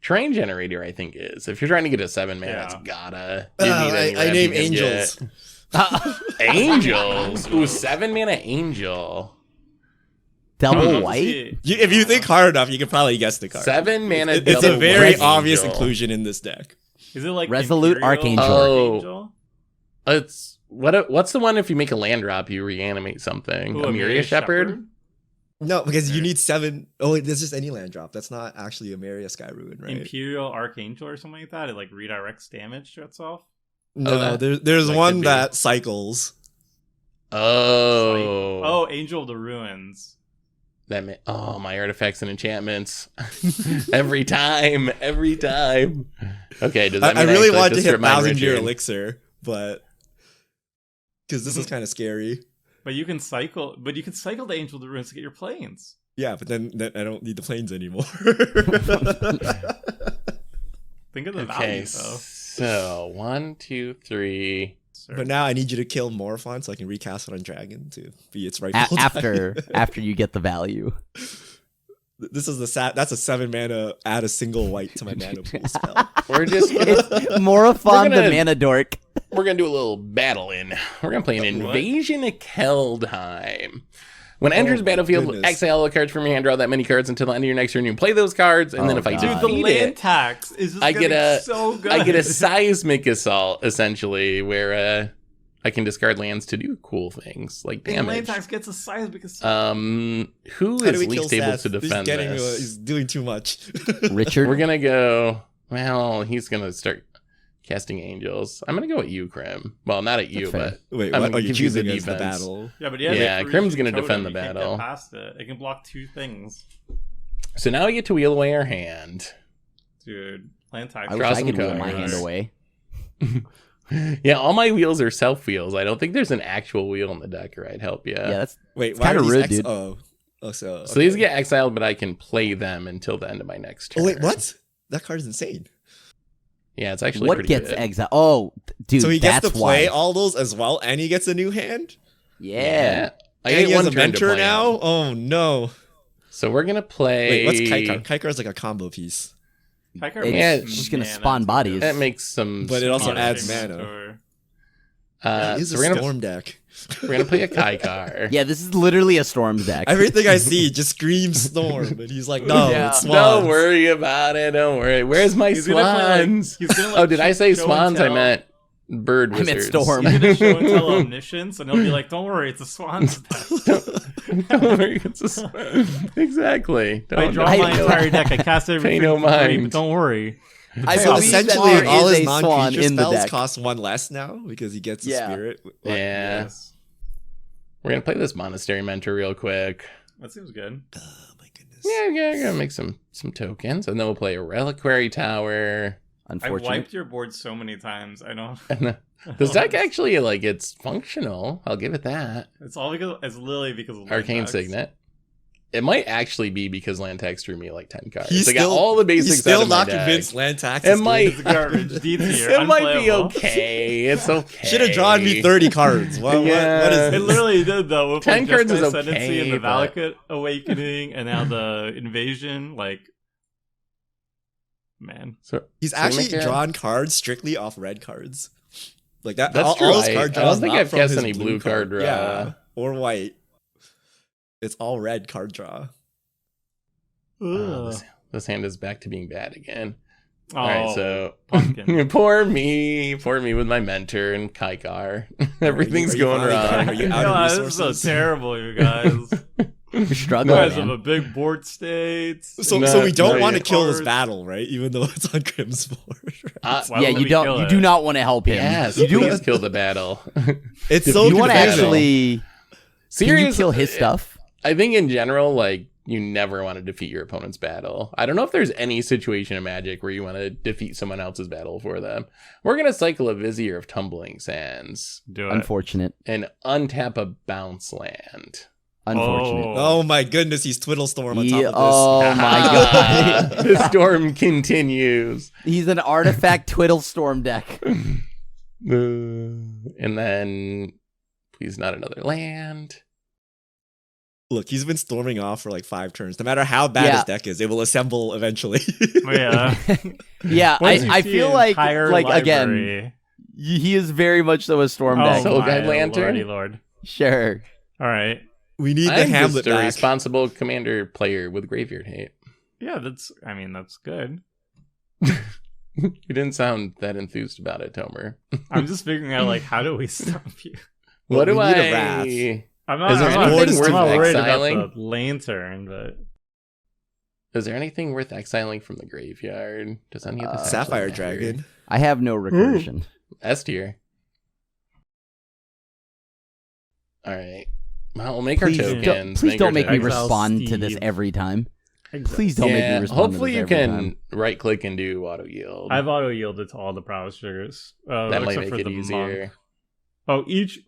Terrain Generator, I think, is. If you're trying to get a 7 mana, it's Yeah. gotta. You need any I ramp name you can angels. get. Angels. Ooh, 7 mana angel. Double white? If you think hard enough, you can probably guess the card. 7 mana. It's a double very white obvious angel. inclusion in this deck. Is it like Resolute Imperial Archangel. Oh. It's what's the one if you make a land drop, you reanimate something? Ooh, Amiria Shepherd? No, because you need 7. Oh, wait, there's just any land drop. That's not actually a Maria Sky Ruin, right? Imperial Archangel or something like that. It like redirects damage to itself. No, there's that one could be. that cycles. Oh. Oh, Angel of the Ruins. My artifacts and enchantments. every time. Okay, does that I mean really actually wanted to just hit rip mine 1,000 year Richard? elixir, but because this is kind of scary. But you can cycle the Angel of the Ruins to get your planes. Yeah, but then I don't need the planes anymore. Think of the Okay, value though. so 1, 2, 3. But now I need you to kill Morphon so I can recast it on Dragon to be its rightful After you get the value. This is that's a 7 mana, add a single white to my mana pool spell. We're just gonna, Morathon We're the gonna- mana dork. we're gonna do a little battle in. We're gonna play an Invasion of Keldheim. When enters my battlefield, goodness. exile a card from your hand, draw that many cards until the end of your next turn. You play those cards, and then Oh, if I God. Dude, the defeat land it, tax is just I get getting a so good. I get a seismic assault essentially, where I can discard lands to do cool things like And land damage. tax gets a seismic assault. Who How do is we kill least able Seth? to defend this? He's doing too much. Richard. We're gonna go. Well, he's gonna start casting angels. I'm gonna go at you, Krim. Well, not at you, That's fair. but Wait, I'm what? gonna Are you give you the choosing as the defense. battle? Yeah, but he Yeah, has Krim's gonna totem. defend the You can't battle. Get past it. It can block 2 things. So now we get to wheel away our hand. Dude, land tax. I wish Draw I some could wheel my cards. hand away. Yeah, all my wheels are self wheels. I don't think there's an actual wheel in the deck, or I'd help you. Yeah, that's Wait, It's why kinda are these rude, dude. so So these get exiled, but I can play them until the end of my next turn. Oh wait, what? That card is insane. Yeah, it's actually what pretty gets good. exiled. Oh, dude, So he gets that's to play why. all those as well, and he gets a new hand. Yeah. I And get he has one a turn to mentor play now. them. Oh no! So we're gonna play. Wait, what's Kaikar? Kaikar is like a combo piece, Kaikar It's makes just gonna mana spawn to bodies. it. That makes some. but it also smart adds things. mana. Or- It is So a we're gonna storm deck. we're gonna play a Kaikar. Yeah, this is literally a Storms deck. Everything I see just screams storm, and he's like, "No, Yeah. it's swans." Don't worry about it. Don't worry. Where's my He's gonna play, like- swans? he's gonna, like, Oh, did I say show and swans? I tell. meant bird I meant wizards. storm. He's gonna show and tell omniscience, and he'll be like, "Don't worry, it's a swan's death." Don't worry. It's a swan. Exactly. I Don't draw don't- my entire deck. I cast every Pay no freaking three, mind. but don't worry. I So believe that essentially, there all is his a swan non-creature in the spells deck. cost 1 less now because he gets a Yeah. spirit. Yeah. Yes. We're gonna play this monastery mentor real quick. That seems good. Oh my goodness. Yeah, I'm gonna make some tokens, and then we'll play a reliquary tower. I Unfortunately. wiped your board so many times. I don't. And this deck actually it's functional. I'll give it that. It's all because it's literally because of Arcane Lindex. Signet. It might actually be because land tax drew me like 10 cards. He's I got all the basics. He's still out of my not deck. convinced land tax It is might- good. Garbage. D tier. It might be unplayable. okay. It's okay. Should have drawn me 30 cards. What is It this? literally did though. With 10 like cards Jeskai is Ascendancy okay, and the but- Valakut Awakening, and now the Invasion. Like, man, So, He's so actually Mika- drawn cards strictly off red cards. Like that. That's all, true. all his I card don't draws think not I've from guessed his any blue card draw. Yeah, or white. It's all red card draw. Oh, this hand is back to being bad again. oh, All right, so pumpkin. poor me with my mentor and Kaikar. Everything's Are you going finally wrong. done? Are you out God, of this is so resources? terrible, you guys. You're You struggling, guys have man. a big board states. So No, we don't no, want to yeah. kill this Cards. battle, right? Even though it's on Crim's board. Right? Why Yeah, would you we don't. kill You it? do not want to help him. Yes, you do. please kill the battle. It's If so You want to confusing. actually? Can Serious, you kill his stuff? I think in general, like, you never want to defeat your opponent's battle. I don't know if there's any situation in Magic where you want to defeat someone else's battle for them. We're going to cycle a Vizier of Tumbling Sands Do it. Unfortunate. and untap a bounce land. Unfortunate. Oh my goodness, he's Twiddlestorm on top Yeah, of this. oh my god. The storm continues. He's an artifact Twiddlestorm deck. And then, please not another land. Look, he's been storming off for like 5 turns. No matter how bad Yeah. his deck is, it will assemble eventually. Yeah. Yeah, Once you I see feel an like entire again, library- he is very much so a storm Oh deck. Soul my Guide Lantern? lordy lord. Sure. All right. We need the I'm Hamlet just a back. responsible commander player with graveyard hate. Yeah, that's good. You didn't sound that enthused about it, Tomer. I'm just figuring out like how do we stop you? Well, What do we need a I? wrath. I'm not, Is there I'm not, anything I'm worth not worried exiling? about the lantern, but Is there anything worth exiling from the graveyard? Does any of this Sapphire actually matter? Dragon. I have no recursion. S tier. All right. Well, we'll make Please, our don't- tokens. please don't make me our tokens. Exile respond to this Steve. every time. Please don't make me Yeah, respond hopefully to you this every can time. right click and do auto yield. I've auto yielded to all the prowess triggers. That might except make for it the easier. monk. Oh, each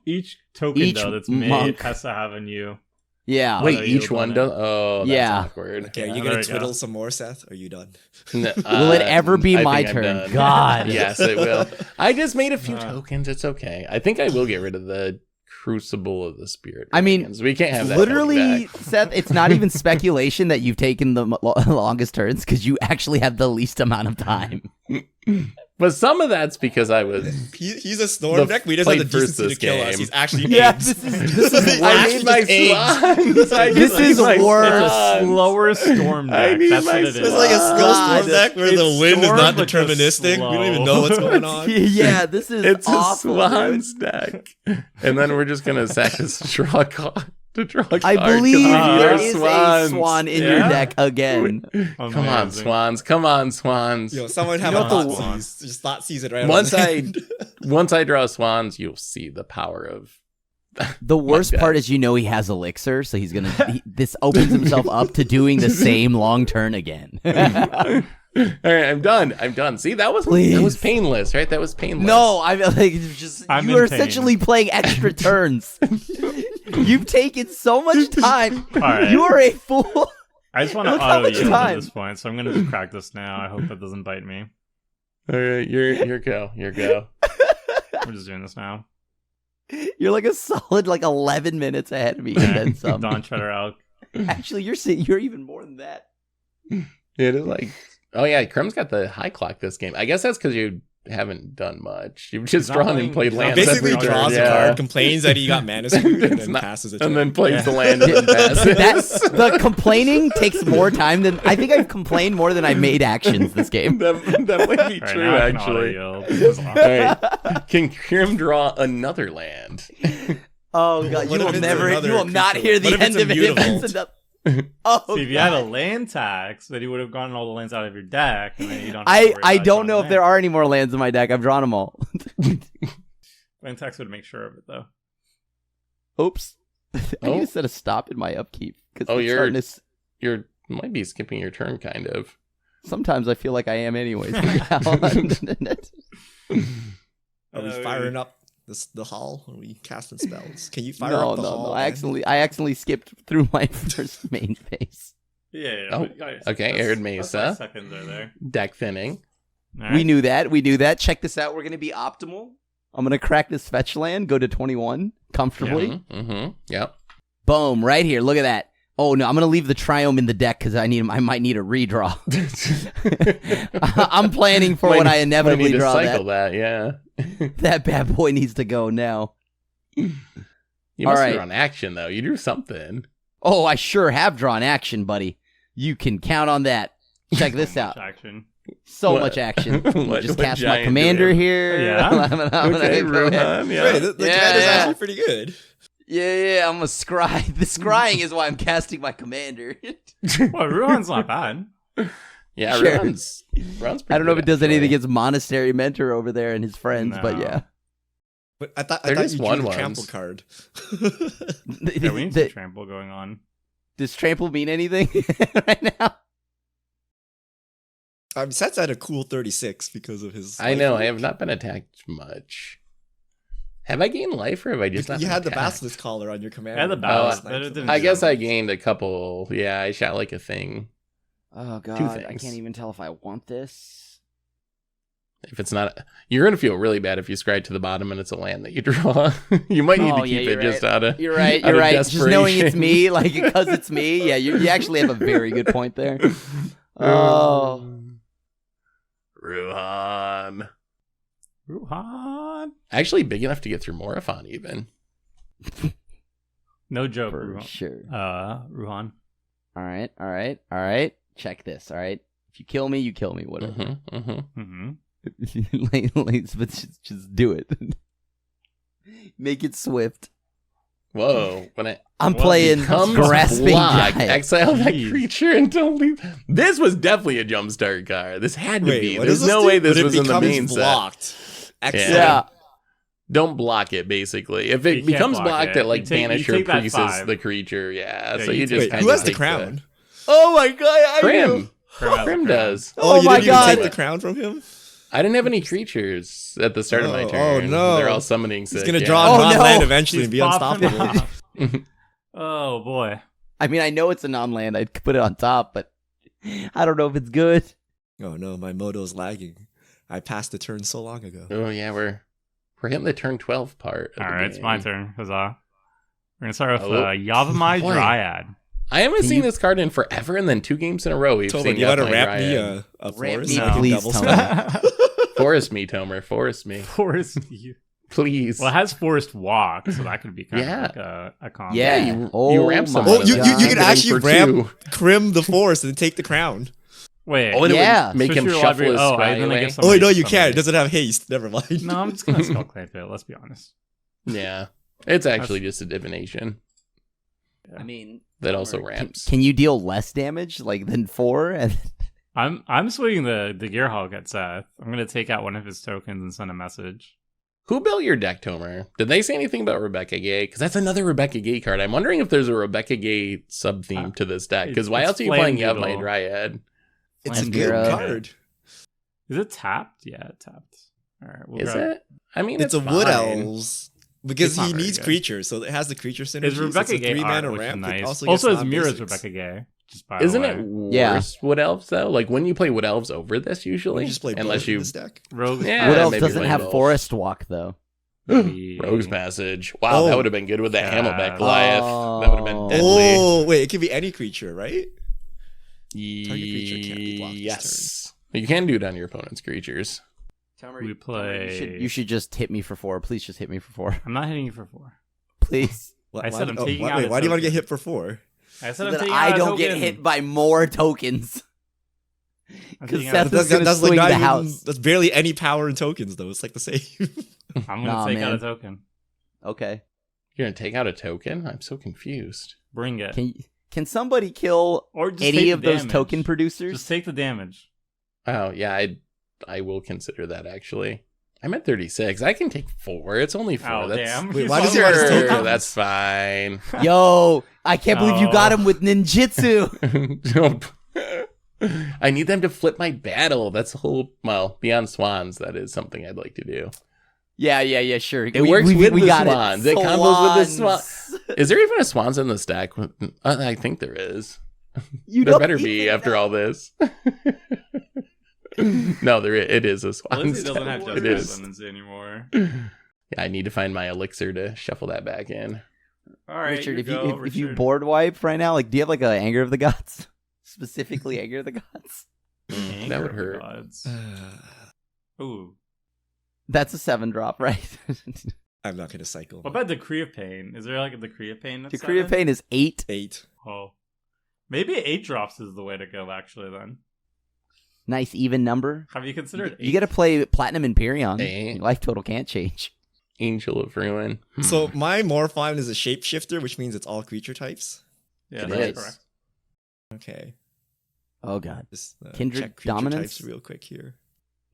token Each though that's monk. made has to have a new. Yeah. Wait, auto each yield one on does? it. Oh, that's Yeah. awkward. Okay, are Yeah, you there gonna we go. twiddle some more, Seth? Or are you done? Will it ever be I my think I'm turn? done. God. Yes, it will. I just made a few Uh. tokens. It's okay. I think I will get rid of the Crucible of the Spirit. I mean, Dragons. We can't have that. Literally, coming back. Seth, it's not even speculation that you've taken the longest turns because you actually have the least amount of time. But some of that's because I was. He's a storm The deck. We just have the fight versus decency to kill us. game. He's actually Yeah, aims. this is I actually need my just aims. swans. I This need is my worse. It's a swans. slower storm I deck. need That's my what it is. It's like a skill God. storm deck where the It's wind is storm, not but just deterministic. We don't even slow. know what's going on. Yeah, this is It's awful. a dude. swans deck, and then we're just gonna sack this draw card to draw a card. I 'cause believe we need there our is swans. a swan in your Yeah? deck again. Come on, Amazing. swans! Come on, swans! Yo, someone have You a know thought what the- seize. Just thought seize it right Once on the I end. once I draw swans, you'll see the power of. The worst God. part is, you know, he has elixir, so he's gonna. This opens himself up to doing the same long turn again. All right, I'm done. I'm done. See, that was Please. painless, right? That was painless. No, I'm like just. I'm You are in pain. essentially playing extra turns. You've taken so much time. All right. You are a fool. I just want to Look how auto much yield at time. this point, so I'm gonna just crack this now. I hope that doesn't bite me. All right, your go. Your go. We're just doing this now. You're like a solid 11 minutes ahead of me, and then some. Don Treader Elk. Actually, you're even more than that. It is like, oh yeah, Krem's got the high clock this game. I guess that's because you haven't done much. You've just not drawn playing- and played he's not lands. Basically every turn, draws yeah. a card, complains that he got mana screwed, and It's then not- passes a turn. and then plays Yeah. the land and then passes. That's the complaining takes more time than I think I've complained more than I've made actions this game. that might be All right, true, now I can auto actually. yield. This is awesome. All right, can Krim draw another land? Oh god, What you if will it's never, another you will not crucible? hear the What if it's end of it. If immutable? it's another... Oh, See, if you had a land tax, then you would have gotten all the lands out of your deck, and then you don't. Have to I worry about don't drawing know if there lands. are any more lands in my deck. I've drawn them all. Land tax would make sure of it, though. Oops. I Oh. need to set a stop in my upkeep because Oh, you're- You might be skipping your turn, kind of. sometimes I feel like I am anyways. Oh, he's firing up the hall? Are we casting spells? Can you fire No, up the no, hall? no. man? I accidentally skipped through my first main phase. Yeah. Oh, okay, Arid That's Mesa. 5 seconds are there. Deck thinning. All We right. knew that. We knew that. Check this out. We're gonna be optimal. I'm gonna crack this fetch land. Go to 21 comfortably. Yep. Boom! Right here. Look at that. Oh no! I'm gonna leave the Triome in the deck because I might need a redraw. I'm planning for when I inevitably might need to draw cycle that. Yeah. That bad boy needs to go now. You All must right. be on action though. You drew something. Oh, I sure have drawn action, buddy. You can count on that. Check this out. Action. So What? much action. What- Just what cast my giant commander do? here. Yeah. I'm gonna Okay, go ahead. Ruhan. Yeah. Wait, the Yeah, commander's yeah. actually pretty good. Yeah, I'm a scry. The scrying is why I'm casting my commander. Well, Ruhan's not bad. Yeah, Sure. Ruhan's pretty I don't know if good, it does anything actually. against Monastery Mentor over there and his friends, but No. yeah. But I thought They're you just drew one the trample ones. card. Yeah, we need some trample going on. Does trample mean anything right now? Set's at a cool 36 because of his. I know. life. I have not been attacked much. Have I gained life or have I just not You been had the attacked? basilisk collar on your commander. I had the basilisk, but it didn't I do guess I much. gained a couple. Yeah, I shot like a thing. Oh god, I things. can't even tell if I want this. If it's not, you're gonna feel really bad if you scry to the bottom and it's a land that you draw. You might need Oh, to yeah, keep you're it just out of. You're right. out You're of right. Just knowing it's desperation. me, like because it's me. Yeah, you actually have a very good point there. Oh, Ruhan. Ruhan. Actually, big enough to get through Morifon even. No joke, for Ruhan. sure. Ruhan. All right. Check this. All right. If you kill me, you kill me. Whatever. Mm-hmm. But just do it. Make it swift. Whoa! I'm Well, playing Comes grasping block, giant. exile that Jeez. creature and don't leave. This was definitely a jumpstart card. This had to Wait, be. what There's does no do? way this When it was in the becomes main set. blocked. Excellent. Yeah. Don't block it, basically. If it You can't becomes block blocked, it. it like You take- banish you or take that creases 5. the creature. Yeah, Yeah, so you you take just that Wait, who kinda has the take crown? Oh my god! I Prim. do. Prim does. Oh, Oh you my didn't even God. take the crown from him? I didn't have any creatures at the start of my Oh, turn. oh, no. They're all summoning sick. He's gonna yeah. draw Oh, a no. non-land eventually and He's be popping unstoppable. off. Oh boy. I mean, I know it's a non-land. I'd put it on top, but I don't know if it's good. Oh no, my moto's lagging. I passed the turn so long ago. Oh yeah, we're hitting the turn 12 part. of All the right, it's my game. turn. Huzzah. We're gonna start with Oh. Yavimai Boy. Dryad. I haven't Can seen you- this card in forever, and then 2 games in a row we've Tobin, seen you want to Yavimai ramp me Dryad. a Ramp forest? me, so I can please, double Tony. spell? Forest me, Tomer. Forest me. Forest you. Please. Well, it has Forest Walk, so that could be kind Yeah. of like a combo. Yeah. you Oh ramp my someone. Oh, you and you then you keep can it actually for ramp 2. Crim the forest and take the crown. Wait. Oh, and Yeah. it would make Switch him your shuffle library- his oh, scry and then I away. guess Oh wait, no, you somebody- can't. It doesn't have haste. Never mind. No, I'm just gonna skull clamp it. Let's be honest. Yeah. It's actually just a divination I mean, that also can, ramps. can you deal less damage like than 4? And I'm swinging the Gearhulk at Seth. I'm gonna take out one of his tokens and send a message. Who built your deck, Tomer? Did they say anything about Rebecca Gay? Because that's another Rebecca Gay card. I'm wondering if there's a Rebecca Gay sub-theme to this deck. Because why it's else are you playing Flame Yavimai Doodle. Dryad? It's a Flamethrower. good card. Is it tapped? Yeah, it tapped. All right, we'll Is grab- it? I mean, It's it's a wood fine. elves because It's not he very needs good. creatures, so it has the creature synergy. Is so Rebecca it's a Gay 3-mana art, which is ramp. It nice. also Also, gets as Mira's non-basics. Rebecca Gay. Just by Isn't the it way. worse Yeah. Wood Elves, though? Like, when you play Wood Elves over this, usually? You just play Unless both in you... this deck. Rogue? Yeah, what else maybe doesn't play have both. Forest Walk though? Rogue's Passage. Wow, that Oh. would have been good with that Yeah. Hammerback Goliath. That would have been Oh. deadly. Oh wait, it can be any creature, right? creature can't be blocked this Yes. You can do it on your opponent's creatures. We play. You should just hit me for 4. Please just hit me for 4. I'm not hitting you for 4. Please. Why, I said I'm taking why, out wait, a why do you want to token. get hit for 4? I said So I'm that taking I out a don't get token. hit by more tokens. I'm Because taking out Seth a is gonna like swing not the even, house. that's barely any power in tokens though. It's like the same. I'm Nah, gonna take out man. a token. Okay. You're going to take out a token? I'm so confused. Bring it. Can somebody kill Or just any take of the those damage. token producers? Just take the damage. Oh, yeah, I will consider that, actually. I'm at 36. I can take 4. It's only 4. Oh That's... damn! Wait, You why does saw he want that. his Sure, tokens? that's fine. Yo, I can't believe you No. got him with ninjutsu. I need them to flip my battle. That's the whole... Well, beyond swans, that is something I'd like to do. Yeah, sure. It works with the got swans. It combos with the swans. Is there even a swans in the stack? I think there is. There better be after all this. No, it is a swan. Lindsay doesn't have It Justice is. Lemons anymore. Yeah, I need to find my elixir to shuffle that back in. All right, Richard, if you Richard. board wipe right now, like, do you have like a Anger of the Gods? Specifically, Anger of the Gods. That would hurt. Ooh. That's a 7-drop, right? I'm not gonna cycle. What about Decree of Pain? Is there like a Decree of Pain? That's Decree of 7? Pain is 8. 8. Oh. Maybe 8 drops is the way to go, actually, then. Nice even number. Have you considered 8? You got to play Platinum Empyrean. 8. Your life total can't change. Angel of Ruin. So my Morphine is a shapeshifter, which means it's all creature types. Yeah, It that's is. correct. Okay. Oh, God. Just Kindred check creature dominance? types real quick here.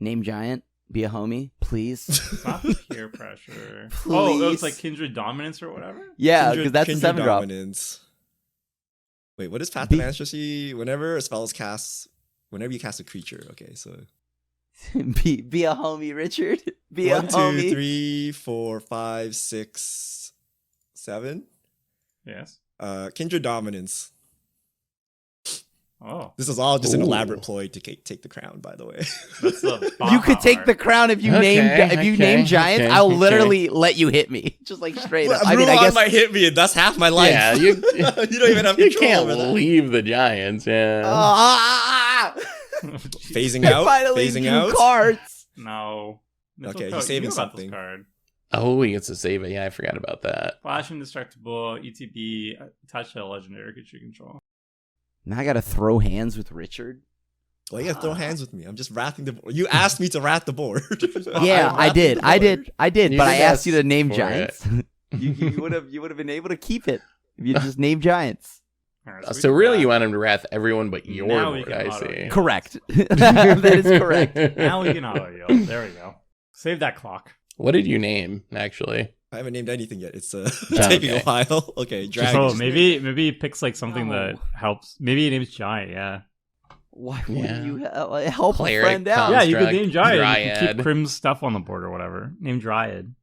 Name Giant. Be a homie, please. It's not peer pressure. Please. Oh, it's like Kindred Dominance or whatever? Yeah, because that's a Kindred 7-drop. dominance. Wait, what is Path of Ancestry? Whenever a spell is cast, whenever you cast a creature. Okay, so Be a homie, Richard. Be a 1, 2, homie. 3, 4, 5, 6, 7. Yes. Kindred dominance. Oh. This is all just an Ooh. elaborate ploy to take the crown, by the way. That's the You could Baja take art. the crown if you name Giants. I'll literally let you hit me, just like straight up. I mean, I Ruhan guess might hit me, and that's half my life. Yeah, you don't even have you control can't over that. leave the Giants. Yeah. Phasing I out. finally Phasing drew out. cards. No. Okay, Mistletoe, he's saving you knew about this something. card. Oh, he gets to save it. Yeah, I forgot about that. Flash Indestructible, ETB, attached to a legendary creature you control. Now I gotta throw hands with Richard. Well, you gotta throw hands with me. I'm just wrathing the board. You asked me to rat the board. Yeah, I did. I did. You But did I asked you to ask name for Giants. you would have been able to keep it if you just named Giants. All right, So we did really, that. you want him to wrath everyone but your Now we board, can I auto see. it. Correct. That is correct. Now we can auto heal. There we go. Save that clock. What did you name, actually? I haven't named anything yet. It's Okay. taking a while. Okay, dragon. Oh, maybe he picks like something No. that helps. Maybe he names Giant. Yeah. Why Yeah. wouldn't you help Cleric, a friend out? Yeah, you could Construct, name Giant. You Dryad. can keep Crim's stuff on the board or whatever. Name Dryad.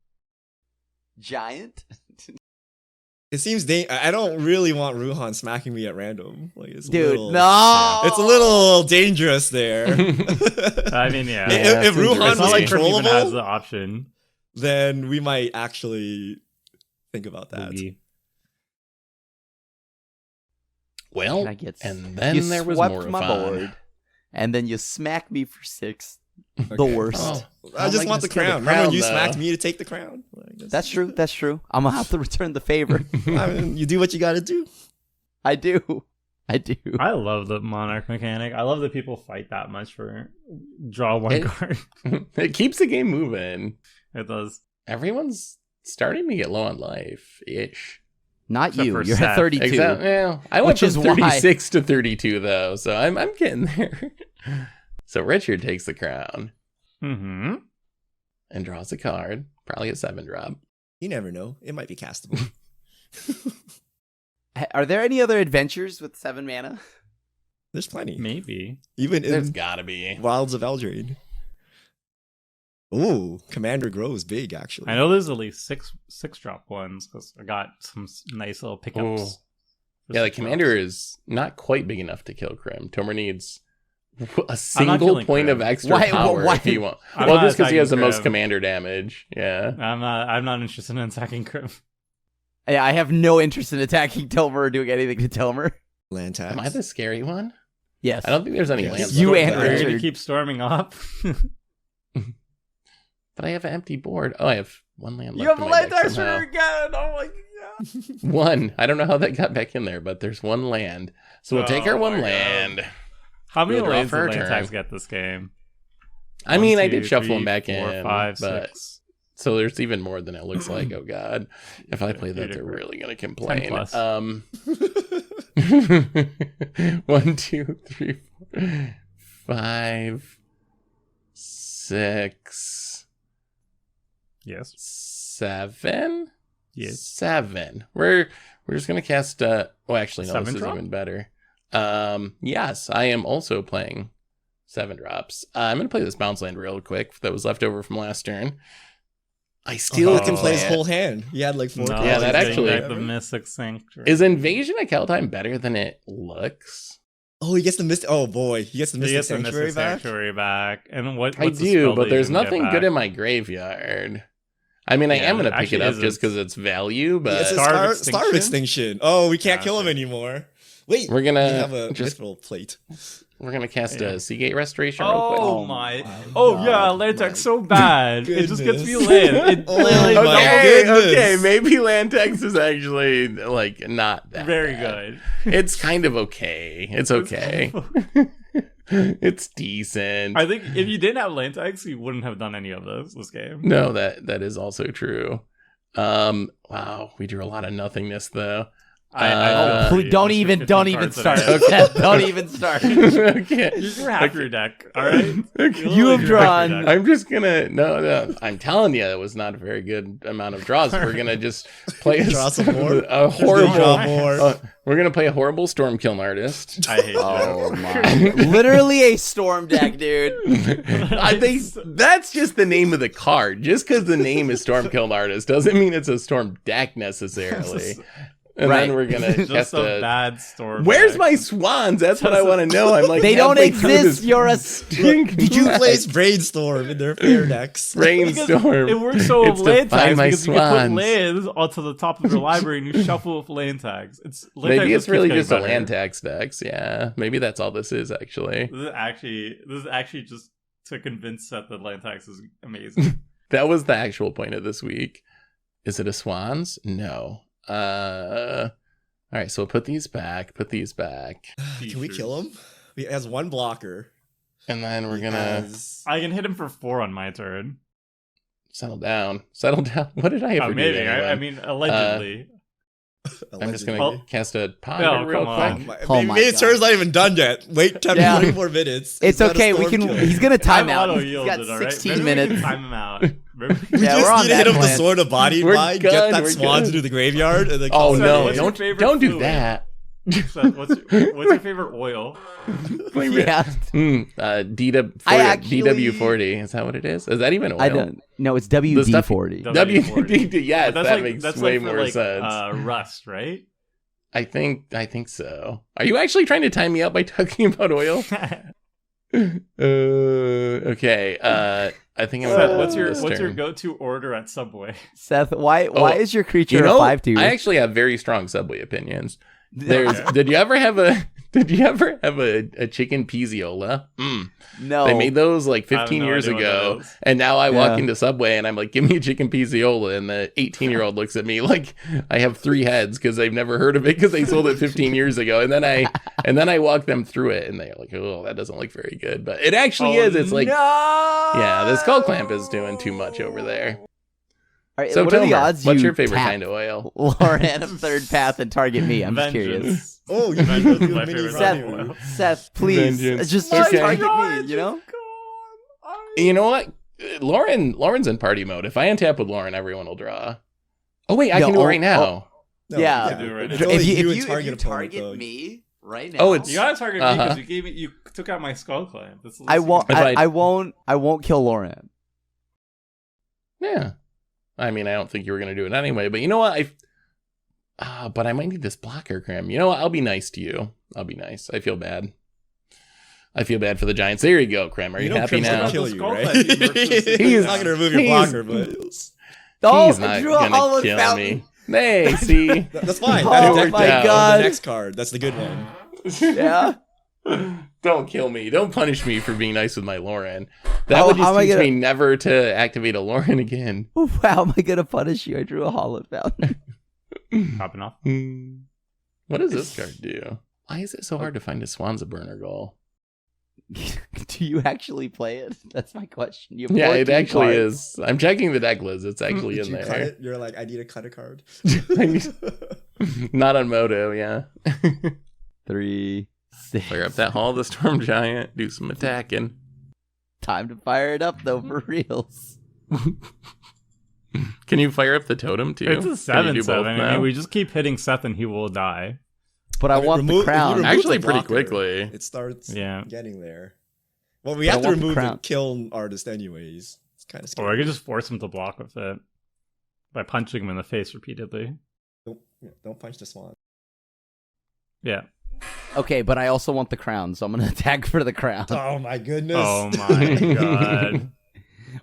Giant? It seems I don't really want Ruhan smacking me at random. Like it's Dude, a little, no! It's a little dangerous there. I mean, yeah. Yeah, if that's Ruhan It's not was like Crim even has controllable, the option. then we might actually think about that. Boogie. Well, Can I get and then you there was swept more my fun. board, and then you smack me for 6. The Okay. worst. Oh, I just like want to the steal crown. Remember when you though. smacked me to take the crown? Like, That's true. That's true. I'm gonna have to return the favor. I mean, you do what you got to do. I do. I love the Monarch mechanic. I love that people fight that much for draw one It- card. It keeps the game moving. It does. Everyone's starting to get low on life-ish. Not Except you. for You're Seth. at 32. Exactly. Yeah, I went Which is from why- 36 to 32 though, so I'm getting there. So Richard takes the crown Mm-hmm. and draws a card, probably a 7-drop. You never know. It might be castable. Are there any other adventures with 7 mana? There's plenty. Maybe. Even There's in gotta be. Wilds of Eldraine. Ooh, Commander grows big, actually. I know there's at least six drop ones because I got some nice little pickups. Ooh. for Yeah, the 6 commander drops. is not quite big enough to kill Krim. Tomer needs a not single killing point Krim. of extra Why- power why- if you want. I'm Well, not just because he has the attacking most Krim. commander damage. Yeah. I'm not interested in attacking Crim. Yeah, I have no interest in attacking Tomer or doing anything to Tomer. Land tax. Am I the scary one? Yes. I don't think there's any Yes. lands. You left and over. Richard. You keep storming up. But I have an empty board. Oh, I have one land left. You have in a my land deck dasher somehow. again. Oh my god. One. I don't know how that got back in there, but there's one land. So we'll take our Oh one my God. land. How many We'll draw lanes for did our land turn. tags get this game? I mean, I 1, did 2, shuffle 3, them back 4, in. 5, but 6. so there's even more than it looks like. Oh God! If I play that, they're different. really gonna complain. 10+. 1, 2, 3, 4, 5, 6, Yes. 7. Yes. 7. We're just gonna cast. Well, actually, no. 7 This is drop? even better. Yes, I am also playing 7 drops. I'm gonna play this bounce land real quick that was left over from last turn. I still He can play his whole hand. He had like 4 No, cards. Yeah, that he's actually- getting back the Mystic Sanctuary. Is Invasion of Kaldheim better than it looks? Oh, he gets the Mystic. Oh boy, he gets the He Mystic gets the Sanctuary Mystic back. Sanctuary back. And what's I the do, spell but that there's you can get nothing good back? in my graveyard. I mean, I Yeah, am going it to pick it actually up isn't. just because it's value, but It's a Star of Star of Extinction. Oh, we can't Ah, kill him okay. anymore. Wait, we're we gonna have a just mithril plate. cast Yeah. a Seagate Restoration real quick. Oh Oh my! my Oh God, yeah, my Lantex so bad. It just gets me land. It Oh literally my doubles- goodness. Okay, maybe Lantex is actually like not that very bad. good. It's kind of okay. It's okay. It's decent. I think if you didn't have Lantex, you wouldn't have done any of this game. No, that is also true. Wow, we drew a lot of nothingness though. I Please, don't even start. Don't even start. Okay. Use your half your deck, all right? Okay. You have drawn- I'm just gonna no. I'm telling you, it was not a very good amount of draws. We're gonna just play Draw some more? a He's gonna draw horrible. more. We're gonna play a horrible Stormkiln artist. I hate Oh my! Literally a storm deck, dude. I think that's just the name of the card. Just because the name is Stormkiln artist doesn't mean it's a storm deck necessarily. And Right. then we're gonna Just cast a a. bad storm. Where's deck. my swans? That's what I want to know. I'm like They don't halfway through exist. this You're a. Did you place Brainstorm in their fair decks? brainstorm. It works so It's with to land find tags my because you can put swans. lands onto the top of your library and you shuffle with land tags. Land Maybe tags it's just really keeps just a getting land better. tax decks. Yeah, maybe that's all this is actually. This is actually just to convince Seth that land tax is amazing. That was the actual point of this week. Is it a swans? No. All right, so we'll put these back. Put these back, Can we kill him? He has 1 blocker. and then we're He gonna has- I can hit him for 4 on my turn. settle down. Settle down. What did I ever do? Maybe. to anyone? I mean, allegedly. I'm just allegedly. gonna cast a ponder No, real come quick. on. Oh Maybe my maybe God. turn's not even done yet. Wait 10 Yeah. 20 more minutes. It's He's got a okay. We storm can. kill. He's gonna time I'm out. He's auto-yielded, got all right? 16 Maybe we can minutes. time him out. We Yeah, just we're on need to hit that him with the plan. sword of body We're bind, good, get that we're swan good. to do the graveyard, and then Oh call Seth, no! what's your Don't favorite don't do fluid? that. Seth, what's your favorite oil? Yeah. DW40. Is that what it is? Is that even oil? I don't. No, it's stuff- WD-40. WD. Yes, That's that like, makes that's way like for more like, sense. rust, right? I think so. Are you actually trying to time me out by talking about oil? Okay. I think I'm. Seth, gonna what's your this what's your turn. go-to order at Subway? Seth, why is your creature You know, a 5/2? I actually have very strong Subway opinions. There's. Did you ever have a chicken pizziola? no. They made those like I have 15 no years idea what that ago, is. and now I walk Yeah. into Subway and I'm like, "Give me a chicken pizziola," and the 18-year-old looks at me like I have 3 heads because they've never heard of it because they sold it 15 years ago. And then I walk them through it, and they're like, "Oh, that doesn't look very good," but it actually is. It's like, yeah, the skull clamp is doing too much over there. All right, So, what are the Tomer, odds what's you your favorite tap kind of oil? Lauren of third path and target me? I'm just curious. Vengeance. Oh, you Vengeance is do my mini favorite Seth, Ronnie. oil. Seth, please, Vengeance. just Okay. target me. You know? You know what? Lauren's in party mode. If I untap with Lauren, everyone will draw. Oh wait, I No, can do it oh, right now. No, Yeah. you Do it right It's now. only If you and target opponent, though. me right now, Oh, it's- You gotta target me Uh-huh. because you took out my skull clamp. That's the I least won't. you If can I- I won't kill Lauren. Yeah. I mean, I don't think you were gonna do it anyway, but you know what? But I might need this blocker, Cram. You know what? I'll be nice to you. I'll be nice. I feel bad. I feel bad for the Giants. There you go, Cram. Are you know happy Crim's now? gonna kill The you, skull right? clamp, you versus- He's not gonna remove your he's- blocker, but Oh, He's I not drew a gonna hollow kill fountain. me. Hey, see? that's fine. Oh That's my deck down. God. The next card. That's the good one. Yeah. Don't kill me. Don't punish me for being nice with my Lauren. That How- would how just am I teach gonna- me never to activate a Lauren again. How am I gonna punish you? I drew a hollow fountain. Popping off. What does this card do? Why is it so hard to find a Swanza burner goal? Do you actually play it? That's my question. You have Yeah, it 14 actually cards. is. I'm checking the deck list. It's actually Did in you cut there. it? You're like, I need to cut a card. Not on Moto, yeah. 3, 6. Fire up that Hall of the Storm Giant. Do some attacking. Time to fire it up though for reals. Can you fire up the totem too? It's a Can you do both 7/7. I now? mean, we just keep hitting Seth and he will die. But I want the If you crown. remove Actually, the pretty blocker, quickly. It starts Yeah. getting there. Well, we But I have to want the remove the crown. kiln artist anyways. It's kind of Or scary. I could just force him to block with it. by punching him in the face repeatedly. Don't punch the swan. Yeah. Okay, but I also want the crown, so I'm gonna attack for the crown. Oh my goodness. Oh my god.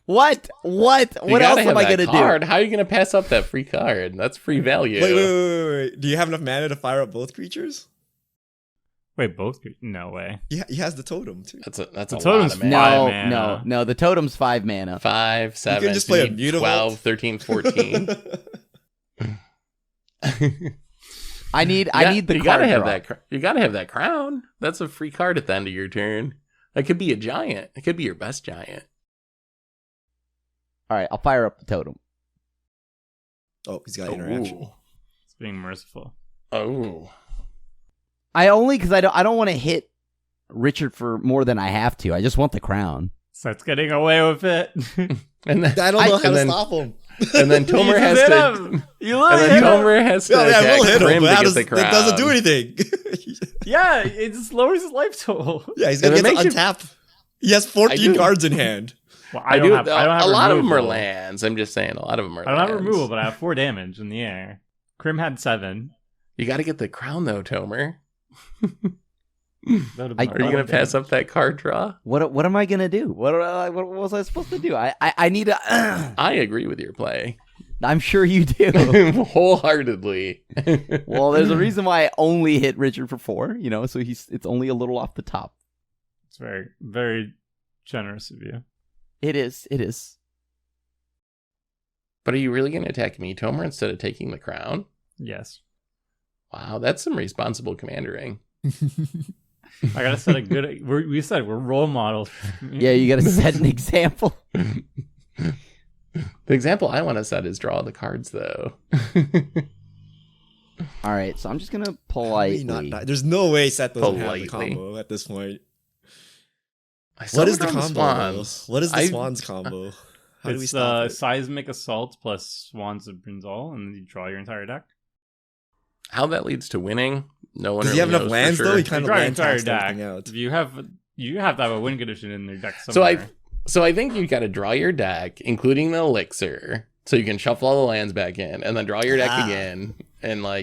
What? What else am I gonna do? How are you gonna pass up that free card? That's free value. Wait. Do you have enough mana to fire up both creatures? Wait, both? No way. Yeah, he has the totem too. That's a totem's lot of mana. No. The totem's 5 mana. 5, 7, You can just play a 8, Mutavault. 12, 13, 14. I need the you card gotta have draw. that. You gotta have that crown. That's a free card at the end of your turn. That could be a giant. It could be your best giant. All right, I'll fire up the totem. Oh, he's got interaction. It's being merciful. Oh. Because I don't want to hit Richard for more than I have to. I just want the crown. Starts getting away with it. And then, I don't know how to stop him. And then Tomer has to. You and then Tomer has to we'll hit attack him, Grim but to get the crown. that doesn't do anything. Yeah, it just lowers his life total. Yeah, he's gonna And it get to makes you- untap. He has 14 cards in hand. Well, I do. I don't have a lot of them are removal. lands. I'm just saying, a lot of them are. I don't have lands. removal, but I have 4 damage in the air. Krim had 7. You got to get the crown though, Tomer. That Are you gonna pass up that card draw? What am I gonna do? What was I supposed to do? I need a. I agree with your play I'm sure you do. wholeheartedly. Well, there's a reason why I only hit Richard for 4. So it's only a little off the top. It's very, very generous of you. It is. But are you really gonna attack me, Tomer, instead of taking the crown? Yes. Wow, that's some responsible commandering. I gotta set a good. We said we're role models. Yeah, you gotta set an example. The example I want to set is draw the cards, though. All right, so I'm just gonna Probably politely. not die. There's no way Seth doesn't have the Politely. combo at this point. I What is the summoned combo? on though? Swans. What is the I- Swans combo? How do we It's stop it? seismic assault plus Swans of Brinzal, and then you draw your entire deck. How that leads to winning, no one Does really he have enough knows for lands sure. though? He You kind of draw your land entire taxed deck. everything out. You have to have a win condition in your deck So somewhere. I think you got to draw your deck, including the elixir, so you can shuffle all the lands back in, and then draw your deck again. And I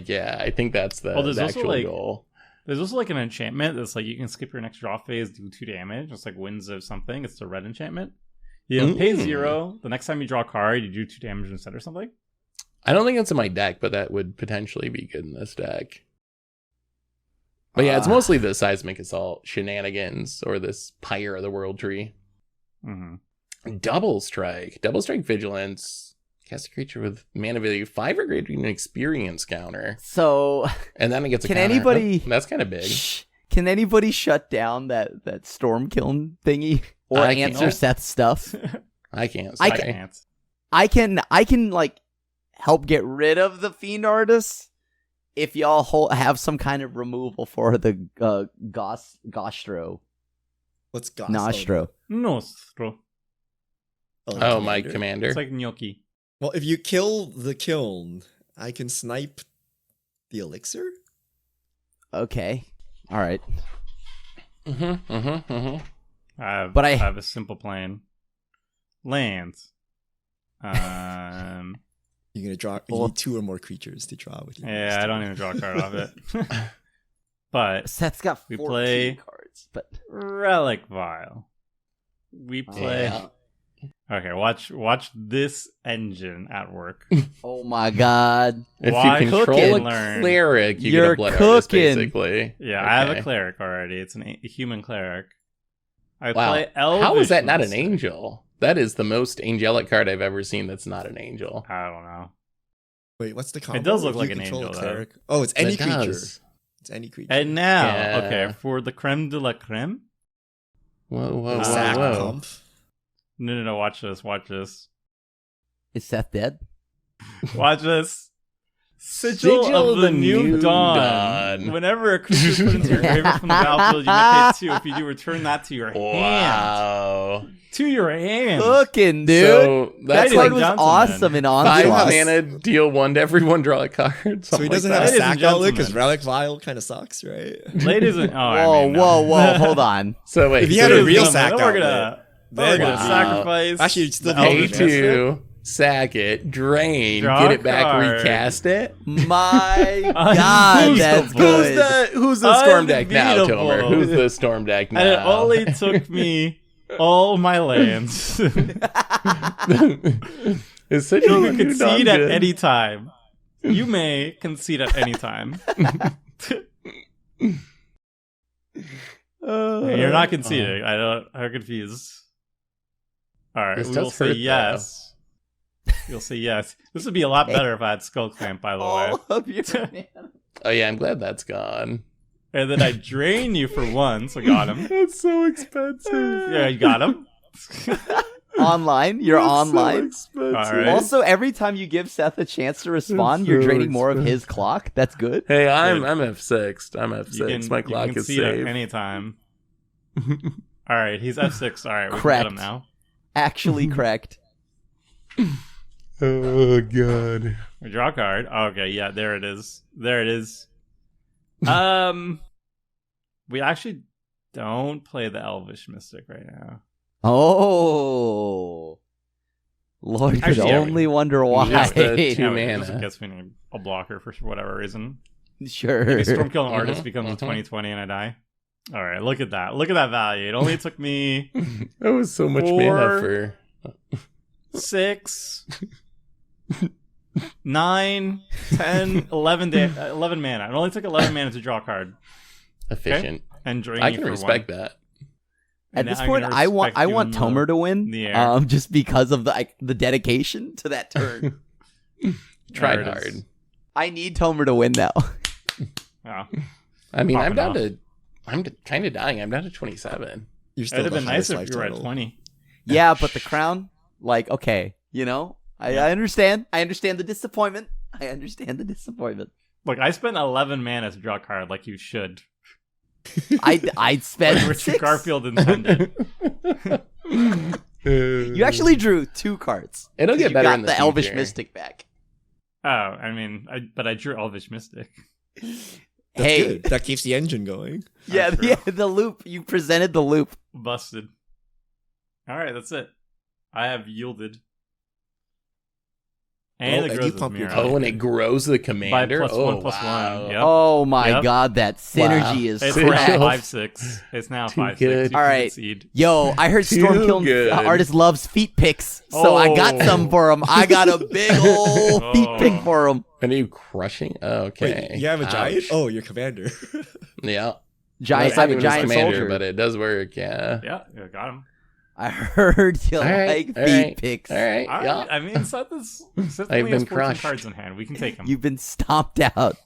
think that's the, There's the also, actual like, goal. There's also like an enchantment that's like you can skip your next draw phase, do 2 damage. It's like Winds of something. It's the red enchantment. You pay 0. The next time you draw a card, you do 2 damage instead or something. I don't think it's in my deck, but that would potentially be good in this deck. But yeah, it's mostly the seismic assault shenanigans or this Pyre of the World Tree. Mm-hmm. Double strike vigilance. Cast a creature with mana value 5 or greater and an experience counter. So, And then it gets a Can counter. anybody- That's kind of big. can anybody shut down that storm kiln thingy or I can't. answer Seth's stuff? I can't I say. Can't. I can like help get rid of the fiend artists if y'all have some kind of removal for the Gostro. What's Goss? Nostro. Nostro. Oh, my commander. It's like gnocchi. Well, if you kill the kiln, I can snipe the elixir? Okay. All right. But I have a simple plan. Lands. You're gonna draw. You need 2 or more creatures to draw with you. Yeah, I don't even draw a card off it. But Seth's got We 14 play- cards, but Relic Vial. We play. Yeah. Okay, watch this engine at work. oh my god. If Why you control cooking? a Learn. cleric, you get You're a blood artist, cooking. basically. Yeah, I have a Okay. cleric already. It's a human cleric. I Wow. play Elvish How is that not an Monster. angel? That is the most angelic card I've ever seen that's not an angel. I don't know. Wait, what's the combo? does look If you like an control a angel, though. cleric? Oh, it's any It creature. does. It's any creature. And now, Yeah. okay, for the creme de la creme. Whoa. Sack whoa. pump. No, watch this. Is Seth dead? Watch this. Sigil of the New Dawn. Whenever a creature is put into your graveyard from the battlefield, you may pay 2. If you do, return that to your hand. Wow. To your hand. Cooking, dude. So that that's Ladies card and was gentlemen, awesome in 5 Onslaught. mana, deal 1 to everyone, draw a card. So he doesn't like have a Ladies sack and outlet because gentlemen. Relic Vial kind of sucks, right? Ladies and Whoa, hold on. So wait, If he had a Ladies and real gentlemen, sack then we're outlet, gonna then we're gonna wow. sacrifice. Actually, you'd still the be pay Elvish Elvish Mystic. 2. sack it, drain, Draw get a it back, card. recast it. My God, that's good. Who's the storm deck now, Unbeatable. Tomer? Who's the storm deck now? And it only took me all my lands. It's such You a can concede at any time. You may concede at any time. You're not conceding. I'm confused. All right, This we will does say hurt, yes. You'll say yes. This would be a lot better if I had Skull Clamp, by the way. All of your Oh yeah, I'm glad that's gone. And then I drain you for one, so got him. That's so expensive. Yeah, you got him. online. You're online. All right. Also, every time you give Seth a chance to respond, That's you're so draining more of his clock. That's good. Hey, I'm F6. I'm F6. My you clock can is concede at safe. any time. All right, he's F6. All right, we Correct. can get him now. Actually correct. Oh god. We draw a card. Okay, yeah, there it is. There it is. We actually don't play the Elvish Mystic right now. Oh. Lord could Actually, yeah, only wonder why. Yeah, the two Yeah, mana. just in case we need a blocker for whatever reason. Sure. Maybe Stormkill Artist becomes a mhm. 2020 and I die. All right, look at that. Look at that value. It only took me That was so much 4, mana for 6, 9, 10, 11, 11 mana. It only took 11 mana to draw a card efficient. and drain I you can for respect one. that. At And this I'm point, gonna I want respect you in Tomer to win, the air. just because of the dedication to that turn. Tried There it is. hard. I need Tomer to win now. Yeah. I mean, I'm Popping down to. I'm kind of dying. I'm down to 27. You're It still would have the been nice highest if life you were at total. 20. Yeah, but the crown, like, okay, I understand. I understand the disappointment. Look, I spent 11 mana to draw a card like you should. I'd spend Like Richard 6. Garfield intended. You actually drew 2 cards. It'll 'Cause get you better got in the the Elvish future. Mystic back. Oh, I mean, but I drew Elvish Mystic. That's Hey, good. That keeps the engine going. yeah, That's true. yeah, the loop. You presented the loop. Busted. All right, that's it. I have yielded. And Oh, it and grows you with pump your Mira. Oh, and it grows the commander. By +1/+1, wow. yep. Oh my Yep. god, that synergy is It's Fresh. now fresh. 5/6. It's now Too 5/6. good. You All can right. concede. Yo, I heard Too Stormkill good. Artist loves feet picks, so I got Oh. some for him. I got a big old feet Oh. pick for him. Are you crushing? Oh, okay. Wait, you have a giant? Ouch. Oh, your commander. Yeah. Giant, That's I not have a even his giant commander, soldier. but it does work. Yeah. Yeah, got him. I heard you All right, like all feet right, picks. All right. All Yeah. right. I mean, Seth only I've has been 14 crushed. cards in hand. We can take him. You've been stomped out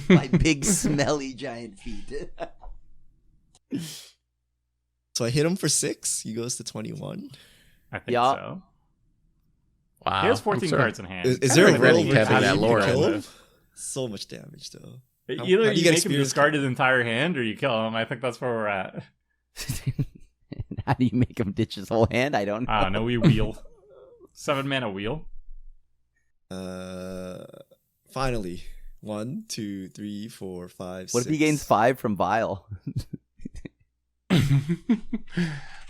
by big, smelly giant feet. So I hit him for 6. He goes to 21. I think Yeah. so. Wow. He has I'm 14 sorry. cards in hand. Is I there a don't regretting world really where having you that can lore. kill him? So much damage, though. Either How do you you get make him experience discard his entire hand or you kill him. I think that's where we're at. How do you make him ditch his whole hand? I don't know. I don't know. We wheel. 7 mana wheel. Finally. 1, 2, 3, 4, 5, What if he 6. gains 5 from Vile?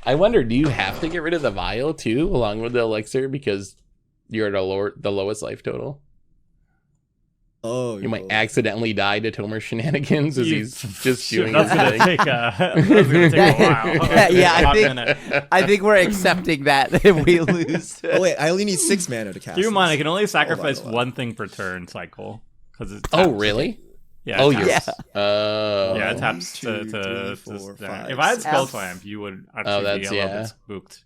I wonder, do you have to get rid of the vial too, along with the elixir, because you're at the lowest life total? Oh, You might accidentally die to Tomer shenanigans as he's just Shit, doing that's his gonna thing. take that's gonna take a while. Yeah, I Hot think- minute. I think we're accepting that if we lose. Oh, wait. I only need 6 mana to cast. Keep in mind, I this. can only sacrifice hold on. one thing per turn cycle because it's Oh, really? Yeah. Oh, it you're. taps. Oh. Yeah, it One, taps to. 2, 3, 4, to 5, if I had Skull 6. Clamp, you would Oh, actually that's- be a little yeah. bit spooked.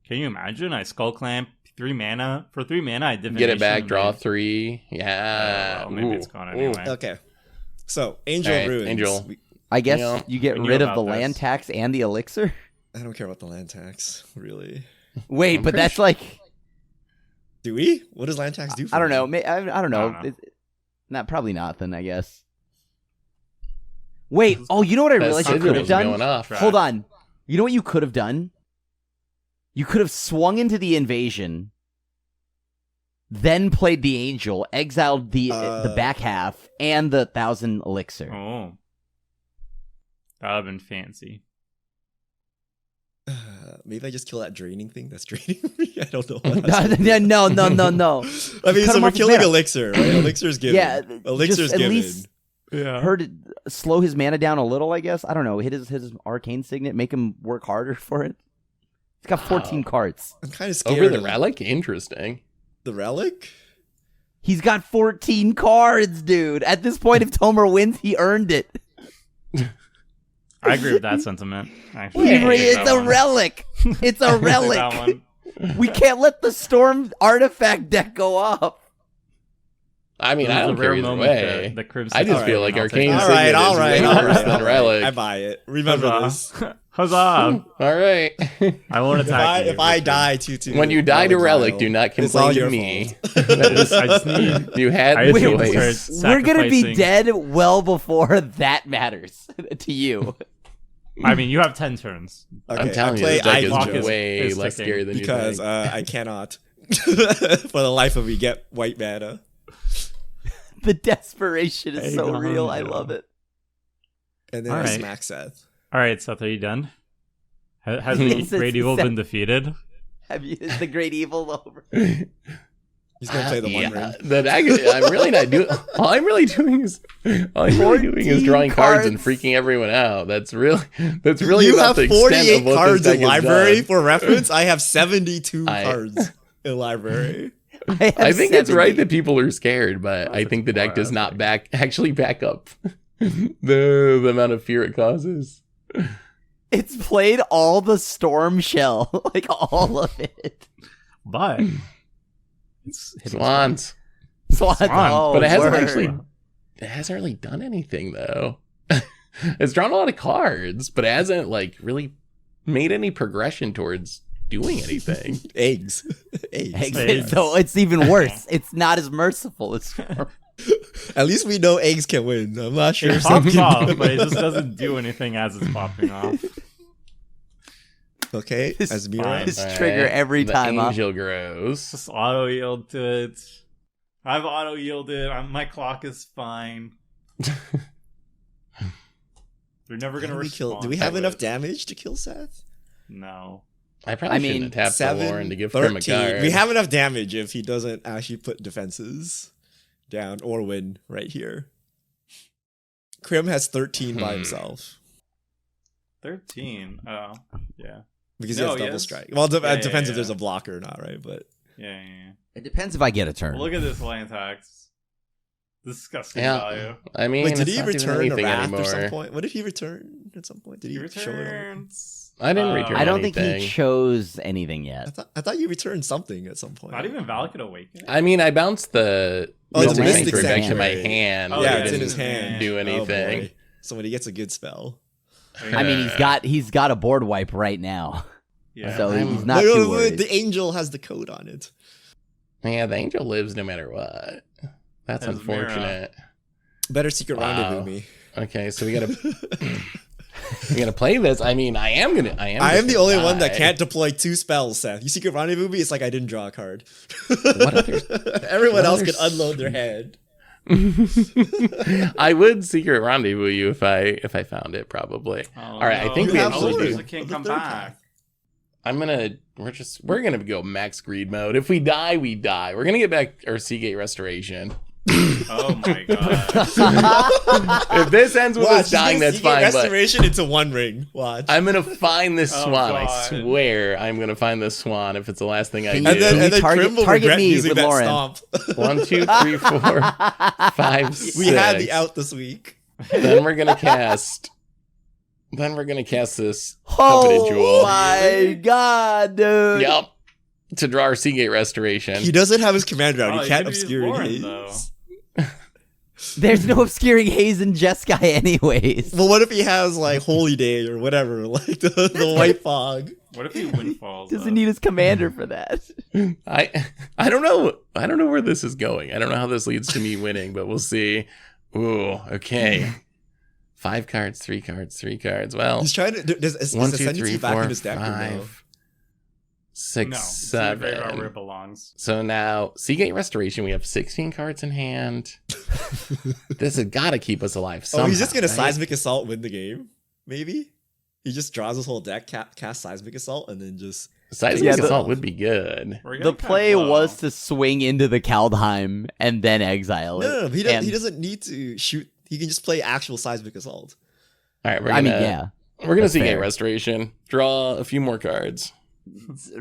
Can you imagine? I Skull Clamp 3 mana for 3 mana. I divination. Get it back, draw made- 3. Yeah. well, maybe it's Ooh, gone ooh. anyway. Okay. So, Angel Alright, Ruins. Angel. I guess Yeah. you get We knew rid of about the this. land tax and the elixir. I don't care about the land tax, really. Wait, I'm but pretty that's sure- like Do we? What does land tax do for I don't me? know. I don't know. I don't know. Not probably nothing. I guess. Wait. Oh, you know what I That realized you sigil could have was done? going off. Trash. Hold on. You know what you could have done? You could have swung into the invasion, then played the angel, exiled the back half, and the 1,000 elixir. Oh, that would have been fancy. maybe I just kill that draining thing that's draining me. I don't know. No. I mean, Cut so him we're off his killing mana. Elixir, right? Elixir's given. Yeah, Elixir's just at given. least slow his mana down a little, I guess. I don't know. Hit his arcane signet, make him work harder for it. He's got 14 cards. I'm kind of scared. Over the of relic? Interesting. The relic? He's got 14 cards, dude. At this point, if Tomer wins, he earned it. I agree with that sentiment. Actually, It's a relic. It's a relic. That one. We can't let the Storm artifact deck go up. I mean, I It was don't a care rare either moment way. that Cribs I just took. feel like I'll take Arcane it. Signet All right, is way worse than Relic. I buy it. Remember this. Huzzah! All right. I won't attack you. If I die 2-2. When you die to Relic, do not it's all complain to your me. I just need. You had I the just need to choice. start We're gonna be sacrificing- dead well before that matters to you. I mean, you have 10 turns. Okay, I'm telling you, I the deck Clock is is- way is less ticking scary than because you think. I cannot, for the life of me, get white mana. The desperation is Hey, so go real. on, I Joe. love it. And then All I right. smack Seth. All right, Seth, are you done? Has the It's- Great Evil been defeated? Is the great evil over? He's gonna play the one Yeah, ring. that I'm really not doing. All I'm really doing is 14 drawing cards and cards. freaking everyone out. That's really You about have the extent 48 of what cards this in deck has library. done. For reference, I have 72 I- cards in library. I think it's 70. right that people are scared, but I That's think the deck does not classic. actually back up the amount of fear it causes. It's played all the Storm Shell, like all of it. But it's hitting Swans. Swan. Oh, But it hasn't word. actually. It hasn't really done anything though. It's drawn a lot of cards, but it hasn't like really made any progression towards doing anything. Eggs. Eggs. Eggs. So it's even worse. It's not as merciful as Storm. At least we know eggs can win. I'm not sure. It if some pops people- off, but it just doesn't do anything as it's popping off. Okay, This- as Mira. fine. This All trigger right, every the time. Angel grows. Just auto yield to it. I've auto yielded. My clock is fine. They're never gonna How do we kill? respond. Do we have to enough it. damage to kill Seth? No. I probably I mean, shouldn't have tapped the 7, Lauren to give him a 13. card. We have enough damage if he doesn't actually put defenses down or win right here. Krim has 13 by himself 13. Oh, yeah. because No, he has double yes. strike. Well, Yeah, it depends yeah, if there's yeah. a blocker or not, right? But Yeah. It depends if I get a turn. Look at this land tax. Disgusting Yeah. value. I mean, wait, did it's he not doing return a anything wrath anymore. at some point? What did he return at some point? Did He he show it? returns. I didn't return I don't think anything. he chose anything yet. I thought you returned something at some point. Not even Valakut Awakening. I mean, I bounced the Oh, it's the Mystic Sanctuary back to my Sanctuary. hand. Oh, but yeah, it it's in didn't his hand. do Oh, anything. boy. So when he gets a good spell. I mean, he's got a board wipe right now, Yeah. so I'm- he's not Wait, too wait, wait, worried. the angel has the code on it. Yeah, the angel lives no matter what. That's As Mira. unfortunate. Better secret Wow. rendezvous me. Okay, so we gotta play this. I mean, I am I am the only one that die. can't deploy 2 spells, Seth. You secret rendezvous me, it's like I didn't draw a card. What other- Everyone what else other can unload their hand. I would secret rendezvous you if I found it probably. Oh, All right, I no. think we You have actually Lord. do. It can't The come third back. We're gonna go max greed mode. If we die, we die. We're gonna get back our Seagate restoration. Oh my god. If this ends with us Watch, dying, you that's get fine. But restoration into one ring. Watch. I'm gonna find this Oh, swan. I God. swear, I'm gonna find this swan. If it's the last thing I Can do. you- and then, Can and then target- Krim will target regret me using with that Lauren? stomp. 1, 2, 3, 4, 5, 6. We had the out this week. Then we're gonna cast. Then we're gonna cast this coveted Oh jewel. my god, dude! Yep. To draw our Seagate restoration. He doesn't have his commander out. Oh, he you can't could've used obscure Lauren, haze. though. There's no obscuring haze in Jeskai anyways. Well, what if he has like Holy Day or whatever, like the white fog? What if he windfalls? Doesn't need his commander for that. I don't know. I don't know where this is going. I don't know how this leads to me winning, but we'll see. Ooh, okay. 5 cards, 3 cards, 3 cards. Well, He's trying to. Is 1, 2, Ascendancy 3, back 4, in his deck or no? 5, 6, No, it's in the graveyard where 7. it belongs. So now, Seagate Restoration, we have 16 cards in hand. This has got to keep us alive somehow. Oh, he's just gonna right? seismic assault, win the game. Maybe. He just draws his whole deck, cast Seismic Assault, and then just... Seismic the- Assault would be good. The play was to swing into the Kaldheim and then exile it. No, he And- doesn't need to shoot. He can just play actual Seismic Assault. All right, we're gonna That's see fair. Restoration. Draw a few more cards.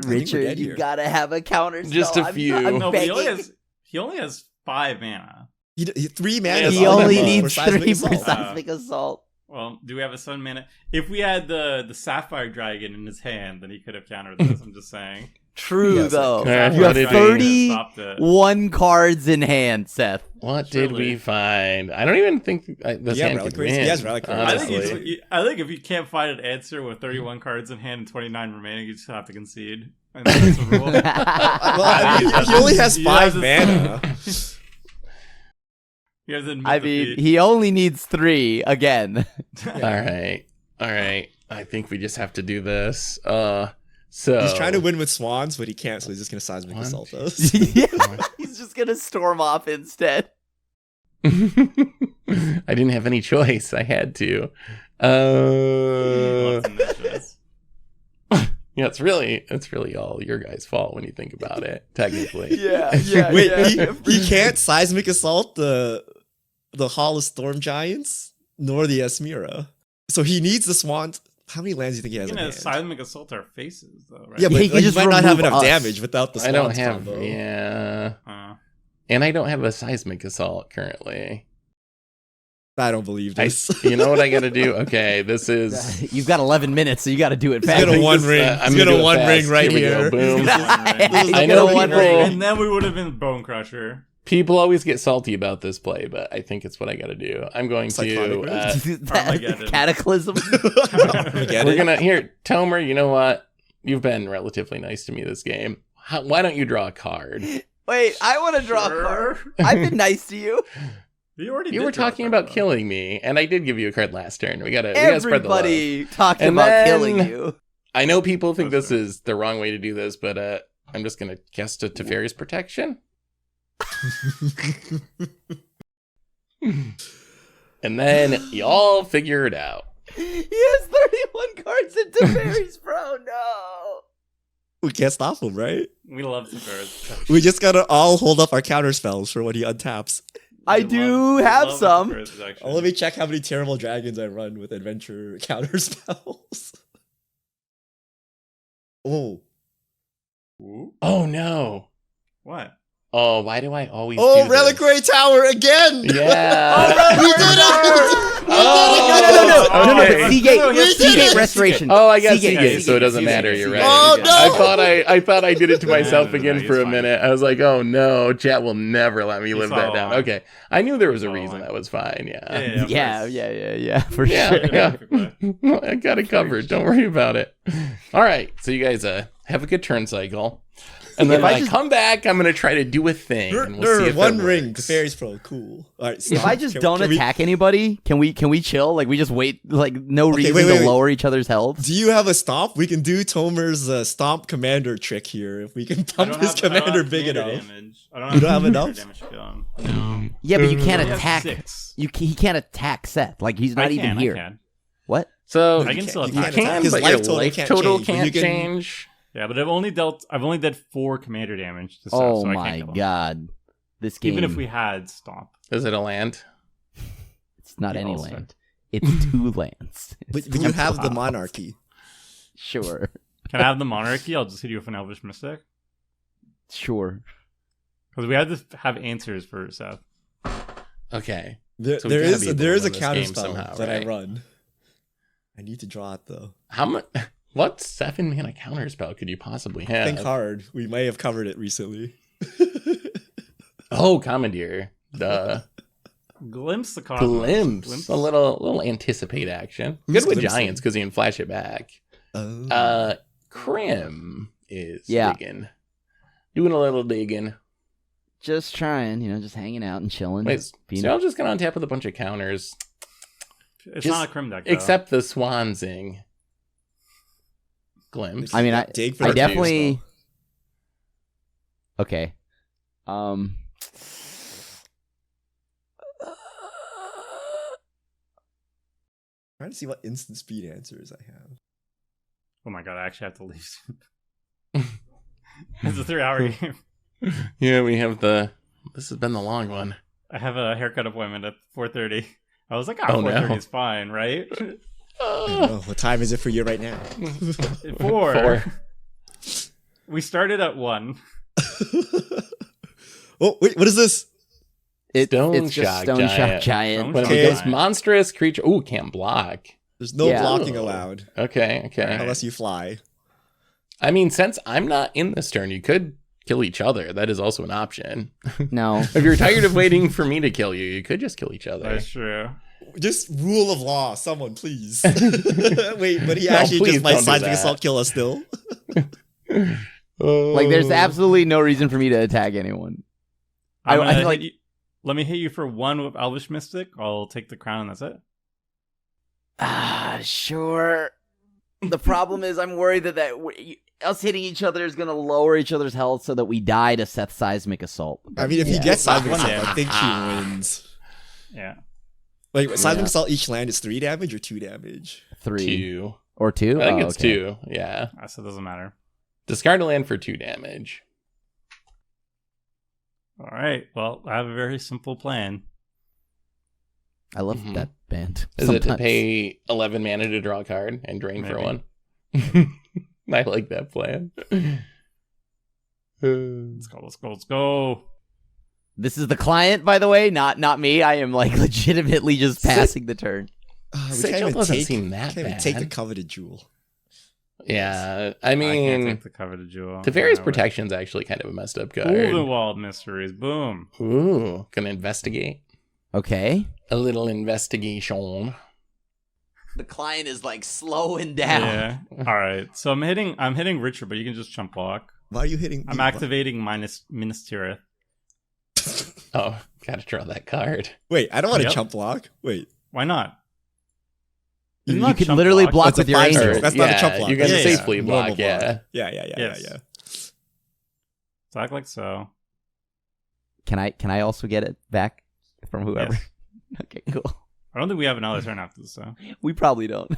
Richard, dead you here. gotta have a counter spell. Just a few. I'm No, but begging. he only has 5 mana. He 3 mana. Yeah, is He all only for needs Seismic 3 for Assault. Seismic Assault. Well, do we have a 7 mana? If we had the Sapphire Dragon in his hand, then he could have countered this. I'm just saying. True, Yes, though. Alright, You what have did he- 31 cards in hand, Seth. What did Surely. we find? I don't even think this Yeah, hand Relic could Race. win. He has Relic Race. honestly. I think if you can't find an answer with 31 cards in hand and 29 remaining, you just have to concede. I think that's a rule. Well, I mean, he only has You 5 have mana. You have to admit I mean, defeat. he only needs 3 again. All right. I think we just have to do this. So He's trying to win with Swans, but he can't, so he's just going to Seismic One, Assault those. Yeah, he's just gonna storm off instead. I didn't have any choice. I had to. Lots of niches. Yeah, it's really all your guys' fault when you think about it. Technically, Yeah, Wait, he can't Seismic Assault the Hall of Storm Giants, nor the Esmira. So he needs the Swans. How many lands do you think he has He's in gonna hand? seismic assault our faces, though, right? Yeah, but He he, can just might not have remove enough us. damage without the I Swans don't have. combo. Yeah, Uh, and I don't have a seismic assault currently. I don't believe this. You know what I got to do? Okay, this is. You've got 11 minutes, so you got to do it He's fast. gonna one this, ring. I'm He's gonna gonna do it one fast. ring right Here we go. here. Boom. He's I gonna know one people- ring. and then we would have been Bone Crusher. People always get salty about this play, but I think it's what I got to do. I'm going Psychotic to. Armageddon. Cataclysm. We get We're it. gonna here, Tomer. You know what? You've been relatively nice to me this game. Why don't you draw a card? Wait, I want to draw a card. I've been nice to you. You already You did were draw a talking card, about though. killing me, and I did give you a card last turn. We gotta spread the love. Everybody talked And about then- killing you. I know people think That's this is the wrong way to do this, but I'm just gonna guess to Teferi's Protection. And then y'all figure it out. He has 31 cards in Teferi's, bro. No. We can't stop him, right? We love the birds. We just gotta all hold up our counter spells for when he untaps. I do have some. Oh, let me check how many terrible dragons I run with adventure counter spells. Oh. Oh no. What? Oh, why do I always Oh, do Relic this? Ray Tower again! Yeah. We did it! Oh, No, okay. but Seagate, No, he has Seagate Seagate. Restoration. Oh, I got Seagate, Seagate, so it doesn't Seagate, matter. You're Seagate. right. Oh, no! I thought I did it to myself No, again he's for a fine. minute. I was like, oh no, chat will never let me He's live that down. fine. Okay, I knew there was a He's reason fine. that was fine. Yeah, for Yeah, sure. yeah. I got it covered. Don't worry about it. All right, so you guys have a good turn cycle. And then If when I I just- come back, I'm gonna try to do a thing, and we'll see if one it ring. works. The fairies pro. Cool. All right. If stop. I just Can- don't can we- attack anybody, can we chill? Like we just wait, like no Okay, reason wait, to wait. lower each other's health. Do you have a stomp? We can do Tomer's stomp commander trick here. If we can I pump don't his have- I don't commander have big commander enough. damage. I don't You don't have commander enough? damage to kill him. No. Yeah, but you can't I have attack. 6. He can't attack Seth. Like he's not I even can, here. I can. What? So I can still attack. you can, His but life your total life can't total change, but can't you can- change. Yeah, but I've only did 4 commander damage to stuff, Oh so I my can't kill him. god, this game. Even if we had stomp. Is it a land? it's not Yeah, any also. land. It's 2 lands. But you have the monarchy. Sure, Can I have the monarchy? I'll just hit you with an elvish mystic. sure. Because we had to have answers for Seth. Okay. There, So we there gotta is be able to there is a win this counter game spell somehow, that I right? run. I need to draw it though. How much? What 7 mana counterspell could you possibly have? Think hard. We may have covered it recently. Oh, Commandeer. The Glimpse the cosmos. glimpse. A little anticipate action. Who's Good with glimpsing? giants because you can flash it back. Oh. Krim is Yeah. digging. Doing a little digging. Just trying, just hanging out and chilling. Wait, so being- y'all just gonna untap with a bunch of counters. It's Just- not a crim deck, though. Except the Swansing. Glimpse. I mean, I Dig for I the definitely. spell. Okay. Trying to see what instant speed answers I have. Oh my god, I actually have to leave soon. It's a 3-hour game. Yeah, we have this has been the long one. I have a haircut appointment at 4:30. I was like, 4:30 is fine, right? Oh, what time is it for you right now? 4. We started at 1. Oh, wait, what is this? It's Stone just Shock Stone Giant. Shock Giant. Stone When Shock it Okay. becomes monstrous creature. Ooh, can't block. There's no Yeah. blocking allowed Okay. unless you fly. I mean, since I'm not in this turn, you could kill each other. That is also an option. No. If you're tired of waiting for me to kill you, you could just kill each other. That's true. Just rule of law, someone please. Wait, but he No, actually please just might don't do seismic that. assault kill us still. Like, there's absolutely no reason for me to attack anyone. I like. Let me hit you for 1 with Elvish Mystic. I'll take the crown and that's it. Sure. The problem is, I'm worried that us hitting each other is going to lower each other's health so that we die to Seth's seismic assault. I mean, if he Yeah. gets seismic One assault, I damage. think he wins. Yeah. Like, seismic Yeah. assault each land is 3 damage or 2 damage? 3 2. or 2. I think Oh, it's okay. 2. Yeah. So it doesn't matter. Discard a land for 2 damage. All right. Well, I have a very simple plan. I love Mhm. that band. Is it to Sometimes. pay 11 mana to draw a card and drain for Maybe. 1? I like that plan. Let's go. Let's go. Let's go. This is the client, by the way, not me. I am like legitimately just passing the turn. We Sigil can't even doesn't take, seem that can't even take the bad. coveted jewel. Yeah, I I can't mean, take the coveted jewel. Teferi's Yeah, Protection's actually kind of a messed up card. Ulvenwald Mysteries. Boom. Ooh, gonna investigate. Okay. A little investigation. The client is like slowing down. Yeah. All right. So I'm hitting Richard, but you can just chump block. Why are you hitting me? I'm activating Minas Tirith. Oh, gotta draw that card. Wait, I don't want to Yep. chump block. Wait. Why not? You- It's You not can chump literally block That's a with your 5/6. angel. That's not a Yeah, chump block. you can That's safely a block, normal yeah. Yeah. Yes. So act like so. Can I also get it back from whoever? Yes. Okay, cool. I don't think we have another turn after this, though. We probably don't.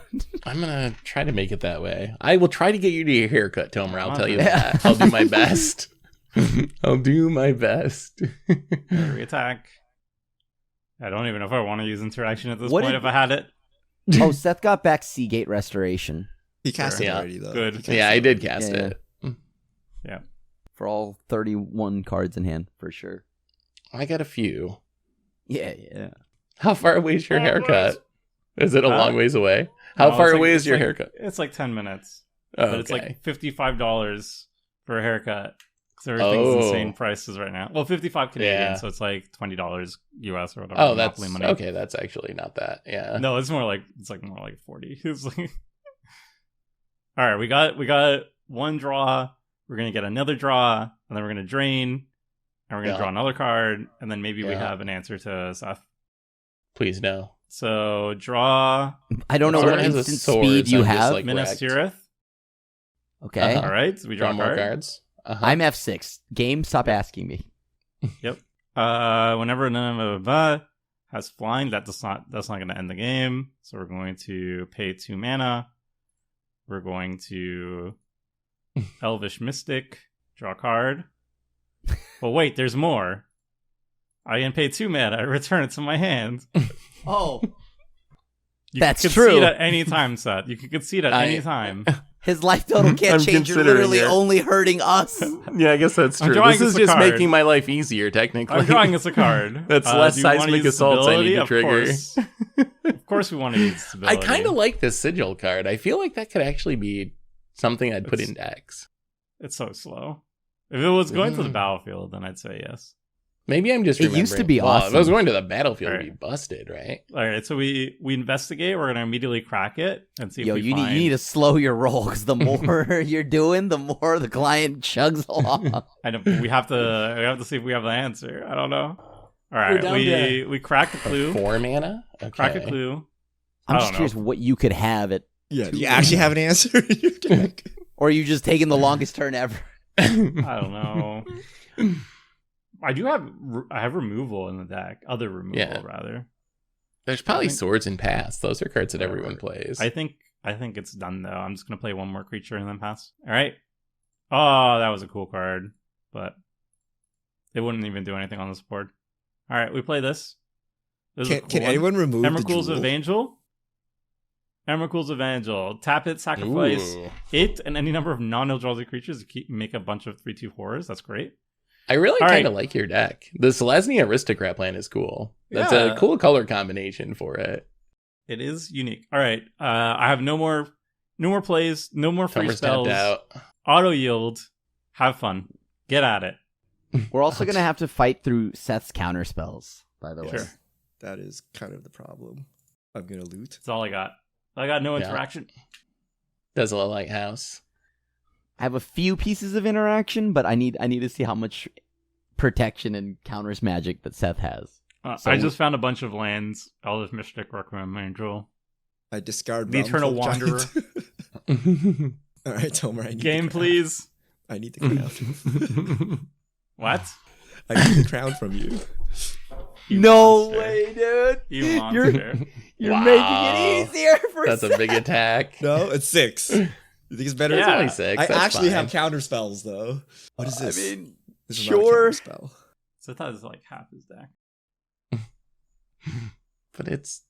I'm gonna try to make it that way. I will try to get you to your haircut, Tomer. I'll tell you Yeah. that. I'll do my best. I'll do my best. Re-attack. I don't even know if I want to use interaction at this What point did- if I had it. Oh, Seth got back Seagate Restoration He cast it Yeah. already, though. Good. He cast Yeah, I it. did cast Yeah, it. for all 31 cards in hand, for sure. I got a few. Yeah. How far away is your Oh, haircut? Is it a Huh? long ways away? How No, far it's like- away it's is your like- haircut? It's like 10 minutes. Oh, But it's okay. like $55 for a haircut. Because everything's Oh. insane prices right now. Well, 55 Canadian, Yeah. so it's like $20 US or whatever. Oh, that's Monopoly money. okay. That's actually not that. Yeah. No, it's more like 40. It's like all right, we got one draw. We're gonna get another draw, and then we're gonna drain, and we're gonna Yeah. draw another card, and then maybe we Yeah. have an answer to Seth. Please no. So draw I don't know If what someone has a instant sword, speed so you I'm just, have. like, Minas wrecked. Tirith. Okay. Uh-huh. All right, so we draw Draw a more card. cards. Uh-huh. I'm F6. Game, stop asking me. Whenever none of has flying, that's not going to end the game. So we're going to pay 2 mana. We're going to Elvish Mystic, draw a card. Well, wait, there's more. I can pay 2 mana. I return it to my hand. Oh. You That's can true. concede at any time, Seth. You can concede at any time. His life total can't I'm change. You're considering literally it. only hurting us. Yeah, I guess that's I'm true. drawing This is us a just card. making my life easier, technically. I'm drawing us a card. That's less do you wanna seismic use assaults I need stability? to Of trigger. course. Of course we want to use I stability. kind of like this sigil card. I feel like that could actually be something I'd put It's- in decks. It's so slow. If it was going to the Mm. battlefield, then I'd say yes. Maybe I'm just It used to remembering- be well, If I was awesome. going to the battlefield, it'd be Alright. busted, right? All right, so we investigate. We're gonna immediately crack it and see Yo, if we you find. need to slow your roll because the more you're doing, the more the client chugs along. I don't, we have to see if we have the answer. I don't know. All We're right, down we crack a For clue. 4 mana? Okay. Crack a clue. I I'm don't just curious know. what you could have it, Yeah, do you actually have an answer in your deck? or are you just taking the longest turn ever? I don't know. I have removal in the deck. Other removal, Yeah. rather. There's probably swords and pass. Those are cards that everyone plays. I think it's done though. I'm just gonna play one more creature and then pass. All right. Oh, that was a cool card, but it wouldn't even do anything on this board. All right, we play this. Can anyone remove Emrakul's the jewel? Evangel? Emrakul's Evangel. Tap it, sacrifice it, and any number of non-Eldrazi creatures to make a bunch of 3/2 horrors. That's great. I really All kind of right. like your deck. The Selesnya Aristocrat plan is cool. That's Yeah. a cool color combination for it. It is unique. All right, I have no more plays, no more free Summer's spells. tapped out. Auto yield. Have fun. Get at it. We're also gonna have to fight through Seth's counter spells, by the way. Sure. That is kind of the problem. I'm gonna loot. That's all I got. I got no Yeah. interaction. Desolate Lighthouse. I have a few pieces of interaction, but I need to see how much protection and counters magic that Seth has. So I just found a bunch of lands. Eldritch Mystic, Requiem, Angel. I discard The Realm Eternal Folk Wanderer. Giant. All right, Tomer. I need Game, the crown. please. I need the crown. What? I need the crown from you. You No monster. way, dude! You monster. You're Wow. making it easier for That's a Seth. big attack. No, it's 6. You think it's better? Yeah. It's only 6. I That's actually fine. have counter spells though. What is this? I mean, This is not a sure. counterspell. So I thought it was like half his deck. But it's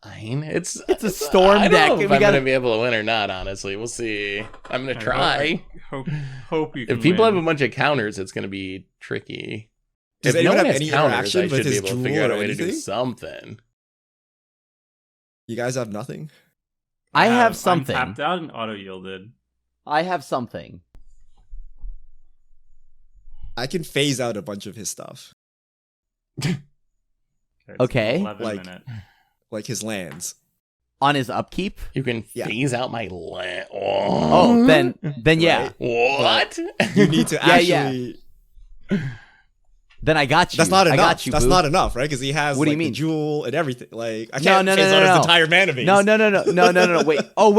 fine. It's a storm I don't deck, know and if we I'm gotta- gonna be able to win or not. Honestly, we'll see. I'm gonna try. Hope you can If people win. have a bunch of counters, it's gonna be tricky. Does if no anyone one have has any counters, interaction I with should be his able to jewel figure out or a way to do anything? something. You guys have nothing? I have I'm something. tapped out and auto yielded. I have something. I can phase out a bunch of his stuff. It's Okay. 11 Like- minute. Like his lands. On his upkeep? You can Yeah. phase out my land. Oh, then yeah. Right? What? You need to Yeah, actually Then I got you. That's not I enough. got you, That's boo. not enough, right? Because he has What do like you mean? the jewel and everything. Like I No, can't no, phase no, out no, his no. entire mana base. No. Wait. Oh,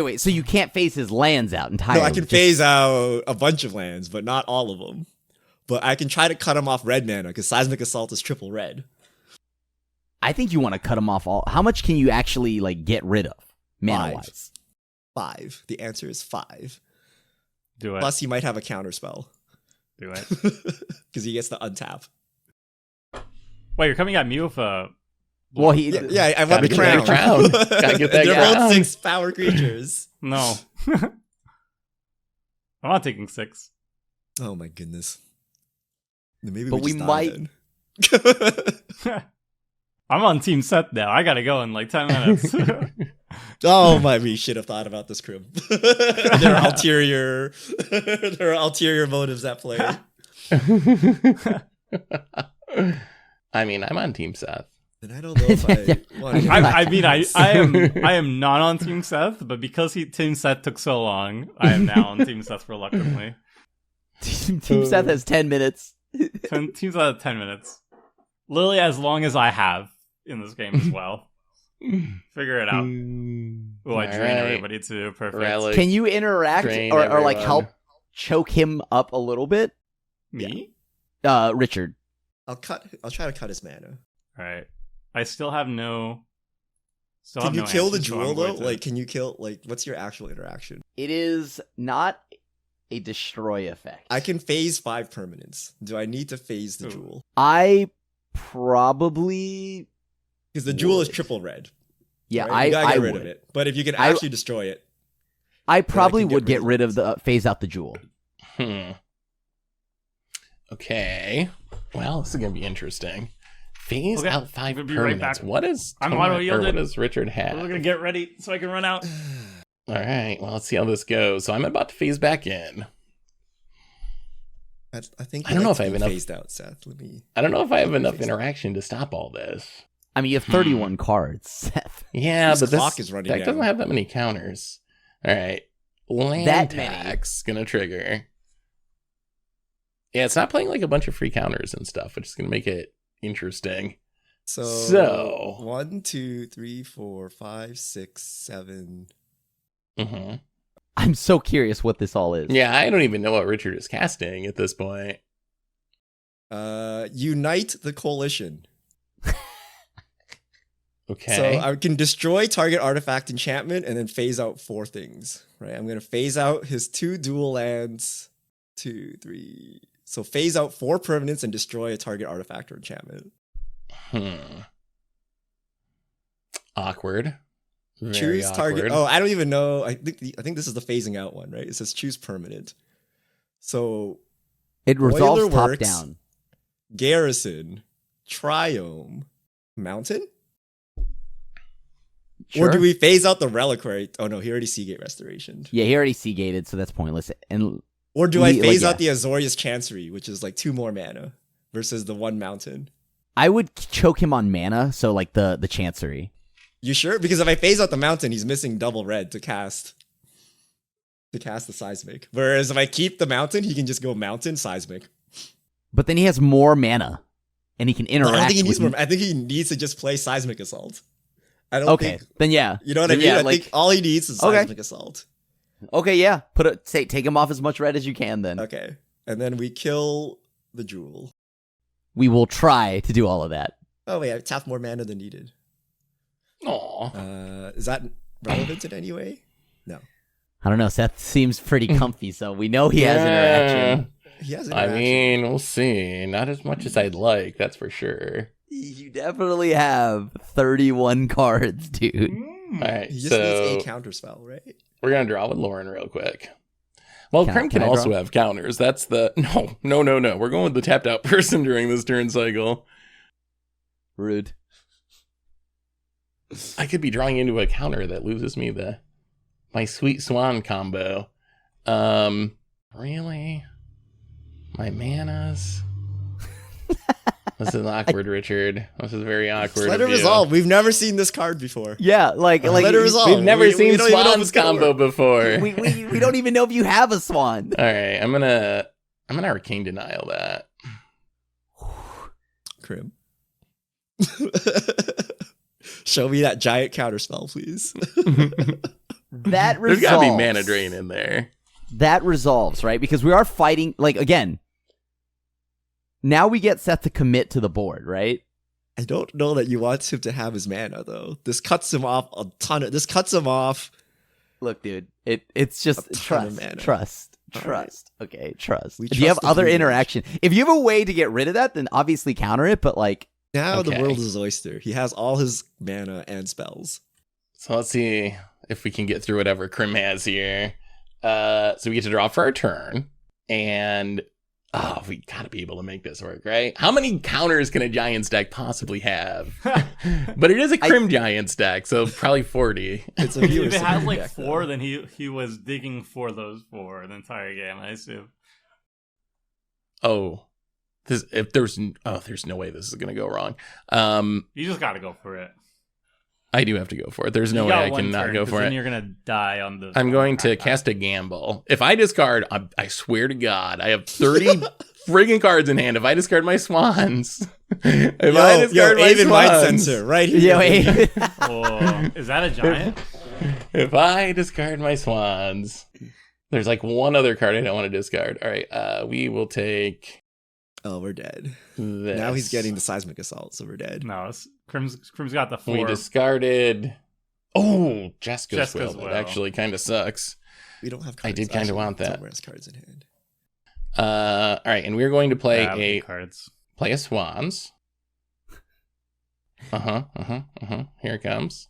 wait. So you can't phase his lands out entirely. No, I can Just- phase out a bunch of lands, but not all of them. But I can try to cut him off red mana because Seismic Assault is triple red. I think you want to cut them off all. How much can you actually like get rid of mana wise? 5. The answer is 5. Do it. Plus, he might have a counter spell Do it. because he gets to untap. Wait, you're coming at me with a. Well, he Yeah, I want Gotta the get crown. that crown. Gotta get that They're crown. both 6 power creatures. No. I'm not taking 6. Oh my goodness. Then maybe But we, we just might- die I'm on Team Seth now. I gotta go in like 10 minutes. then. Oh my, we should have thought about this, Crib. there are ulterior motives at play. I mean, I'm on Team Seth. And I don't know if I want to. I mean, I am not on Team Seth, but because Team Seth took so long, I am now on Team Seth reluctantly. Team Seth has 10 minutes. Team Seth has 10 minutes. Literally as long as I have in this game as well. Figure it out. Oh, I drain Alright. everybody too. Perfect. Relic. Can you interact Drain or like everyone. help choke him up a little bit? Me? Richard. I'll try to cut his mana. Alright. I still have no. Still Can have you no kill the answers, so I'm jewel though? going to- Like, can you kill? Like, what's your actual interaction? It is not a destroy effect. I can phase 5 permanents. Do I need to phase the Ooh. jewel? I probably Because the jewel is Would. triple red. yeah, right? You gotta I get rid would. of it. But if you can I- actually destroy it, I probably can get would rid get of rid it. of the phase out the jewel. Okay. Well, this is gonna be interesting. Phase Okay, out 5 I'm gonna be right permanents. back. What is I'm Tomer- or auto-yielded. what does Richard have? We're gonna get ready so I can run out. All right. Well, let's see how this goes. So I'm about to phase back in. I think I don't know if to I have be enough- phased out, Seth. Let me. I don't know if I have enough Phase out. interaction to stop all this. I mean, you have 31 cards, Seth. Yeah, This but this clock is running deck down. doesn't have that many counters. All right. Land That many. tax gonna trigger. Yeah, it's not playing like a bunch of free counters and stuff, which is gonna make it interesting. So 1, 2, 3, 4, 5, 6, 7. hmm I'm so curious what this all is. Yeah, I don't even know what Richard is casting at this point. Unite the coalition. Okay. So I can destroy target artifact enchantment and then phase out 4 things, right? I'm going to phase out his 2 dual lands, 2, 3. So phase out 4 permanents and destroy a target artifact or enchantment. Awkward. Very Choose target. awkward. Oh, I don't even know. I think this is the phasing out one, right? It says choose permanent. So It resolves Boiler top Works, down. Garrison, Triome, Mountain? Sure. Or do we phase out the Reliquary? Oh no, he already Seagate Restoration. Yeah, he already Seagated, so that's pointless. And Or do I phase yeah. out the Azorius Chancery, which is like 2 more mana versus the 1 Mountain? I would choke him on mana, so like the Chancery. You sure? Because if I phase out the Mountain, he's missing double red to cast the Seismic. Whereas if I keep the Mountain, he can just go Mountain Seismic. But then he has more mana, and he can No, interact. I don't think he needs with more. I think he needs to just play Seismic Assault. I don't think. Then yeah. You know what I mean? Yeah, I think all he needs is Seismic Assault. Okay, yeah. Take him off as much red as you can. Then Okay, and then we kill the Jewel. we will try to do all of that. Oh wait, I tapped more mana than needed. Aw. Is that relevant in any way? No. I don't know. Seth seems pretty comfy, so we know he has interaction. He has I interaction. mean, we'll see. Not as much as I'd like, that's for sure. You definitely have 31 cards, dude. All right, He just so needs a counter spell, right? we're gonna draw with Lauren real quick. Well, Krim Can can I also draw? have counters. That's the no. We're going with the tapped out person during this turn cycle. Rude. I could be drawing into a counter that loses me my sweet swan combo. Really? My manas? This is awkward, Richard. This is very awkward. Let it of you. resolve. We've never seen this card before. Yeah, like Let it resolve. We've never We seen don't even know if Swan's it's gonna combo work. before. we don't even know if you have a swan. All right, I'm gonna Arcane Denial that. Krim. Show me that giant counter spell, please. That There's resolves. gotta be mana drain in there. That resolves, right? Because we are fighting, like, again, now we get Seth to commit to the board, right? I don't know that you want him to have his mana though. This cuts him off a ton of. This cuts him off. Look, dude, it's just A ton of trust. mana. Okay, trust. We If you have trust the other breeders. interaction, if you have a way to get rid of that, then obviously counter it. But like, Now the Okay. world is his oyster. He has all his mana and spells. So let's see if we can get through whatever Krim has here. So we get to draw for our turn, and we gotta be able to make this work, right? How many counters can a Giants deck possibly have? But it is a Krim Giants deck, so probably 40. It's a viewer If it has submitted like deck, 4, though. then he was digging for those 4 the entire game, I assume. There's no way this is gonna go wrong. You just gotta go for it. I do have to go for it. There's no You way got I one cannot turn, go 'cause for then it. you're gonna die on the. I'm going to cast a gamble. If I discard, I swear to God, I have 30 friggin' cards in hand. If I discard my swans, if I discard my Aven Mind swans, Sensor right here. yeah, wait. Oh, is that a giant? if I discard my swans, there's like one other card I don't want to discard. All right, we will take Oh, we're dead. this. Now he's getting the Seismic Assault, so we're dead. No, Crim's got the 4. We discarded. Oh, Jeska's Jeska's Will. Will. That actually kind of sucks. We don't have cards. I did kinda Actually, want that. Somewhere has cards in hand. All right, and we're going to play Yeah, a cards. swans. Here it comes.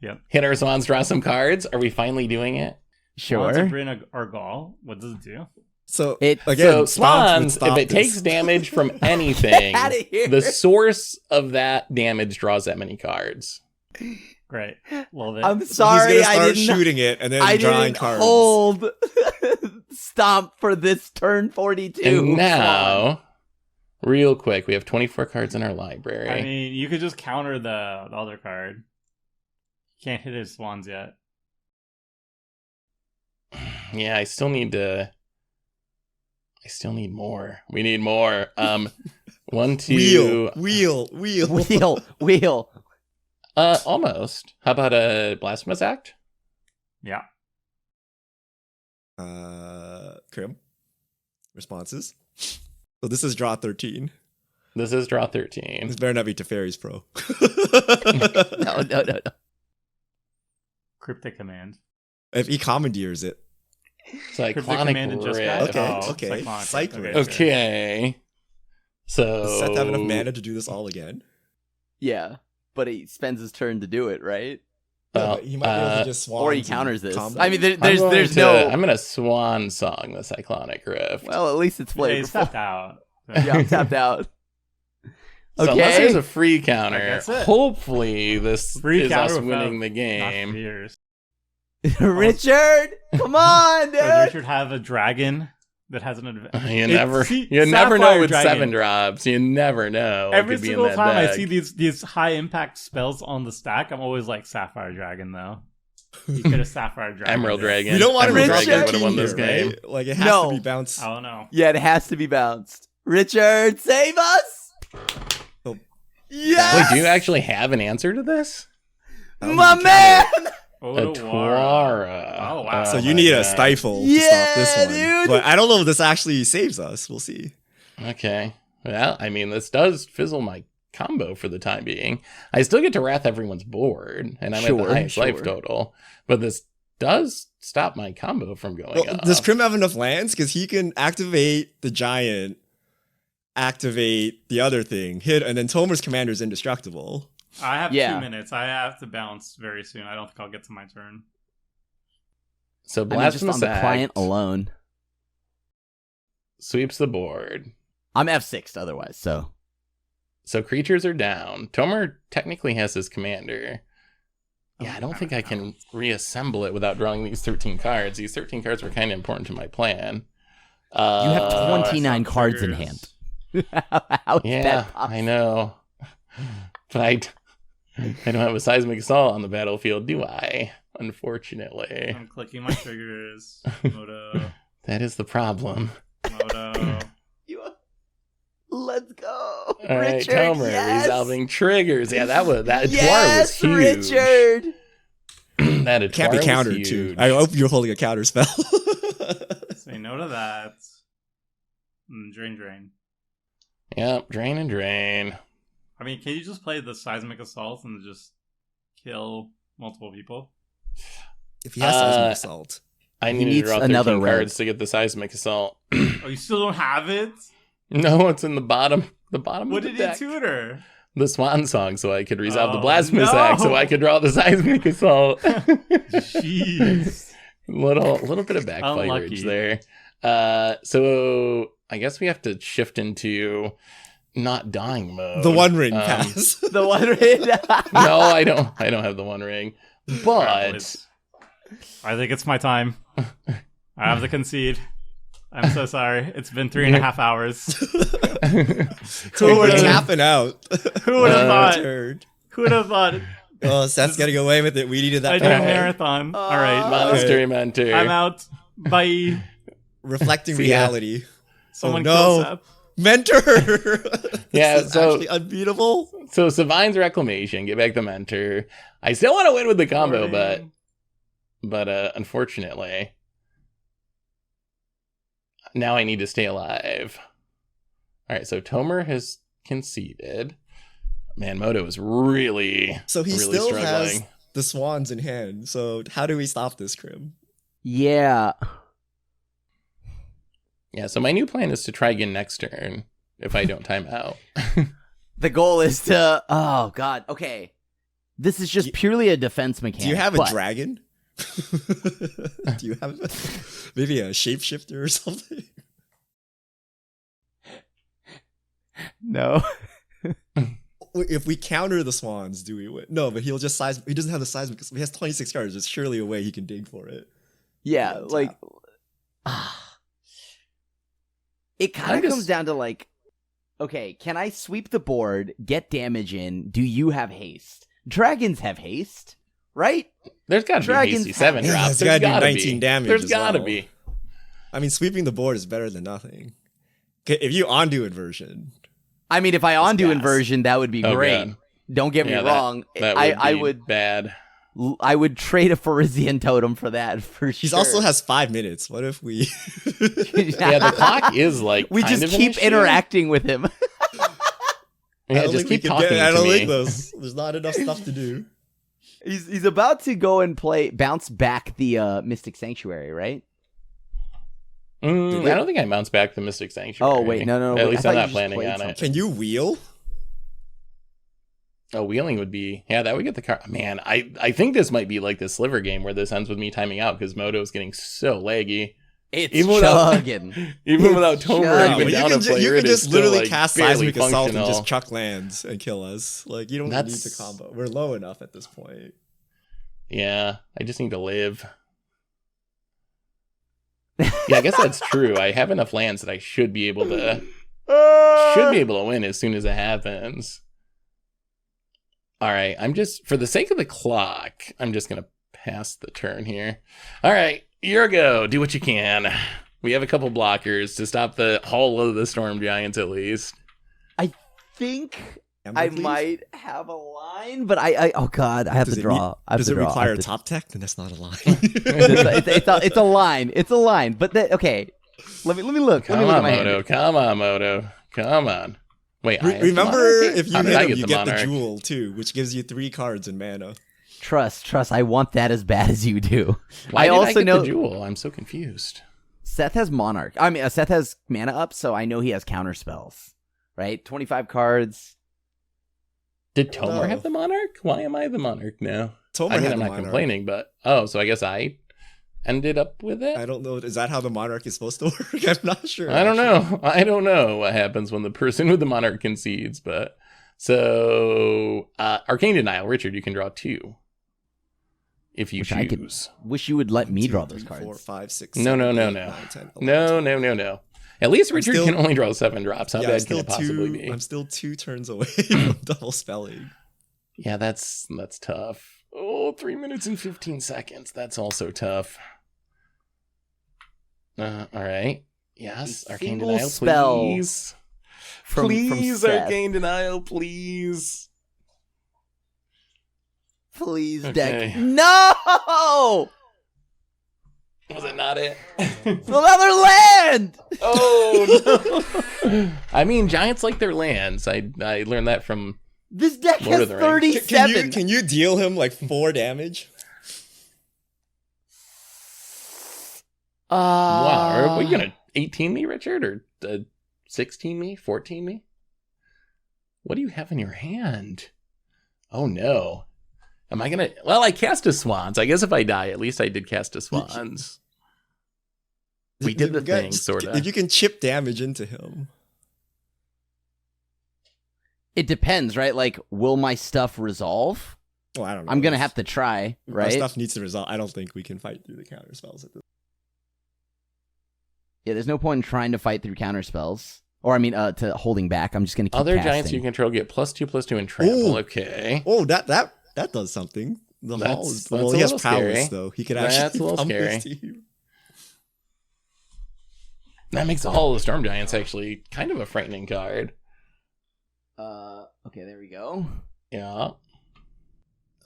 Yep. Hit our swans, draw some cards. Are we finally doing it? Swans Sure. of Bryn Argal. What does it do? So It- again, So Stomp would swans, stop if it this. takes damage from anything, Outta here. the source of that damage draws that many cards. Great. Love it. I'm He's sorry, gonna I start didn't. shooting it and then I drawing didn't cards. hold Stomp for this turn 42. And now, real quick, we have 24 cards in our library. I mean, you could just counter the other card. Can't hit his swans yet. Yeah, I still need more. We need more. 1, 2. Wheel. Almost. How about a Blasphemous Act? Yeah. Krim. Responses. So this is draw 13. This is draw 13. This better not be Teferi's Pro. No. Cryptic command. If he commandeers it. Cryptic Cyclonic command and just Rift. Okay. Cyclonic. Cyclonic. Okay. So Does Seth have enough mana to do this all again? Yeah, but he spends his turn to do it, right? No, but he might be able to just swans. Or he counters this. combo. I mean, there's no. I'm gonna swan song the Cyclonic Rift. Well, at least it's Yeah, he's flavorful. tapped out. Yeah, I'm tapped out. So unless Okay. there's a free counter, That's it. hopefully this Free is counter us without winning the Not game. fears. Richard, come on, Does dude. Richard have a dragon that has an advantage? You never know with Dragon. 7 drops. You never know. what Every could be in single that time I deck. see these high impact spells on the stack, I'm always like Sapphire Dragon though. You could have Sapphire Dragon. Emerald Dragon. You don't want to Emerald drop Dragon that would have won key this here, game. right? Like it has No. to be bounced. I don't know. Yeah, it has to be bounced. Richard, save us! Oh. Yes, Wait, do you actually have an answer to this? my man! A Tuara. Oh, wow. So Oh you my need a God. stifle to Yeah, stop this one. dude. But I don't know if this actually saves us. We'll see. Okay. Well, I mean, this does fizzle my combo for the time being. I still get to wrath everyone's board, and I'm at Sure, the highest life sure. total. But this does stop my combo from going Well, up. does Krim have enough lands? Because he can activate the giant, activate the other thing, hit, and then Tomer's commander is indestructible. I have Yeah. 2 minutes. I have to bounce very soon. I don't think I'll get to my turn. So I mean, just Blasphemous on the client Act alone. sweeps the board. I'm F6 otherwise, so. So creatures are down. Tomer technically has his commander. Yeah, I don't think I can reassemble it without drawing these 13 cards. These 13 cards were kind of important to my plan. You have Uh, 29 cards in hand. How is Yeah, that possible? I know. But I don't have a seismic assault on the battlefield, do I? Unfortunately. I'm clicking my triggers. Moto. That is the problem. Moto. Let's go. All right, Richard, Tomer, yes. resolving triggers. Yeah, that Tuara was Yes, huge. Richard. That Can't Tuara be was countered huge. too. I hope you're holding a counter spell. Say no to that. Drain. Yep, drain and drain. I mean, can you just play the seismic assault and just kill multiple people? If he has seismic assault. I He need to needs draw 13 another red. cards to get the seismic assault. Oh, you still don't have it? No, it's in the bottom. The bottom What of the did deck. he tutor? The Swan Song, so I could resolve the Oh, Blasphemous no. Act, so I could draw the seismic assault. Jeez. little bit of Unlucky. backfire there. So I guess we have to shift into not dying mode. The One Ring pass. The one red. No, I don't have the One Ring. But Please. I think it's my time. I have to concede. I'm so sorry. It's been 3.5 hours. Who would've- tapping out? Who would have thought? Turd. Who would have thought? Oh, Seth's getting away with it. We needed I that did a power. marathon. All right. Monster Mentor. I'm out. Bye. Reflecting See ya. reality. Someone no. kill Seth. Mentor! Yeah, This is so- actually unbeatable. So Savine's Reclamation, get back the Mentor. I still want to win with the combo, Boring. but unfortunately, now I need to stay alive. All right, so Tomer has conceded. Man, Moto is really, So he really still struggling. has the swans in hand. So how do we stop this, Krim? Yeah. Yeah, so my new plan is to try again next turn if I don't time out. The goal is to. Oh, God. Okay. This is just purely a defense mechanic. Do you have a but- dragon? Do you have maybe a shapeshifter or something? No. If we counter the swans, do we win? No, but he'll just size. He doesn't have the seismic. He has 26 cards. There's surely a way he can dig for it. Yeah, Yeah, like. It kind I'm of just- comes down to like. Okay, can I sweep the board, get damage in? Do you have haste? Dragons have haste, right? There's got to be Dragons hasty 7 have- Yeah, drops. it's There's gotta do got to 19 be. damage There's as got to well. be. I mean, sweeping the board is better than nothing. 'Kay, if you undo inversion, I mean, if I undo gas. inversion, that would be Oh, great. God. Don't get me Yeah, wrong. That would I be would bad. I would trade a Pharisian totem for that for he sure. also has 5 minutes. What if we? Yeah, the clock is like we kind just of an keep issue. interacting with him. Yeah, just keep talking to me. I don't think there's not enough stuff to do. He's about to go and bounce back the Mystic Sanctuary, right? I don't think I bounce back the Mystic Sanctuary. Oh wait, no. At least I'm not planning on it. Can you wheel? Oh, wheeling would be... Yeah, that would get the car... Man, I think this might be like the sliver game where this ends with me timing out because Moto's getting so laggy. It's chugging. Even without Tomer, even down a player, you can just literally cast Seismic Assault and functional. just chuck lands and kill us. Like, you don't need to combo. We're low enough at this point. Yeah, I just need to live. Yeah, I guess that's true. I have enough lands that I should be able to win as soon as it happens. All right, I'm just, for the sake of the clock, I'm just going to pass the turn here. All right, here we go. Do what you can. We have a couple blockers to stop the whole of the Storm Giants at least. I think I might have a line, but oh god, I have to draw. Does it require a top tech? Then that's not a line. it's a line. It's a line. But okay, let me look. Come on, Moto. Come on, Moto. Come on. Wait, remember if you hit him, you get the Jewel too, which gives you 3 cards in mana. Trust. I want that as bad as you do. Why did I get the Jewel? I'm so confused. Seth has Monarch. I mean, Seth has mana up, so I know he has counter spells. Right? 25 cards. Did Tomer have the Monarch? Why am I the Monarch now? I'm not complaining, but so I guess I ended up with it. I don't know. Is that how the Monarch is supposed to work? I'm not sure. I don't know what happens when the person with the Monarch concedes, but so Arcane Denial, Richard, you can draw 2 if you choose. Wish you would let me draw those 3, cards. 4, 5, 6, No. 7, 8, 9, 10, 11, No. At least Richard can only draw 7 drops. How bad can it possibly be? I'm still 2 turns away from double spelling. Yeah, that's tough. Oh, 3 minutes and 15 seconds. That's also tough. All right. Yes, Arcane Denial, spell please. From Arcane Denial, please. Please, Okay. deck. No! Was it not it? Another land! Oh, no. I mean, Giants like their lands. I learned that from this deck Lord has of the Rings. 37. Can you deal him like 4 damage? Wow. Are we going to 18 me, Richard? Or 16 me? 14 me? What do you have in your hand? Oh, no. Am I going to... Well, I cast a Swans. I guess if I die, at least I did cast a Swans. We did the thing, sort of. If you can chip damage into him. It depends, right? Like, will my stuff resolve? Well, I don't know. I'm going to have to try, right? My stuff needs to resolve. I don't think we can fight through the counter spells at this. Yeah, there's no point in trying to fight through counter spells. Or, I mean, to holding back. I'm just going to keep Other casting. Giants you control get +2/+2 and trample. Ooh. Okay. Oh, that does something. The Hall is... Well, he has prowess, though. He could actually pump his team. That makes the Hall of the Storm Giants actually kind of a frightening card. Okay, there we go. Yeah.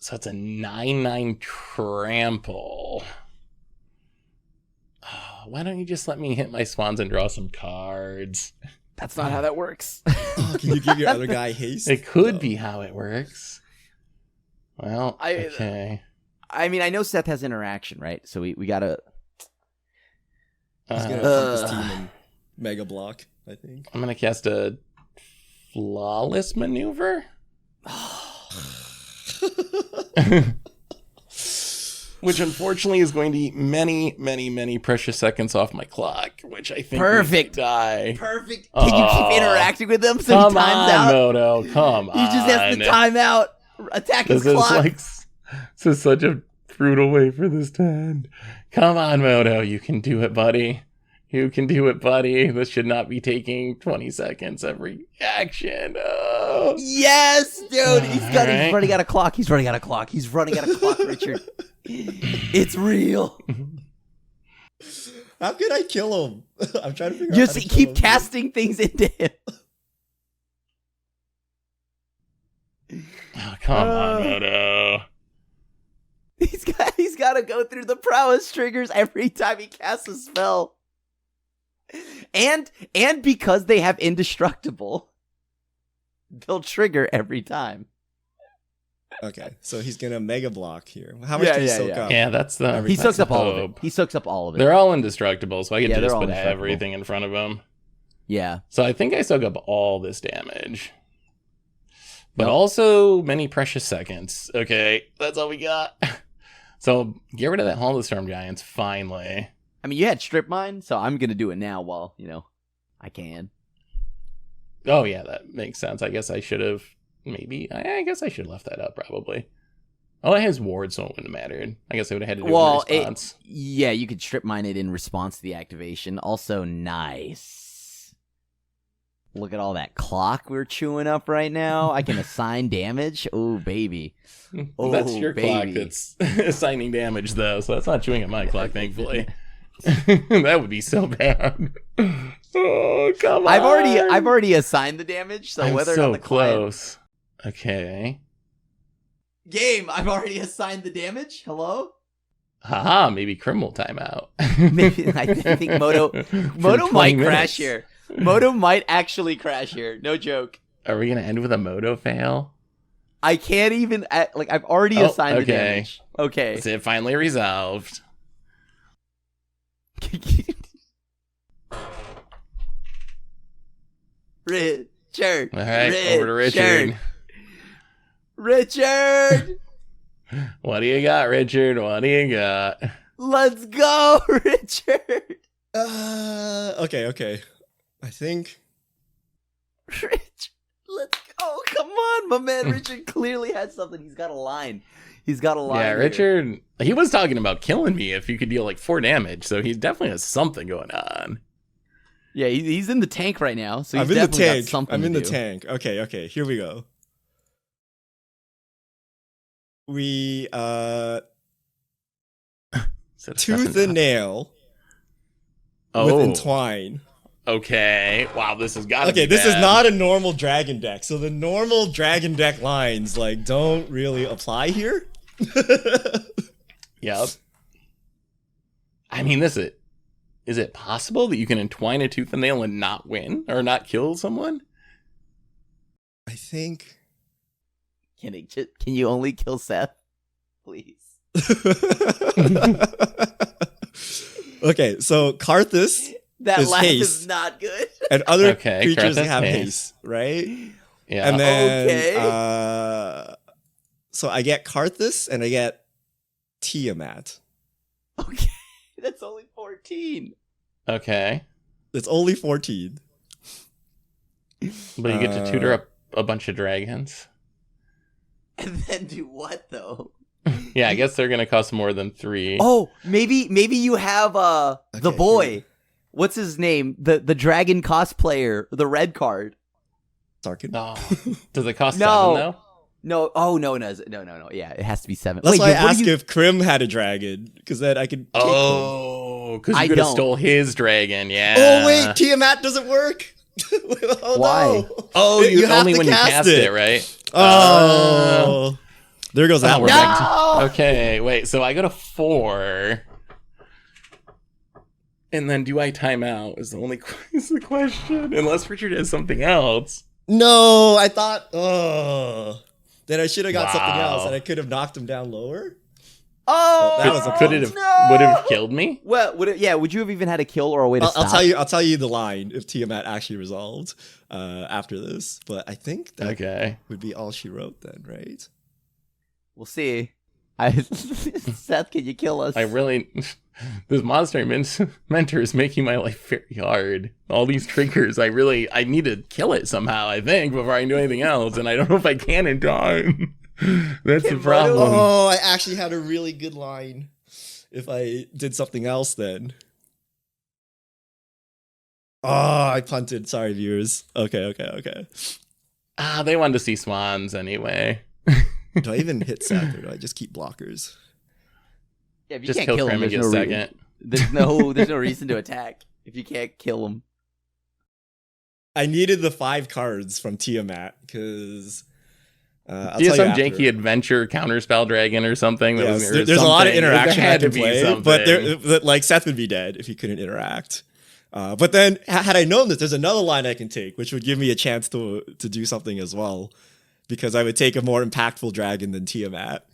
So it's a 9/9 trample. Oh, why don't you just let me hit my Swans and draw some cards? That's not how that works. Oh, can you give your other guy haste? It could be how it works. Well, okay. I mean, I know Seth has interaction, right? So we gotta... He's gonna pump his team in Mega Block, I think. I'm gonna cast a Flawless Maneuver? Which unfortunately is going to eat many, many, many precious seconds off my clock, which I think Perfect. Die. Perfect. Can you keep interacting with them so he times out? Moto, come on. He just has to time out. Attack his clock. This is such a brutal way for this to end. Come on, Moto. You can do it, buddy. You can do it, buddy. This should not be taking 20 seconds every action. Oh. Yes, dude. He's running out of clock. He's running out of clock, Richard. It's real. How can I kill him? I'm trying to figure out. Just keep casting things into him. Oh, come on, Moto. He's got to go through the prowess triggers every time he casts a spell. And because they have indestructible. they'll trigger every time. Okay, so he's gonna Mega Block here. How much can he soak up? Yeah, that's the. He He that's soaks up the all of hope. it. He soaks up all of it. They're all indestructible, so I could Yeah, they're just all put indestructible. everything in front of him. Yeah. So I think I soak up all this damage. But Nope. also many precious seconds. Okay, that's all we got. So get rid of that Hall of the Storm Giants, finally. I mean, you had strip mine, so I'm gonna do it now while I can. Oh yeah, that makes sense. I guess I should have I guess I should have left that up probably. Oh, it has ward, so it wouldn't have mattered. I guess I would have had to do Well, a response. yeah, you could strip mine it in response to the activation. Also, nice. Look at all that clock we're chewing up right now. I can assign damage. Oh, baby. That's your clock baby. that's assigning damage, though, so that's not chewing at my clock, thankfully. That would be so bad. Oh, come on. I've already assigned the damage, so I'm whether so or not the client... close. Okay. Game, I've already assigned the damage. Hello? Haha, maybe criminal timeout. Maybe, I think Moto For 20 might minutes. crash here. Moto might actually crash here. No joke. Are we gonna end with a Moto fail? I can't even I've already Oh, assigned the okay. damage. Okay. Is it finally resolved? Richard. All right, over to Richard. Richard. What do you got, Richard? What do you got? Let's go, Richard. Okay. I think. Rich, let's go. Come on, my man. Richard clearly has something. He's got a line. Yeah, here. Richard, he was talking about killing me if you could deal like 4 damage, so he definitely has something going on. Yeah, he's in the tank right now, so he's I'm in the definitely got tank. something I'm in to the do. tank. Okay. Here we go. We So tooth and nail with Oh, entwine. okay. Wow, this has got to Okay, be this is bad. not a normal dragon deck. So the normal dragon deck lines don't really apply here. Yep. I mean, is it possible that you can entwine a tooth and nail and not win or not kill someone? I think. Can you only kill Seth? Please. Okay, so Karthus That is laugh haste. is not good. and other Okay, creatures Karthus have haste. haste, right? Yeah. And then, Okay. So I get Karthus and I get Tiamat. Okay. That's only 14. Okay. It's only 14. But you get to tutor up a bunch of dragons. And then do what though? Yeah, I guess they're gonna cost more than 3. Oh, maybe you have the Okay, boy. here. What's his name? The dragon cosplayer, the red card. Sarkin. Oh. Does it cost No. 7 though? No, no. Yeah, it has to be 7. That's why I what do asked you- if Krim had a dragon, because then I could take them. Oh, because I you could have don't. stole his dragon. Yeah. Oh wait, Tiamat doesn't work. Oh, Why? No. Oh, you have only to when you cast it, right? Oh, there goes that we're one. back No! Okay, wait. So I go to 4, and then do I time out? Is the only is the question. Unless Richard has something else. No, I thought. Oh, then I should have got something Wow. else, and I could have knocked him down lower. Oh, That was a Could it have no! would have killed me? Well, would you have even had a kill or a way to stop? I'll tell you the line if Tiamat actually resolved after this, but I think that Okay. would be all she wrote then, right? We'll see. Seth, can you kill us? I really this monster mentor is making my life very hard. All these triggers, I need to kill it somehow, I think, before I can do anything else, and I don't know if I can in time. That's the Kim, problem. Oh, I actually had a really good line. If I did something else, then. Oh, I punted. Sorry, viewers. Okay. They wanted to see swans anyway. Do I even hit Seth, or do I just keep blockers? Yeah, if you Just can't kill kill Krim him, and get second. there's no reason to attack if you can't kill him. I needed the 5 cards from Tiamat because I'll Do you tell have some you after. janky adventure counterspell dragon or something? That Yes, was, there's a lot of something. interaction There I had to can be play, something. but like Seth would be dead if he couldn't interact. But then, had I known this, there's another line I can take, which would give me a chance to do something as well, because I would take a more impactful dragon than Tiamat.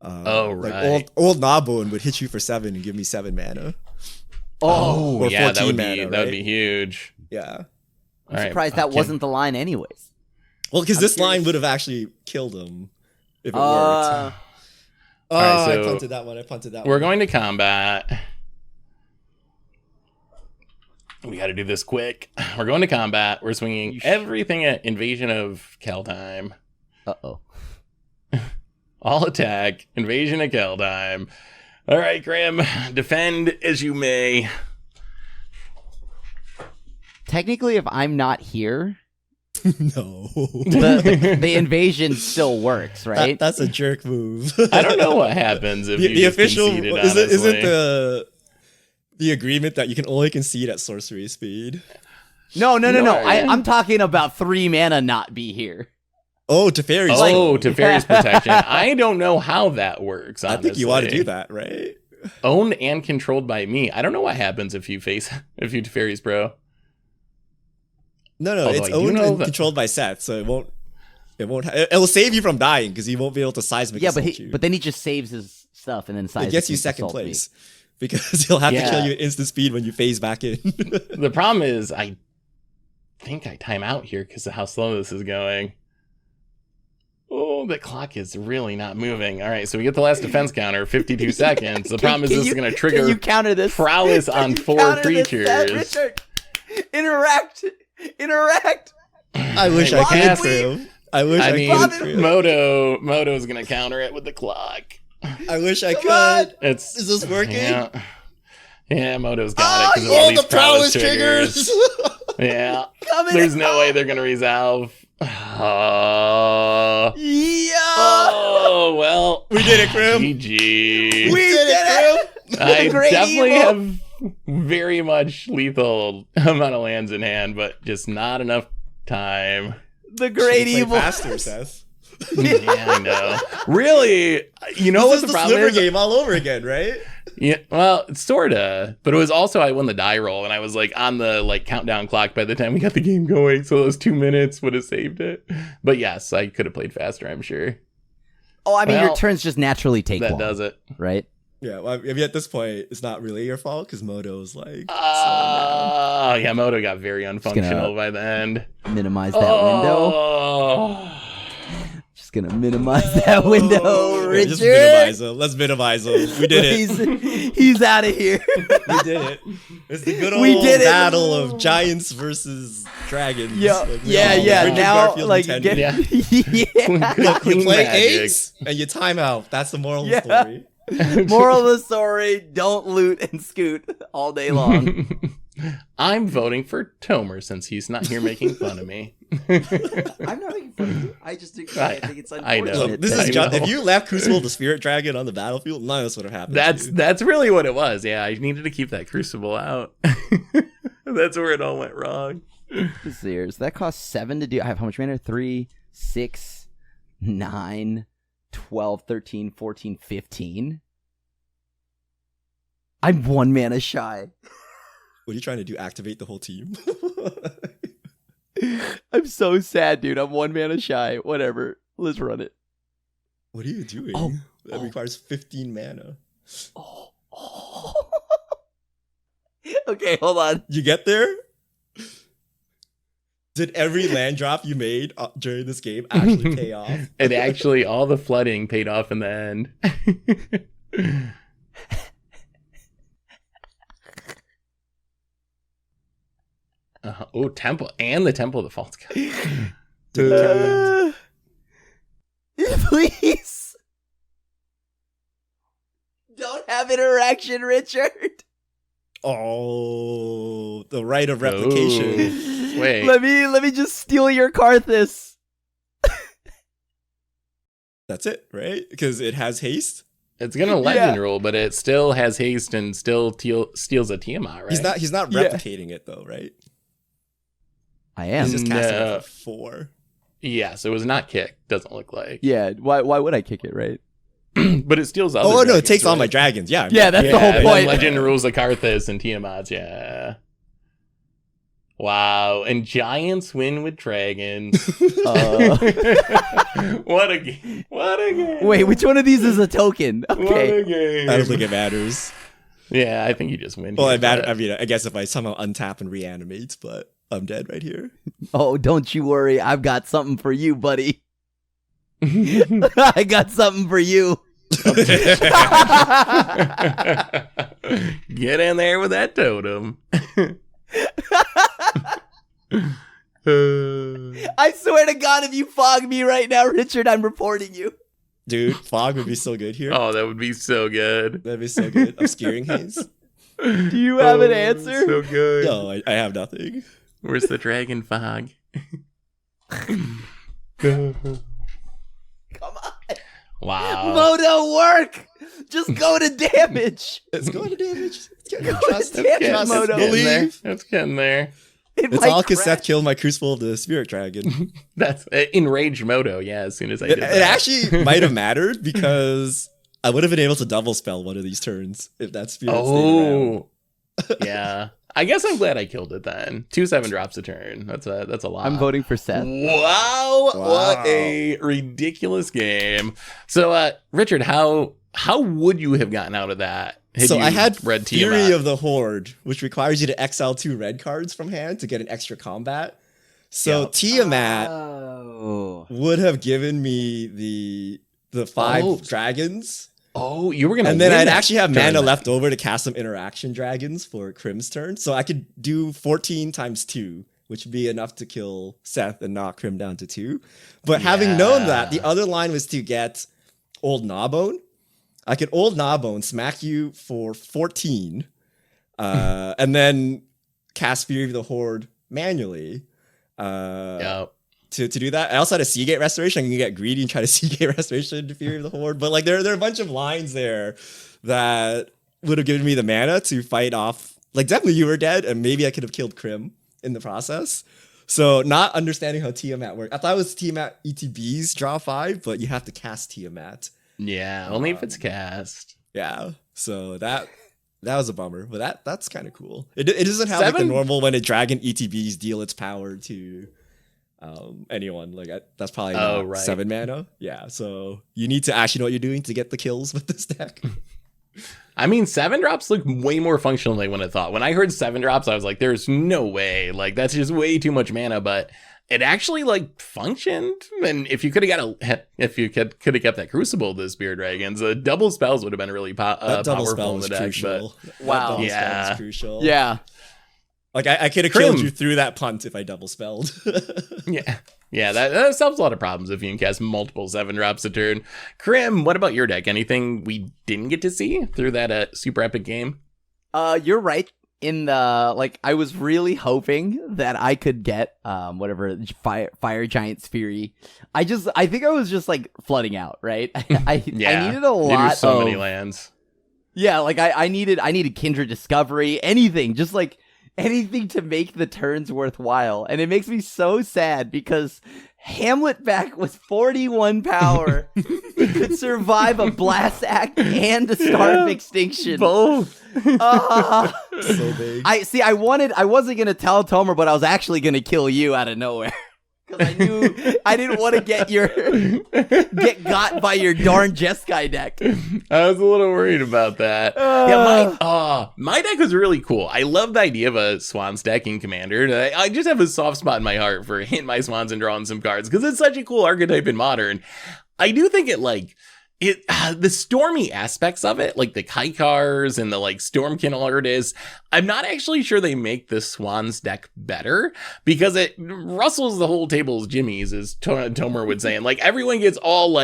Right. Like old Nabun would hit you for 7 and give me 7 mana. Oh, or yeah, 14 that would mana, be huge. Yeah. I'm surprised that wasn't the line anyways. Well, because this line would have actually killed him if it worked. All right, so I punted that one. We're going to combat. We got to do this quick. We're going to combat. We're swinging everything at Invasion of Kaldheim. Uh-oh. All attack, Invasion of Kaldheim. All right, Graham, defend as you may. Technically, if I'm not here, No. the invasion still works, right? That's a jerk move. I don't know what happens if the official conceded, isn't the agreement that you can only concede at sorcery speed. No. Yeah. I'm talking about 3 mana not be here. Oh, Teferi's. Teferi's protection. I don't know how that works, honestly. I think you ought to do that, right? Owned and controlled by me. I don't know what happens if you Teferi's Bro. No, Although it's owned and controlled by Seth, so it'll save you from dying because he won't be able to seismic assault you. But then he just saves his stuff and then it gets you second place because he'll have to kill you at instant speed when you phase back in. The problem is, I think I time out here because of how slow this is going. Oh, the clock is really not moving. All right, so we get the last defense counter, 52 seconds. The problem is this is going to trigger you counter this? prowess on 4 creatures. Richard, interact. I wish I could for him. I mean, could. Moto's going to counter it with the clock. I wish I could. Is this working? Yeah, Moto's got it because of all these the prowess triggers. Yeah, there's no way they're going to resolve. Oh, well. We did it, Grim. GG. We did it, Grim. I definitely have very much lethal amount of lands in hand, but just not enough time. The great evil. Faster, Seth. Yeah, I know. Really, you know what the problem is? Game all over again, right? Yeah, well, sorta. But it was also I won the die roll, and I was like on the countdown clock by the time we got the game going. So those 2 minutes would have saved it. But yes, I could have played faster, I'm sure. Oh, I mean, your turns just naturally take long. That does it, right? Yeah. Well, I mean, at this point, it's not really your fault because Moto's like. Yeah, Moto got very unfunctional by the end. Minimize that window. Just gonna minimize that window, Richard. Just minimize him. Let's minimize him. We did it. He's out of here. We did it. It's the good old battle of giants versus dragons. Yeah, like, yeah. Now, like, you play Ace and you time out. That's the moral of the story. Moral of the story: don't loot and scoot all day long. I'm voting for Tomer since he's not here making fun of me. I'm not making fun of you. I just think it's unfortunate. I know. Look, if you left Crucible the Spirit Dragon on the battlefield, none of this would have happened. That's really what it was. Yeah, I needed to keep that Crucible out. That's where it all went wrong. So that costs 7 to do. I have how much mana? 3, 6, 9, 12, 13, 14, 15. I'm 1 mana shy. What are you trying to do? Activate the whole team? I'm so sad, dude. I'm 1 mana shy. Whatever. Let's run it. What are you doing? That requires 15 mana. Okay, hold on. You get there? Did every land drop you made during this game actually pay off? And actually, all the flooding paid off in the end. Temple. And the Temple of the False God. Please. Don't have interaction, Richard. Oh, the right of replication. Wait. Let me just steal your Karthus. That's it, right? Because it has haste. It's gonna legend rule, but it still has haste and still steals a Tiamat, right? He's not replicating it though, right? I am. He's just casting it for 4. Yes, it was not kicked. Doesn't look like. Yeah. Why would I kick it, right? But it steals other no, dragons, it takes right? all my dragons. Yeah, that's the whole point. Legend rules of Karthus and Tiamats, yeah. Wow, and giants win with dragons. What a game. What a game. Wait, which one of these is a token? What Okay. a game. I don't think it matters. Yeah, I think you just win. Well, here, it matter. but- I mean, I guess if I somehow untap and reanimate, but I'm dead right here. Oh, don't you worry. I've got something for you, buddy. I got something for you. Get in there with that totem. I swear to God, if you fog me right now, Richard, I'm reporting you. Dude, fog would be so good here. Oh, that would be so good. That'd be so good. Obscuring haze. Do you have an answer? So good. No, I have nothing. Where's the dragon fog? Come on. Wow. Moto work. Just go to damage. It's going to damage. It's getting Go trust. to damage, Trust. Moto. Believe. It's getting there. It's all because Seth killed my Crucible of the Spirit Dragon. That's enraged Moto. Yeah, as soon as I It did that. actually might have mattered because I would have been able to double spell one of these turns if that Spirit stayed around. Oh. Yeah. I guess I'm glad I killed it then. 2 7-drops a turn. That's a lot. I'm voting for Seth. Wow. What a ridiculous game. So Richard, how would you have gotten out of that? So I had Red Fury Tiamat? of the Horde, which requires you to exile 2 red cards from hand to get an extra combat. So Yep. Tiamat Oh. would have given me the 5 Oh. dragons. Oh, you were gonna And then win I'd that actually have turn mana then. left over to cast some interaction dragons for Crim's turn. So I could do 14 times 2, which would be enough to kill Seth and knock Crim down to 2. But having known that, the other line was to get Old Gnawbone. I could Old Gnawbone, smack you for 14, and then cast Fury of the Horde manually. Yep. To do that. I also had a Seagate Restoration. I can get greedy and try to Seagate Restoration to Fury of the Horde. But like there are a bunch of lines there that would have given me the mana to fight off. Like definitely you were dead, and maybe I could have killed Crim in the process. So not understanding how Tiamat worked. I thought it was Tiamat ETBs draw 5, but you have to cast Tiamat. Yeah, only if it's cast. Yeah. So that was a bummer, but that's kind of cool. It doesn't have like the 7 normal when a dragon ETBs deal its power to anyone. Like that's probably not right. 7 mana. Yeah. So you need to actually know what you're doing to get the kills with this deck. I mean, 7-drops look way more functional than I would have thought. When I heard 7-drops, I was like, there's no way. Like, that's just way too much mana, but it actually, like, functioned. And if you could have have kept that Crucible, the Spirit Dragons, the double spells would have been really That double powerful spell in the was deck. crucial. That Wow. double spell Yeah. was crucial. Yeah. Like I could have Crim. killed you through that punt if I double spelled. But yeah, that solves a lot of problems if you can cast multiple 7-drops a turn. Crim, what about your deck? Anything we didn't get to see through that super epic game? You're right. In the I was really hoping that I could get whatever fire giant's fury. I think I was just like flooding out, right? I needed a lot. You do so of many lands. Yeah, like I needed Kindred Discovery, anything, just like anything to make the turns worthwhile. And it makes me so sad because Hamlet back was 41 power. It could survive a blast act and a star of extinction. Both. So big. I wasn't gonna tell Tomer, but I was actually gonna kill you out of nowhere. Because I knew I didn't want to get got by your darn Jeskai deck. I was a little worried about that. My deck was really cool. I love the idea of a Swans deck in Commander. I just have a soft spot in my heart for hitting my Swans and drawing some cards because it's such a cool archetype in Modern. I do think the stormy aspects of it, like the Kaikars and the Stormkin artists, I'm not actually sure they make the Swans deck better because it rustles the whole table's jimmies, as Tomer would say. And everyone gets all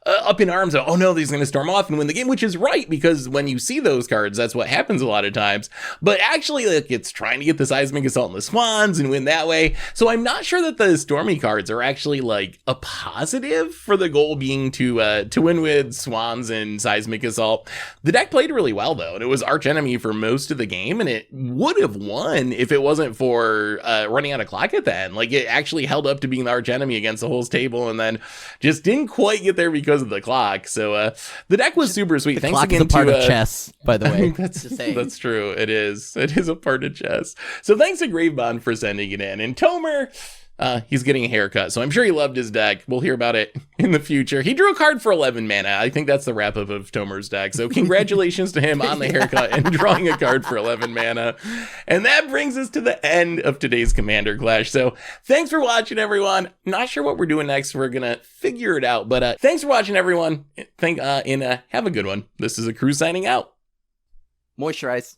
up in arms of, oh no, he's going to storm off and win the game, which is right because when you see those cards, that's what happens a lot of times. But actually, it's trying to get the Seismic Assault and the Swans and win that way. So I'm not sure that the stormy cards are actually a positive for the goal being to win with with Swans and Seismic Assault. The deck played really well, though, and it was archenemy for most of the game, and it would have won if it wasn't for running out of clock at the end. Like, it actually held up to being the archenemy against the whole table, and then just didn't quite get there because of the clock. So the deck was super sweet. Thanks clock again is a part to of chess, by the way. that's true. It is a part of chess. So thanks to Gravebond for sending it in. And Tomer, he's getting a haircut, so I'm sure he loved his deck. We'll hear about it in the future. He drew a card for 11 mana. I think that's the wrap-up of Tomer's deck. So congratulations to him on the haircut and drawing a card for 11 mana. And that brings us to the end of today's Commander Clash. So thanks for watching, everyone. Not sure what we're doing next. We're going to figure it out. But thanks for watching, everyone. Have a good one. This is A Crew signing out. Moisturize.